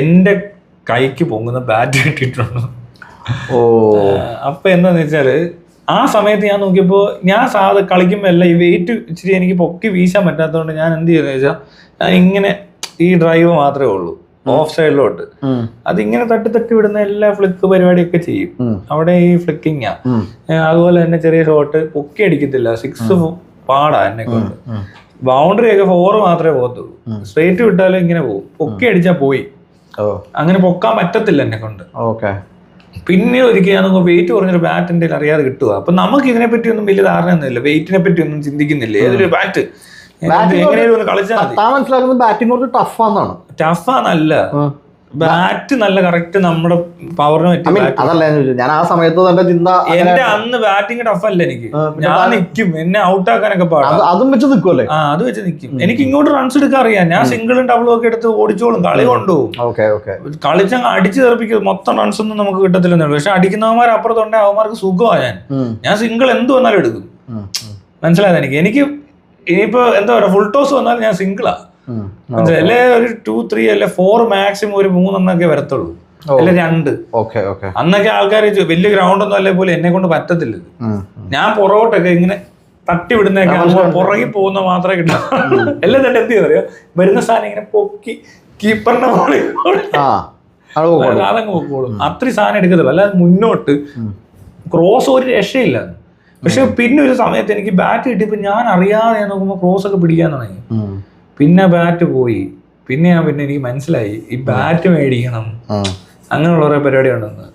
എന്റെ കൈക്ക് പൊങ്ങുന്ന ബാറ്റ് കിട്ടിയിട്ടുണ്ട്. അപ്പൊ എന്താന്ന് വെച്ചാല് ആ സമയത്ത് ഞാൻ നോക്കിയപ്പോ ഞാൻ കളിക്കുമ്പോ എല്ലാം ഈ വെയിറ്റ് ഇച്ചിരി എനിക്ക് പൊക്കി വീശാൻ പറ്റാത്തതുകൊണ്ട് ഞാൻ എന്ത് ചെയ്യുന്നത് വെച്ചാൽ ഞാൻ ഇങ്ങനെ ഈ ഡ്രൈവ് മാത്രമേ ഉള്ളൂ ഓഫ് സൈഡിലോട്ട്. അതിങ്ങനെ തട്ടി വിടുന്ന എല്ലാ ഫ്ലിക്ക് പരിപാടിയൊക്കെ ചെയ്യും. അവിടെ ഈ ഫ്ലിക്കിങ്ങാ. അതുപോലെ തന്നെ ചെറിയ ഷോട്ട് പൊക്കി അടിക്കത്തില്ല, 6 പാടാ എന്നെ കൊണ്ട്. ബൗണ്ടറി ഒക്കെ 4 മാത്രമേ പോകത്തുള്ളൂ. സ്ട്രേറ്റ് വിട്ടാലും ഇങ്ങനെ പോകും, പൊക്കി അടിച്ചാൽ പോയി. അങ്ങനെ പൊക്കാൻ പറ്റത്തില്ല എന്നെ കൊണ്ട്. പിന്നെ ഒരിക്കൽ ഞാൻ വെയിറ്റ് കുറഞ്ഞൊരു ബാറ്റ് എൻ്റെ അറിയാതെ കിട്ടുക. അപ്പൊ നമുക്ക് ഇതിനെ പറ്റി ഒന്നും വലിയ ധാരണയൊന്നുമില്ല, വെയിറ്റിനെ പറ്റി ഒന്നും ചിന്തിക്കുന്നില്ല. ഏതൊരു ബാറ്റ് എങ്ങനെയാലും ഒന്ന് കളിച്ചാൽ മനസ്സിലാക്കുന്നത് ബാറ്റിംഗ് കുറച്ച് ടഫാന്നാണ്. ടഫാന്നല്ല, ബാറ്റ് നല്ല കറക്റ്റ് നമ്മുടെ പവറിന് പറ്റി. അതല്ല ഞാൻ ആ സമയത്ത് തന്നെ ചിന്ത, എന്റെ അന്ന് ബാറ്റിംഗ് ടഫ് അല്ല എനിക്ക്. ഞാൻ നിൽക്കും, എന്നെ ഔട്ടാക്കാനൊക്കെ പാടാം. അതും വെച്ച് നിൽക്കുമല്ലേ? അത് വെച്ച് നിൽക്കും. എനിക്ക് ഇങ്ങോട്ട് റൺസ് എടുക്കാൻ അറിയാം. ഞാൻ സിംഗിളും ഡബിളും ഒക്കെ എടുത്ത് ഓടിച്ചോളും, കളി കൊണ്ടുപോകും. കളിച്ചങ്ങ് അടിച്ചു തെറിപ്പിക്കും. മൊത്തം റൺസ് ഒന്നും നമുക്ക് കിട്ടത്തില്ലെന്നുള്ളൂ. പക്ഷെ അടിക്കുന്നവന്മാർ അപ്പുറത്തുണ്ടെങ്കിൽ അവന്മാർക്ക് സുഖമാണ്. ഞാൻ സിംഗിൾ എന്ത് വന്നാലും എടുക്കും. മനസ്സിലായത് എനിക്ക്. ഇനിയിപ്പോ എന്താ പറയാ, ഫുൾ ടോസ് വന്നാലും ഞാൻ സിംഗിളാ. അല്ലെ ഒരു 2, 3 അല്ലെ 4 മാക്സിമം ഒരു 3 വരത്തുള്ളൂ, അല്ലെ 2. അന്നൊക്കെ ആൾക്കാർ വലിയ ഗ്രൗണ്ട് ഒന്നും അല്ലേ പോലും എന്നെ കൊണ്ട് പറ്റത്തില്ല. ഞാൻ പുറകോട്ടൊക്കെ ഇങ്ങനെ തട്ടി വിടുന്നൊക്കെ പുറകെ പോകുന്ന മാത്രമേ കിട്ടാ. എല്ലാം തന്നെ എന്ത് ചെയ്തറിയോ, വരുന്ന സാധനം ഇങ്ങനെ പൊക്കി കീപ്പറിന്റെ മോളിൽ അതങ്ങ് പൊക്കോളും. അത്രയും സാധനം എടുക്കത്തില്ല. അല്ലാതെ മുന്നോട്ട് ക്രോസ് ഒരു രക്ഷയില്ല. പക്ഷെ പിന്നെ ഒരു സമയത്ത് എനിക്ക് ബാറ്റ് കിട്ടിയപ്പോൾ ഞാൻ അറിയാതെ ഞാൻ നോക്കുമ്പോൾ ക്രോസ് ഒക്കെ പിടിക്കാൻ തുടങ്ങി. പിന്നെ ബാറ്റ് പോയി. പിന്നെ എനിക്ക് മനസ്സിലായി ഈ ബാറ്റ് മേടിക്കണം, അങ്ങനെയുള്ള ഓരോ പരിപാടി ഉണ്ടെന്ന്.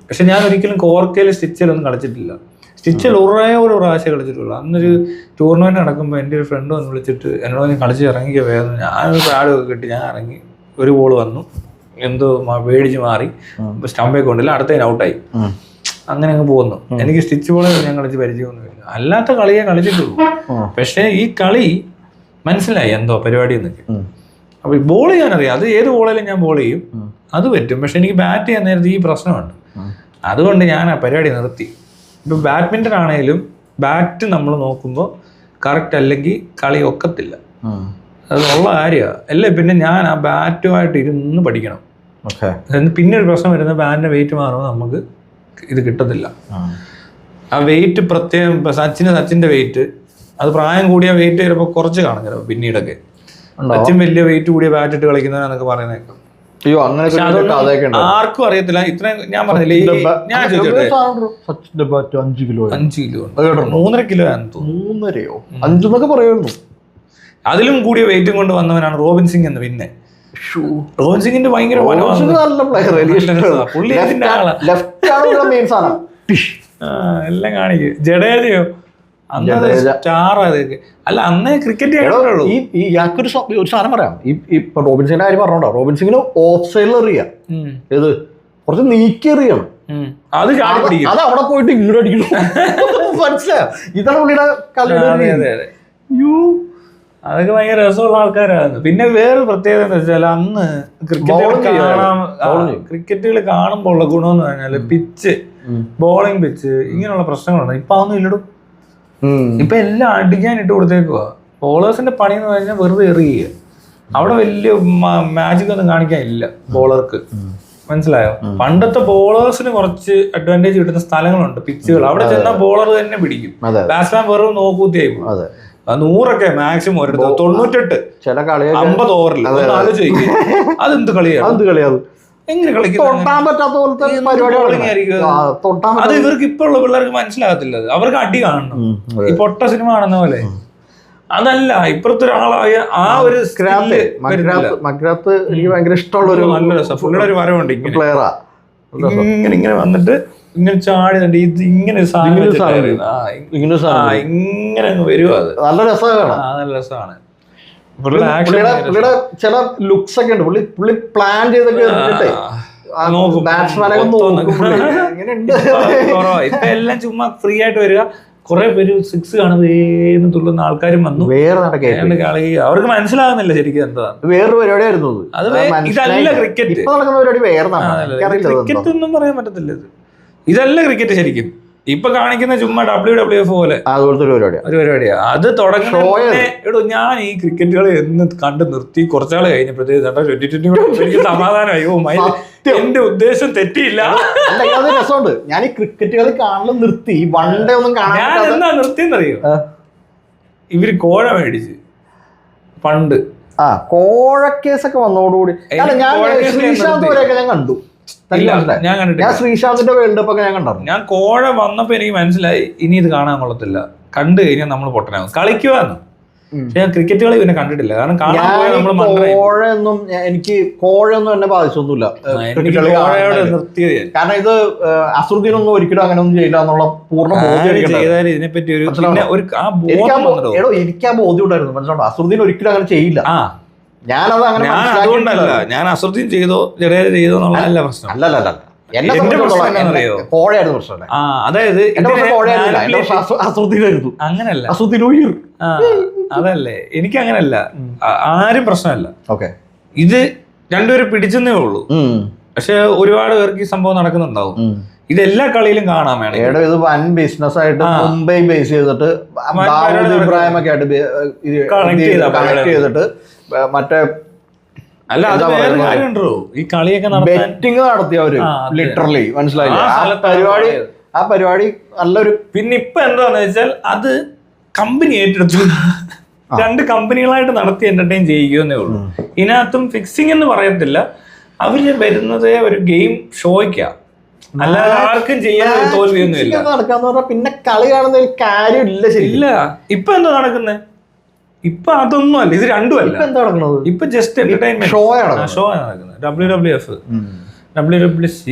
പക്ഷെ ഞാൻ ഒരിക്കലും കോർക്കയിൽ സ്റ്റിച്ചിലൊന്നും കളിച്ചിട്ടില്ല. സ്റ്റിച്ചിൽ ഒരു പ്രാവശ്യം കളിച്ചിട്ടുള്ളൂ. അന്നൊരു ടൂർണമെന്റ് നടക്കുമ്പോൾ എൻ്റെ ഒരു ഫ്രണ്ട് വന്ന് വിളിച്ചിട്ട് എന്നോട് കളിച്ച് ഇറങ്ങിയ വേദന. ഞാനൊരു പാഡൊക്കെ കിട്ടി, ഞാൻ ഇറങ്ങി, ഒരു ബോൾ വന്നു, എന്തോ പേടിച്ച് മാറി, സ്റ്റമ്പേ കൊണ്ടില്ല, അടുത്തതിന് ഔട്ടായി. അങ്ങനെ അങ്ങ് പോകുന്നു. എനിക്ക് സ്റ്റിച്ച് ബോൾ ഞാൻ കളിച്ച് പരിചയമൊന്നുമില്ല. അല്ലാത്ത കളിയെ കളിച്ചിട്ടുള്ളൂ. പക്ഷേ ഈ കളി മനസ്സിലായി എന്തോ പരിപാടി എന്നൊക്കെ. അപ്പൊ ഈ ബോൾ ഞാനറിയാം, അത് ഏത് ബോളിലും ഞാൻ ബോൾ ചെയ്യും, അത് പറ്റും. പക്ഷെ എനിക്ക് ബാറ്റ് ചെയ്യാൻ നേരത്തെ ഈ പ്രശ്നമുണ്ട്. അതുകൊണ്ട് ഞാൻ ആ പരിപാടി നിർത്തി. ഇപ്പൊ ബാഡ്മിന്റൺ ആണെങ്കിലും ബാറ്റ് നമ്മൾ നോക്കുമ്പോൾ കറക്റ്റ് അല്ലെങ്കിൽ കളി ഒക്കത്തില്ല. അതുള്ള കാര്യമാണ്. അല്ലേ പിന്നെ ഞാൻ ആ ബാറ്റുമായിട്ട് ഇരുന്ന് പഠിക്കണം. പിന്നെ ഒരു പ്രശ്നം വരുന്നത് ബാറ്റിന്റെ വെയിറ്റ് മാറുമ്പോൾ നമുക്ക് ഇത് കിട്ടത്തില്ല. ആ വെയിറ്റ് പ്രത്യേകം സച്ചിന്റെ വെയിറ്റ്, അത് പ്രായം കൂടിയ വെയിറ്റ് ചിലപ്പോൾ കുറച്ച് കാണും ചിലപ്പോൾ പിന്നീടൊക്കെ. സച്ചിൻ വലിയ വെയിറ്റ് കൂടിയ ബാറ്റ് ഇട്ട് കളിക്കുന്നതെന്നൊക്കെ പറയുന്നേക്കാം. ആർക്കും അറിയത്തില്ല. ഇത്രയും ഞാൻ പറഞ്ഞില്ലേ, ഞാൻ ചോദിച്ചോട്ടെ, 5 കിലോ 3.5 കിലോ ആണെന്ന് തോന്നുന്നു. 5 പറയുന്നു. അതിലും കൂടിയ വെയിറ്റും കൊണ്ട് വന്നവനാണ് റോബിൻ സിംഗ് എന്ന്. പിന്നെ റോബിൻ സിംഗിന്റെ ഭയങ്കര എല്ലാം കാണിക്കും. ജഡേജയോ അന്ന് സ്റ്റാർ. അല്ല അന്ന് ക്രിക്കറ്റ് ഒരു സാധനം പറയാം. ഇപ്പൊ റോബിൻ സിംഗിന്റെ കാര്യം പറഞ്ഞോണ്ടോ, റോബിൻ സിംഗിന് ഓഫ് സൈഡിൽ എറിയാം, ഏത് കുറച്ച് നീക്കി എറിയാണ്, അത് അത് അവിടെ പോയിട്ട് ഇങ്ങോട്ട് അടിക്കണം. മനസ്സിലായോ? ഇതാണ് പുള്ളിയുടെ കളി. അതൊക്കെ ഭയങ്കര രസമുള്ള ആൾക്കാരാണ്. പിന്നെ വേറെ പ്രത്യേകത എന്താ വെച്ചാൽ അന്ന് ക്രിക്കറ്റുകൾ കാണുമ്പോൾ ഉള്ള ഗുണമെന്ന് പറഞ്ഞാല് പിച്ച്, ബോളിംഗ് പിച്ച്, ഇങ്ങനെയുള്ള പ്രശ്നങ്ങളുണ്ട്. ഇപ്പൊ അതൊന്നും ഇല്ലടും. ഇപ്പൊ എല്ലാം അടിക്കാൻ ഇട്ട് കൊടുത്തേക്കുക. ബോളേഴ്സിന്റെ പണി എന്ന് പറഞ്ഞാൽ വെറുതെ എറിയുക. അവിടെ വലിയ മാജിക് ഒന്നും കാണിക്കാനില്ല ബോളർക്ക്. മനസ്സിലായോ? പണ്ടത്തെ ബോളേഴ്സിന് കുറച്ച് അഡ്വാൻറ്റേജ് കിട്ടുന്ന സ്ഥലങ്ങളുണ്ട്, പിച്ചുകൾ. അവിടെ ചെന്നാൽ ബോളർ തന്നെ പിടിക്കും. ബാറ്റ്സ്മാൻ വെറും നോക്കൂത്തിയായി പോകും. 100 മാക്സിമം 98 ചില കളി 50 ഓവറിൽ ആലോചിക്കും. അതെന്ത് കളിയാണ്? എങ്ങനെ കളിക്കും? അത് ഇവർക്ക് ഇപ്പൊ ഉള്ള പിള്ളേർക്ക് മനസ്സിലാകത്തില്ല. അവർക്ക് അടി കാണണം. ഈ പൊട്ട സിനിമ കാണുന്ന പോലെ അതല്ല. ഇപ്പുറത്തെ ഒരാളായ ആ ഒരു മഗ്രാത്ത് എനിക്ക് ഭയങ്കര ഇഷ്ടമുള്ള ഒരു നല്ല രസം. പുള്ളിയുടെ ഒരു വരവുണ്ട്, ഇങ്ങനെ വന്നിട്ട് ഇങ്ങനെ ചാടി ഇത് ഇങ്ങനെ ഇങ്ങനെ വരുക. അത് നല്ല രസമാണ്. നല്ല രസമാണ്. പുള്ളിയുടെ ചില ലുക്സ് ഒക്കെ ഉണ്ട്. പുള്ളി പ്ലാൻ ചെയ്തൊക്കെ ഇപ്പൊ എല്ലാം ചുമ്മാ ഫ്രീ ആയിട്ട് വരിക. കുറെ പേര് 6 കാണുന്ന തുള്ളുന്ന ആൾക്കാരും വന്നു. വേറെ കളി അവർക്ക് മനസ്സിലാകുന്നില്ല ശരിക്കും എന്താ. വേറൊരു പരിപാടിയായിരുന്നു അത്. ഇതല്ല ക്രിക്കറ്റ്. നടക്കുന്ന പരിപാടി വേറെ. ക്രിക്കറ്റ് ഒന്നും പറയാൻ പറ്റത്തില്ല. ഇതല്ല ക്രിക്കറ്റ് ശരിക്കും. ഇപ്പൊ കാണിക്കുന്ന ചുമ്മാ WWF പോലെ ഒരു പരിപാടിയാ. അത് തുടങ്ങുന്ന ഞാൻ ഈ ക്രിക്കറ്റുകളെ എന്ന് കണ്ട് നിർത്തി കുറച്ചാൾ കഴിഞ്ഞപ്പോഴത്തേക്ക് 2020 എനിക്ക് സമാധാനമായി. എന്റെ ഉദ്ദേശം തെറ്റിയില്ല. രസമുണ്ട്. ഞാൻ ഈ ക്രിക്കറ്റുകൾ കാണാൻ നിർത്തി. വൺഡേ ഒന്നും ഞാൻ എന്താ നിർത്തിയെന്നറിയോ? ഇവര് കോഴ മേടിച്ച് പണ്ട് കോഴക്കേസൊക്കെ വന്നതോടുകൂടി ശ്രീശാന്ത് വരെയൊക്കെ ഞാൻ കണ്ടു. ഞാൻ ശ്രീശാന്തിന്റെ വേൾഡ് കപ്പ് ഒക്കെ ഞാൻ കണ്ടു. ഞാൻ കോഴ വന്നപ്പോ എനിക്ക് മനസ്സിലായി ഇനി ഇത് കാണാൻ കൊള്ളത്തില്ല. കണ്ടു കഴിഞ്ഞാൽ നമ്മൾ പൊട്ടനാകും. കളിക്കുവാന്ന്. പക്ഷെ ഞാൻ ക്രിക്കറ്റ് കളി പിന്നെ കണ്ടിട്ടില്ല. കാരണം കോഴയൊന്നും എന്നെ ബാധിച്ചൊന്നുമില്ല. കാരണം ഇത് അസറുദ്ദീനൊന്നും ഒരിക്കലും അങ്ങനെ ഒന്നും ചെയ്യില്ല എന്നുള്ള പൂർണ്ണ ബോധ്യം ഇതിനെപ്പറ്റി എനിക്ക് ആ ബോധ്യം ഉണ്ടായിരുന്നു. മനസ്സിലുണ്ടോ? അസറുദ്ദീൻ ഒരിക്കലും അങ്ങനെ ചെയ്യില്ല. ഞാനത് അങ്ങനെ അതുകൊണ്ടല്ല ഞാൻ അസറുദ്ദീൻ ചെയ്തോ ജഡേജ ചെയ്തോ എന്നുള്ളതല്ല പ്രശ്നം. അല്ലല്ല കോഴയായിരുന്നു പ്രശ്നം. അതായത് അങ്ങനല്ല. അതല്ലേ, എനിക്ക് അങ്ങനല്ല. ആരും പ്രശ്നമല്ല. ഇത് രണ്ടുപേരും പിടിച്ചെന്നേ ഉള്ളൂ. പക്ഷെ ഒരുപാട് പേർക്ക് ഈ സംഭവം നടക്കുന്നുണ്ടാവും. ഇതെല്ലാ കളിയിലും കാണാൻ വേണം. ഏടോ ഇത് വൻ ബിസിനസ് ആയിട്ട് മുംബൈ ബേസ് ചെയ്തിട്ട് ദാവൂദ് ഇബ്രാഹിം ഒക്കെ ആയിട്ട് കണക്ട് ചെയ്തിട്ട് മറ്റേ അല്ല അത് വേറെ കാര്യമുണ്ടോ ഈ കളിയൊക്കെ ബെറ്റിംഗ് നടത്തിയവര് ലിറ്ററലി മനസ്സിലായില്ലേ ആ പരിപാടി നല്ലൊരു. പിന്നെ ഇപ്പൊ എന്താന്ന് വെച്ചാൽ അത് കമ്പനി ഏറ്റെടുത്തു, 2 കമ്പനികളായിട്ട് നടത്തി എന്റർടൈൻ ചെയ്യുകയെന്നേ ഉള്ളൂ. ഇതിനകത്തും ഫിക്സിംഗ് എന്ന് പറയത്തില്ല, അവര് വരുന്നതേ ഒരു ഗെയിം ഷോയ്ക്കാ, അല്ലാതെ ആർക്കും ചെയ്യാൻ തോൽവിയൊന്നും ഇല്ല. നടക്കാന്ന് പറഞ്ഞാൽ പിന്നെ കളി കാണുന്ന ഒരു കാര്യമില്ല. ശരിയില്ല. ഇപ്പൊ എന്താ നടക്കുന്നത്? ഇപ്പൊ അതൊന്നും അല്ല, ഇത് രണ്ടും അല്ല. എന്താ നടക്കുന്നത്? ഇപ്പൊ ജസ്റ്റ് എന്റർടൈൻമെന്റ് ഷോ ആണ് നടക്കുന്നത്. WWF, WWC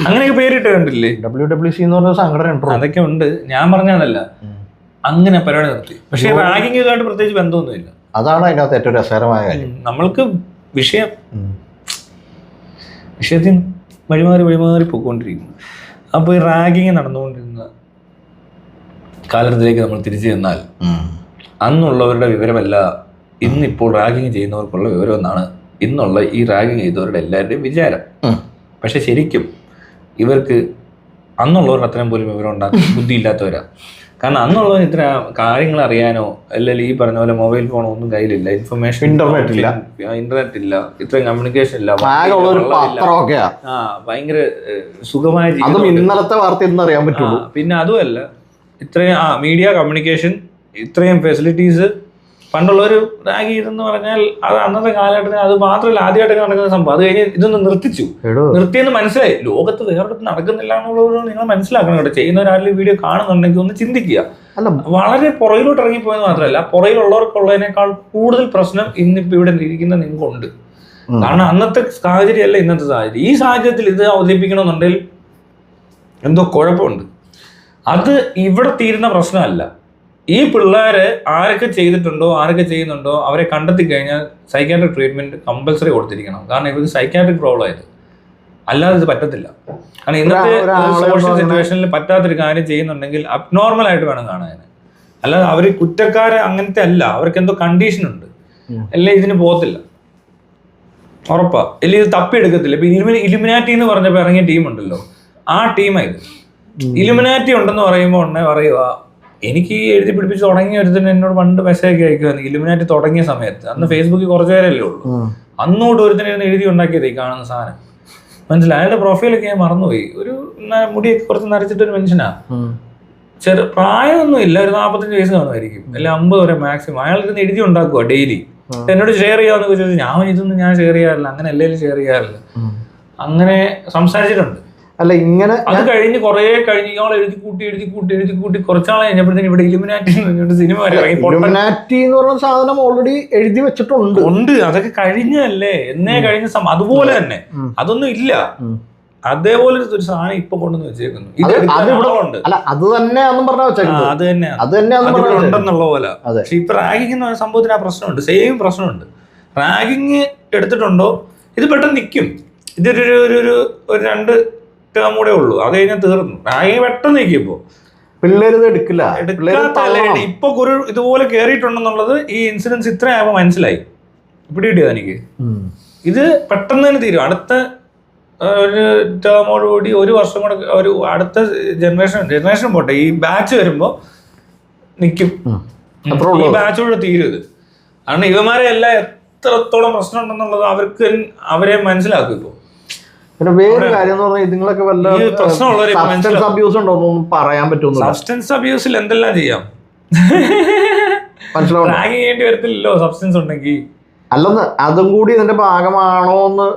അങ്ങനെയൊക്കെ പേരിട്ട് കണ്ടില്ലേ? WWC എന്ന് പറഞ്ഞ സംഘടന അതൊക്കെ ഉണ്ട്, ഞാൻ പറഞ്ഞതല്ല. അങ്ങനെ പരിപാടി നടത്തി. പക്ഷെ റാഗിംഗ് ഇതായിട്ട് പ്രത്യേകിച്ച് ബന്ധമൊന്നുമില്ല. അതാണ് അതിനകത്ത് ഏറ്റവും രസകരമായ കാര്യം. നമ്മൾക്ക് വിഷയത്തിൽ വഴിമാറി പോയിക്കൊണ്ടിരിക്കുന്നു. അപ്പോൾ ഈ റാഗിങ് നടന്നുകൊണ്ടിരുന്ന കാലത്തിലേക്ക് നമ്മൾ തിരിച്ചു ചെന്നാൽ അന്നുള്ളവരുടെ വിവരമല്ല ഇന്നിപ്പോൾ റാഗിങ് ചെയ്യുന്നവർക്കുള്ള വിവരം എന്നാണ് ഇന്നുള്ള ഈ റാഗിങ് ചെയ്തവരുടെ എല്ലാവരുടെയും വിചാരം. പക്ഷെ ശരിക്കും ഇവർക്ക് അന്നുള്ളവരുടെ അത്രയും പോലും വിവരം ഉണ്ടാക്കാൻ ബുദ്ധിയില്ലാത്തവരാ. കാരണം അന്നുള്ളവർ ഇത്ര കാര്യങ്ങൾ അറിയാനോ അല്ലെങ്കിൽ ഈ പറഞ്ഞ പോലെ മൊബൈൽ ഫോണോ ഒന്നും കയ്യിലില്ല, ഇൻഫർമേഷൻ ഇന്റർനെറ്റ് ഇല്ല, ഇത്രയും കമ്മ്യൂണിക്കേഷൻ ഇല്ല, ഭയങ്കര സുഖമായ ജീവിതം. ഇന്നലത്തെ വാർത്ത അറിയാൻ പറ്റുള്ളൂ. പിന്നെ അതുമല്ല ഇത്രയും മീഡിയ കമ്മ്യൂണിക്കേഷൻ ഇത്രയും ഫെസിലിറ്റീസ് പണ്ടുള്ളൊരു റാഗ് ചെയ്തെന്ന് പറഞ്ഞാൽ അത് അന്നത്തെ കാലഘട്ടത്തിൽ അത് മാത്രമല്ല ആദ്യമായിട്ട് നടക്കുന്ന സംഭവം. അത് കഴിഞ്ഞ് ഇതൊന്ന് നിർത്തിയെന്ന് മനസ്സിലായി. ലോകത്ത് വേറൊരിടത്ത് നടക്കുന്നില്ല എന്നുള്ളത് നിങ്ങൾ മനസ്സിലാക്കണം കേട്ടോ. ചെയ്യുന്നവരാരും വീഡിയോ കാണുന്നുണ്ടെങ്കിൽ ഒന്ന് ചിന്തിക്കുക. വളരെ പുറകിലോട്ട് ഇറങ്ങിപ്പോയെന്ന് മാത്രമല്ല, പുറകിലുള്ളവർക്കുള്ളതിനേക്കാൾ കൂടുതൽ പ്രശ്നം ഇന്നിപ്പോൾ ഇവിടെ ഇരിക്കുന്ന നിങ്ങൾക്കുണ്ട്. കാരണം അന്നത്തെ സാഹചര്യമല്ല ഇന്നത്തെ സാഹചര്യം. ഈ സാഹചര്യത്തിൽ ഇത് അവതരിപ്പിക്കണമെന്നുണ്ടെങ്കിൽ എന്തോ കുഴപ്പമുണ്ട്. അത് ഇവിടെ തീരുന്ന പ്രശ്നമല്ല. ഈ പിള്ളേര് ആരൊക്കെ ചെയ്തിട്ടുണ്ടോ ആരൊക്കെ ചെയ്യുന്നുണ്ടോ അവരെ കണ്ടെത്തി കഴിഞ്ഞാൽ സൈക്കാട്രിക് ട്രീറ്റ്മെന്റ് കമ്പൽസറി കൊടുത്തിരിക്കണം. കാരണം ഇവർക്ക് സൈക്കാട്രിക് പ്രോബ്ലം ആയത്, അല്ലാതെ ഇത് പറ്റത്തില്ല. കാരണം ഇന്നത്തെ സോഷ്യൽ സിറ്റുവേഷനിൽ പറ്റാത്തൊരു കാര്യം ചെയ്യുന്നുണ്ടെങ്കിൽ അബ്നോർമൽ ആയിട്ട് വേണം കാണാൻ. അല്ലാതെ അവർ കുറ്റക്കാരെ അങ്ങനത്തെ അല്ല, അവർക്ക് എന്തോ കണ്ടീഷൻ ഉണ്ട്, അല്ലേ ഇതിന് പോകത്തില്ല ഉറപ്പാ. അല്ലെ ഇത് തപ്പിയെടുക്കത്തില്ല. ഇപ്പൊ ഇലുമിനാറ്റി എന്ന് പറഞ്ഞപ്പോൾ ഇറങ്ങിയ ടീമുണ്ടല്ലോ, ആ ടീമായത്. ഇലുമിനാറ്റി ഉണ്ടെന്ന് പറയുമ്പോൾ ഉടനെ പറയുക, എനിക്ക് ഈ എഴുതി പിടിപ്പിച്ച് തുടങ്ങിയ ഒരുത്തിന് എന്നോട് പണ്ട് മെസ്സേജ് അയക്കുമായിരുന്നു. ഇലുമിനാറ്റി തുടങ്ങിയ സമയത്ത് അന്ന് ഫേസ്ബുക്കിൽ കുറച്ച് പേരല്ലേ ഉള്ളൂ, അന്നോട്ട് ഒരുത്തിനിരുന്ന് എഴുതി ഉണ്ടാക്കിയത് ഈ കാണുന്ന സാധനം. മനസ്സിലായി? അയാളുടെ പ്രൊഫൈലൊക്കെ ഞാൻ മറന്നുപോയി. ഒരു മുടിയൊക്കെ കുറച്ച് നരച്ചിട്ടൊരു മനുഷ്യനാ, പ്രായമൊന്നും ഇല്ല, ഒരു 45 വയസ്സ് കാണുമായിരിക്കും, അല്ലെ 50 വരെ മാക്സിമം. അയാളിരുന്ന് എഴുതി ഉണ്ടാക്കുക ഡെയിലി. എന്നോട് ഷെയർ ചെയ്യാമെന്നൊക്കെ ചോദിച്ചു. ഇതൊന്നും ഞാൻ ഷെയർ ചെയ്യാറില്ല, അങ്ങനെ എല്ലാവരും ഷെയർ ചെയ്യാറില്ല. അങ്ങനെ സംസാരിച്ചിട്ടുണ്ട്. അല്ല ഇങ്ങനെ അത് കഴിഞ്ഞ് കുറെ കഴിഞ്ഞ് ഇയാൾ എഴുതി കൂട്ടി കുറച്ചാളെ കഴിഞ്ഞപ്പോഴത്തേക്ക് ഇവിടെ ഇലുമിനാറ്റി സിനിമ ഇലുമിനാറ്റി എന്ന് പറഞ്ഞ സാധനം ഓൾറെഡി എഴുതി വെച്ചിട്ടുണ്ട്. അതൊക്കെ കഴിഞ്ഞല്ലേ, എന്നേ കഴിഞ്ഞ അതുപോലെ തന്നെ അതൊന്നും ഇല്ല. അതേപോലെ ഒരു സാധനം ഇപ്പൊ കൊണ്ടുവന്ന് വെച്ചേക്കുന്നു. അത് തന്നെയാണെന്നും പറഞ്ഞാ വെച്ചേക്കുന്നത്. അത് തന്നെ ഉണ്ടെന്നുള്ള പോലെ. പക്ഷെ ഇപ്പൊ റാഗിങ് എന്ന് പറഞ്ഞ സംഭവത്തിന് ആ പ്രശ്നമുണ്ട്, സെയിം പ്രശ്നമുണ്ട്. റാഗിങ് എടുത്തിട്ടുണ്ടോ ഇത് പെട്ടെന്ന് നിൽക്കും. ഇതൊരു 2 ടേം കൂടെ ഉള്ളൂ, അത് കഴിഞ്ഞാൽ തീർന്നു. റാഗിങ് പെട്ടെന്ന് നിൽക്കും. പിള്ളേർ ഇത് എടുക്കില്ല. ഇപ്പൊ ഒരു ഇതുപോലെ കേറിയിട്ടുണ്ടെന്നുള്ളത് ഈ ഇൻസിഡൻസ് ഇത്രയാകുമ്പോൾ മനസ്സിലായി, പിടികിട്ടിയത് എനിക്ക്. ഇത് പെട്ടെന്ന് തന്നെ തീരും. അടുത്ത ഒരു ടേമോടുകൂടി 1 വർഷം കൂടെ ഒരു അടുത്ത ജനറേഷൻ പോട്ടെ, ഈ ബാച്ച് വരുമ്പോ നിൽക്കും. ഈ ബാച്ചോട് തീരും ഇത്. കാരണം ഇവന്മാരെ എല്ലാം എത്രത്തോളം പ്രശ്നം ഉണ്ടെന്നുള്ളത് അവരെ മനസ്സിലാക്കും. ഇപ്പൊ പിന്നെ വേറെ കാര്യം എന്ന് പറഞ്ഞാൽ ഇതുങ്ങളൊക്കെ വല്ല സബ്സ്റ്റൻസ് അബ്യൂസ് ഉണ്ടോ എന്നൊന്നും പറയാൻ പറ്റുമോ? സബ്സ്റ്റൻസ് അബ്യൂസിൽ എന്തെല്ലാം ചെയ്യാം, റാഗ് ചെയ്യേണ്ടി വരത്തില്ലല്ലോ സബ്സ്റ്റൻസ് ഉണ്ടെങ്കിൽ. അല്ലെന്ന് അതും കൂടി ഇതിന്റെ ഭാഗമാണോ എന്ന്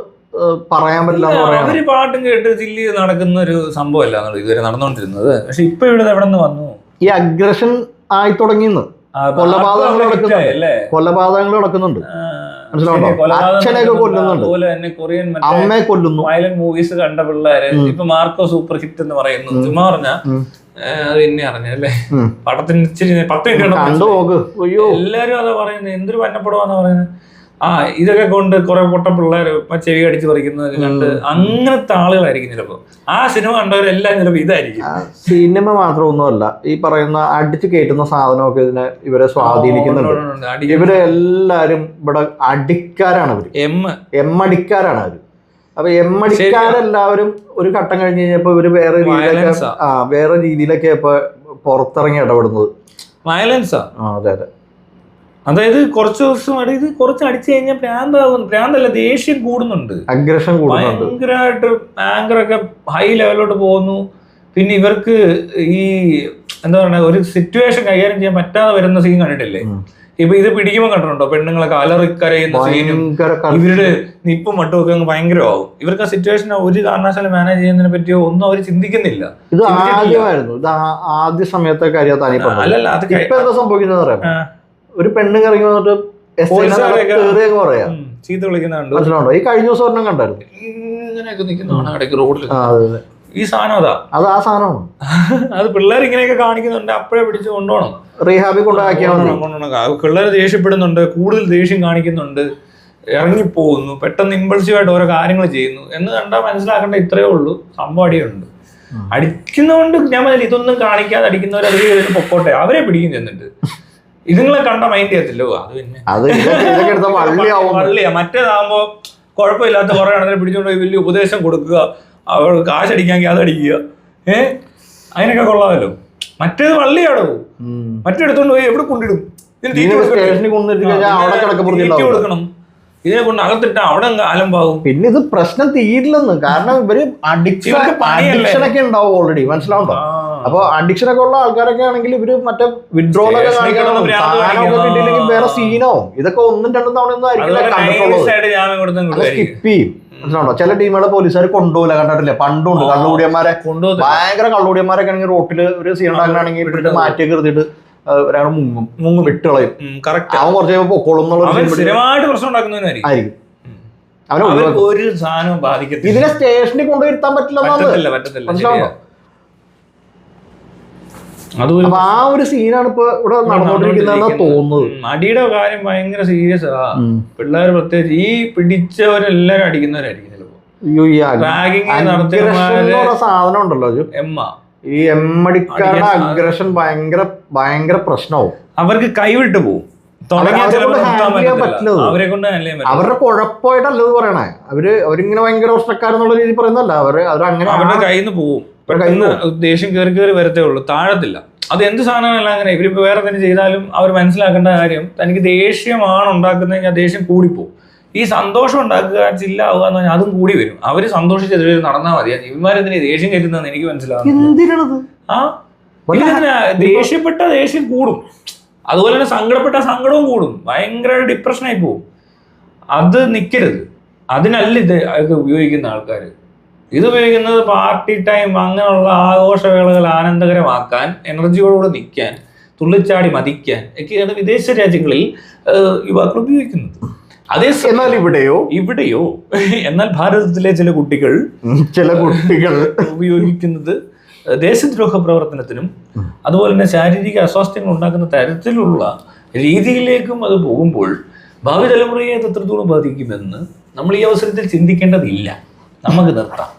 പറയാൻ പറ്റില്ല. അവര് പാട്ടും കേട്ട് ചില്ലി നടക്കുന്ന ഒരു സംഭവമല്ല ഇതുവരെ നടന്നുകൊണ്ടിരുന്നത്. പക്ഷെ ഇപ്പൊ ഇവിടെ എവിടെ നിന്ന് വന്നു ഈ അഗ്രഷൻ ആയി തുടങ്ങിയെന്ന്? കൊലപാതകങ്ങൾ നടക്കുന്നുണ്ട്, അച്ഛനെയൊക്കെ കൊല്ലുന്നുണ്ട്, അമ്മയെ കൊല്ലുന്നു. വയലന്റ് മൂവീസ് കണ്ട പിള്ളേര് ഇപ്പൊ മാർക്കോ സൂപ്പർ ഹിറ്റ് എന്ന് പറയുന്നു. ചുമ്മാ പറഞ്ഞ അത് പിന്നെ അറിഞ്ഞല്ലേ, പടത്തിന് ഇച്ചിരി 10 മിനിറ്റ് എല്ലാരും അതാ പറയുന്നത്. എന്തൊരു വന്നപ്പെടുവാന്നാ പറയുന്നത്. ഇതൊക്കെ കൊണ്ട് കുറെ പൊട്ട പിള്ളേർ ചെവി അടിച്ച് പറിക്കുന്നത് കണ്ട് അങ്ങനത്തെ ആളുകളായിരിക്കും ചിലപ്പോ. ആ സിനിമ കണ്ടവരെല്ലാം ചിലപ്പോ ഇതായിരിക്കും. സിനിമ മാത്രമൊന്നുമല്ല, ഈ പറയുന്ന അടിച്ചു കയറ്റുന്ന സാധനമൊക്കെ ഇവരെ സ്വാധീനിക്കുന്നുണ്ട്. ഇവരെ എല്ലാരും ഇവിടെ അടിക്കാരാണ്. എം അടിക്കാരാണ് അവര്. അപ്പൊ എമ്മടിക്കാരെല്ലാവരും ഒരു ഘട്ടം കഴിഞ്ഞ് കഴിഞ്ഞപ്പോ ഇവര് വേറെ രീതിയിലൊക്കെ വേറെ രീതിയിലൊക്കെ ഇപ്പൊ പുറത്തിറങ്ങി ഇടപെടുന്നത്. വയലൻസാ. അതെ അതെ. അതായത് കുറച്ച് ദിവസം ഇത് കുറച്ച് അടിച്ചു കഴിഞ്ഞാൽ ഭ്രാന്തല്ല, ദേഷ്യം കൂടുന്നുണ്ട്, അഗ്രഷൻ കൂടുന്നുണ്ട്, ഭയങ്കരമായിട്ട് ആങ്കറൊക്കെ ഹൈ ലെവലിലോട്ട് പോകുന്നു. പിന്നെ ഇവർക്ക് ഈ എന്താ പറയുക, ഒരു സിറ്റുവേഷൻ കൈകാര്യം ചെയ്യാൻ പറ്റാതെ വരുന്ന സീൻ കണ്ടിട്ടില്ലേ? ഇപ്പൊ ഇത് പിടിക്കുമ്പോൾ കണ്ടിട്ടുണ്ടോ പെണ്ണുങ്ങളൊക്കെ അലറിക്കരയുന്ന സീനും ഇവരുടെ നിപ്പും മട്ടും ഒക്കെ അങ്ങ് ഭയങ്കരമാവും. ഇവർക്ക് ആ സിറ്റുവേഷൻ ഒരു കാരണവശാലും മാനേജ് ചെയ്യുന്നതിനെ പറ്റിയോ ഒന്നും അവർ ചിന്തിക്കുന്നില്ല. ഇത് ആദ്യമായിരുന്നു, ഇത് ആദ്യ സമയത്തെ കാര്യം. അല്ലല്ല, അത് ഇപ്പൊ എന്താ സംഭവിക്കുന്നത് പറയാം, ഒരു പെണ്ണ് ഇറങ്ങി വന്നിട്ട് പറയാ ചീത്ത വിളിക്കുന്നുണ്ട്. മനസ്സിലുണ്ടോ? ഈ കഴിഞ്ഞ ദിവസം ഒരെണ്ണം കണ്ടായിരുന്നു, ഇങ്ങനെയൊക്കെ നിൽക്കുന്നതാണ് ഇടയ്ക്ക് റോഡിൽ. ഈ സാധനം അത് ആ സാധനമാണ്. അത് പിള്ളേർ ഇങ്ങനെയൊക്കെ കാണിക്കുന്നുണ്ട്, അപ്പോഴേ പിടിച്ച് കൊണ്ടുപോകണം, റീഹാബിൽ കൊണ്ടുപോകണം. പിള്ളേർ ദേഷ്യപ്പെടുന്നുണ്ട്, കൂടുതൽ ദേഷ്യം കാണിക്കുന്നുണ്ട്, ഇറങ്ങിപ്പോകുന്നു, പെട്ടെന്ന് ഇമ്പൾസീവായിട്ട് ഓരോ കാര്യങ്ങൾ ചെയ്യുന്നു എന്ന് കണ്ടാൽ മനസ്സിലാക്കേണ്ട ഇത്രയേ ഉള്ളൂ. സംഭവം അടിയുണ്ട്. അടിക്കുന്നതുകൊണ്ട് ഞാൻ പറഞ്ഞില്ല, ഇതൊന്നും കാണിക്കാതെ അടിക്കുന്നവർ അതിൽ പൊക്കോട്ടെ, അവരെ പിടിക്കും ചെന്നിട്ട്. ഇതുങ്ങളെ കണ്ട മൈൻഡ് ചെയ്യത്തില്ലോ. അത് പിന്നെ വള്ളിയാ. മറ്റേതാകുമ്പോ കുഴപ്പമില്ലാത്ത കുറെ ആണെങ്കിലും പിടിച്ചോണ്ട് പോയി വലിയ ഉപദേശം കൊടുക്കുക, അവൾ കാശടിക്കാമെങ്കിൽ അതടിക്കുക, അതിനൊക്കെ കൊള്ളാമല്ലോ. മറ്റേത് വള്ളിയാടോ, മറ്റെടുത്തോണ്ട് പോയി എവിടെ കൊണ്ടിടും, കൊടുക്കണം, ഇതിനെ കൊണ്ട് അകത്തിട്ട് അവിടെ അലമ്പാകും. പിന്നെ ഇത് പ്രശ്നം തീരില്ലെന്ന്, കാരണം ഇവര് അഡിക്ഷനൊക്കെ ഉണ്ടാവും ഓൾറെഡി. മനസ്സിലാവുണ്ടോ? അപ്പൊ അഡിക്ഷൻ ഒക്കെ ഉള്ള ആൾക്കാരൊക്കെ ആണെങ്കിൽ ഇവര് മറ്റേ വിഡ്രോളൊക്കെ കിട്ടിയില്ലെങ്കിൽ വേറെ സീനാവും. ഇതൊക്കെ ഒന്നും രണ്ടും തവണ ഒന്നും ആയിരിക്കില്ല, സ്കിപ്പ് ചെയ്യും. മനസ്സിലാവണ്ടോ? ചില ടീമുകളെ പോലീസുകാർ കൊണ്ടുപോകില്ല, കണ്ടിട്ടില്ലേ? പണ്ടുണ്ട് കള്ളുകൂടിയന്മാരെ, ഭയങ്കര കള്ളുകൂടിയന്മാരൊക്കെ ആണെങ്കിൽ റോട്ടില് ഒരു സീൻ ഉണ്ടാക്കാനാണെങ്കിൽ ഇവരുടെ മാറ്റിയൊക്കെ എടുത്തിട്ട് ഒരാൾ മുങ്ങും വിട്ടുകളയും. അവൻ കുറച്ച് കഴിയുമ്പോൾ പൊക്കോളും ആയിരിക്കും. ഒരു സാധനവും ബാധിക്കത്തില്ല. ഇതിനെ സ്റ്റേഷനിൽ കൊണ്ടുവരുത്താൻ പറ്റില്ല. മനസ്സിലാവണ്ടോ? അപ്പൊ ആ ഒരു സീനാണ് ഇപ്പൊ ഇവിടെ നടന്നുകൊണ്ടിരിക്കുന്നതെന്നാ തോന്നുന്നത്. അടിയുടെ കാര്യം ഭയങ്കര സീരിയസ് ആ. പിള്ളേർ പ്രത്യേകിച്ച് ഈ പിടിച്ചവരെല്ലാരും അടിക്കുന്നവരായിരിക്കും ചിലപ്പോ. സാധനം ഉണ്ടല്ലോ ഈ എമ്മടിക്കാരുടെ അഗ്രഷൻ ഭയങ്കര പ്രശ്നവും. അവർക്ക് കൈവിട്ട് പോകും. അവരുടെ കുഴപ്പമായിട്ടല്ലത് പറയണേ. അവരിങ്ങനെ ഭയങ്കര പ്രശ്നക്കാരെന്നുള്ള രീതി പറയുന്നല്ല. അവരങ്ങനെ അവരുടെ കയ്യിൽ നിന്ന് പോകും. ദേഷ്യം കയറി വരത്തേ ഉള്ളൂ, താഴത്തില്ല. അത് എന്ത് സാധനമല്ല അങ്ങനെ. ഇവരിപ്പോ വേറെ എന്തെങ്കിലും ചെയ്താലും അവർ മനസ്സിലാക്കേണ്ട കാര്യം, തനിക്ക് ദേഷ്യമാണ് ഉണ്ടാക്കുന്നതെങ്കിൽ ആ ദേഷ്യം കൂടിപ്പോവും. ഈ സന്തോഷം ഉണ്ടാക്കുക, ചില്ലാവുക എന്ന് പറഞ്ഞാൽ അതും കൂടി വരും. അവര് സന്തോഷിച്ച് നടന്നാൽ മതി. ഇവന്മാരെന്തിനാ ദേഷ്യം കയറ്റുന്നതെന്ന് എനിക്ക് മനസ്സിലാവുന്നത്. ദേഷ്യപ്പെട്ട ദേഷ്യം കൂടും, അതുപോലെ തന്നെ സങ്കടപ്പെട്ട സങ്കടവും കൂടും, ഭയങ്കര ഡിപ്രഷനായി പോവും. അത് നിൽക്കരുത്. അതിനല്ല ഇത് ഉപയോഗിക്കുന്ന ആൾക്കാർ. ഇത് ഉപയോഗിക്കുന്നത് പാർട്ടി ടൈം, അങ്ങനെയുള്ള ആഘോഷവേളകൾ ആനന്ദകരമാക്കാൻ, എനർജിയോടുകൂടെ നിൽക്കാൻ, തുള്ളിച്ചാടി മതിക്കാൻ ഒക്കെയാണ് വിദേശ രാജ്യങ്ങളിൽ യുവാക്കൾ ഉപയോഗിക്കുന്നത്. അതേ എന്നാൽ ഇവിടെയോ എന്നാൽ ഭാരതത്തിലെ ചില കുട്ടികൾ ഉപയോഗിക്കുന്നത് ദേശദ്രോഹ പ്രവർത്തനത്തിനും അതുപോലെ തന്നെ ശാരീരിക അസ്വാസ്ഥ്യങ്ങൾ ഉണ്ടാക്കുന്ന തരത്തിലുള്ള രീതിയിലേക്കും അത് പോകുമ്പോൾ ഭാവി തലമുറയെ അത് എത്രത്തോളം ബാധിക്കുമെന്ന് നമ്മൾ ഈ അവസരത്തിൽ ചിന്തിക്കേണ്ടതില്ല. നമുക്ക് നിർത്താം.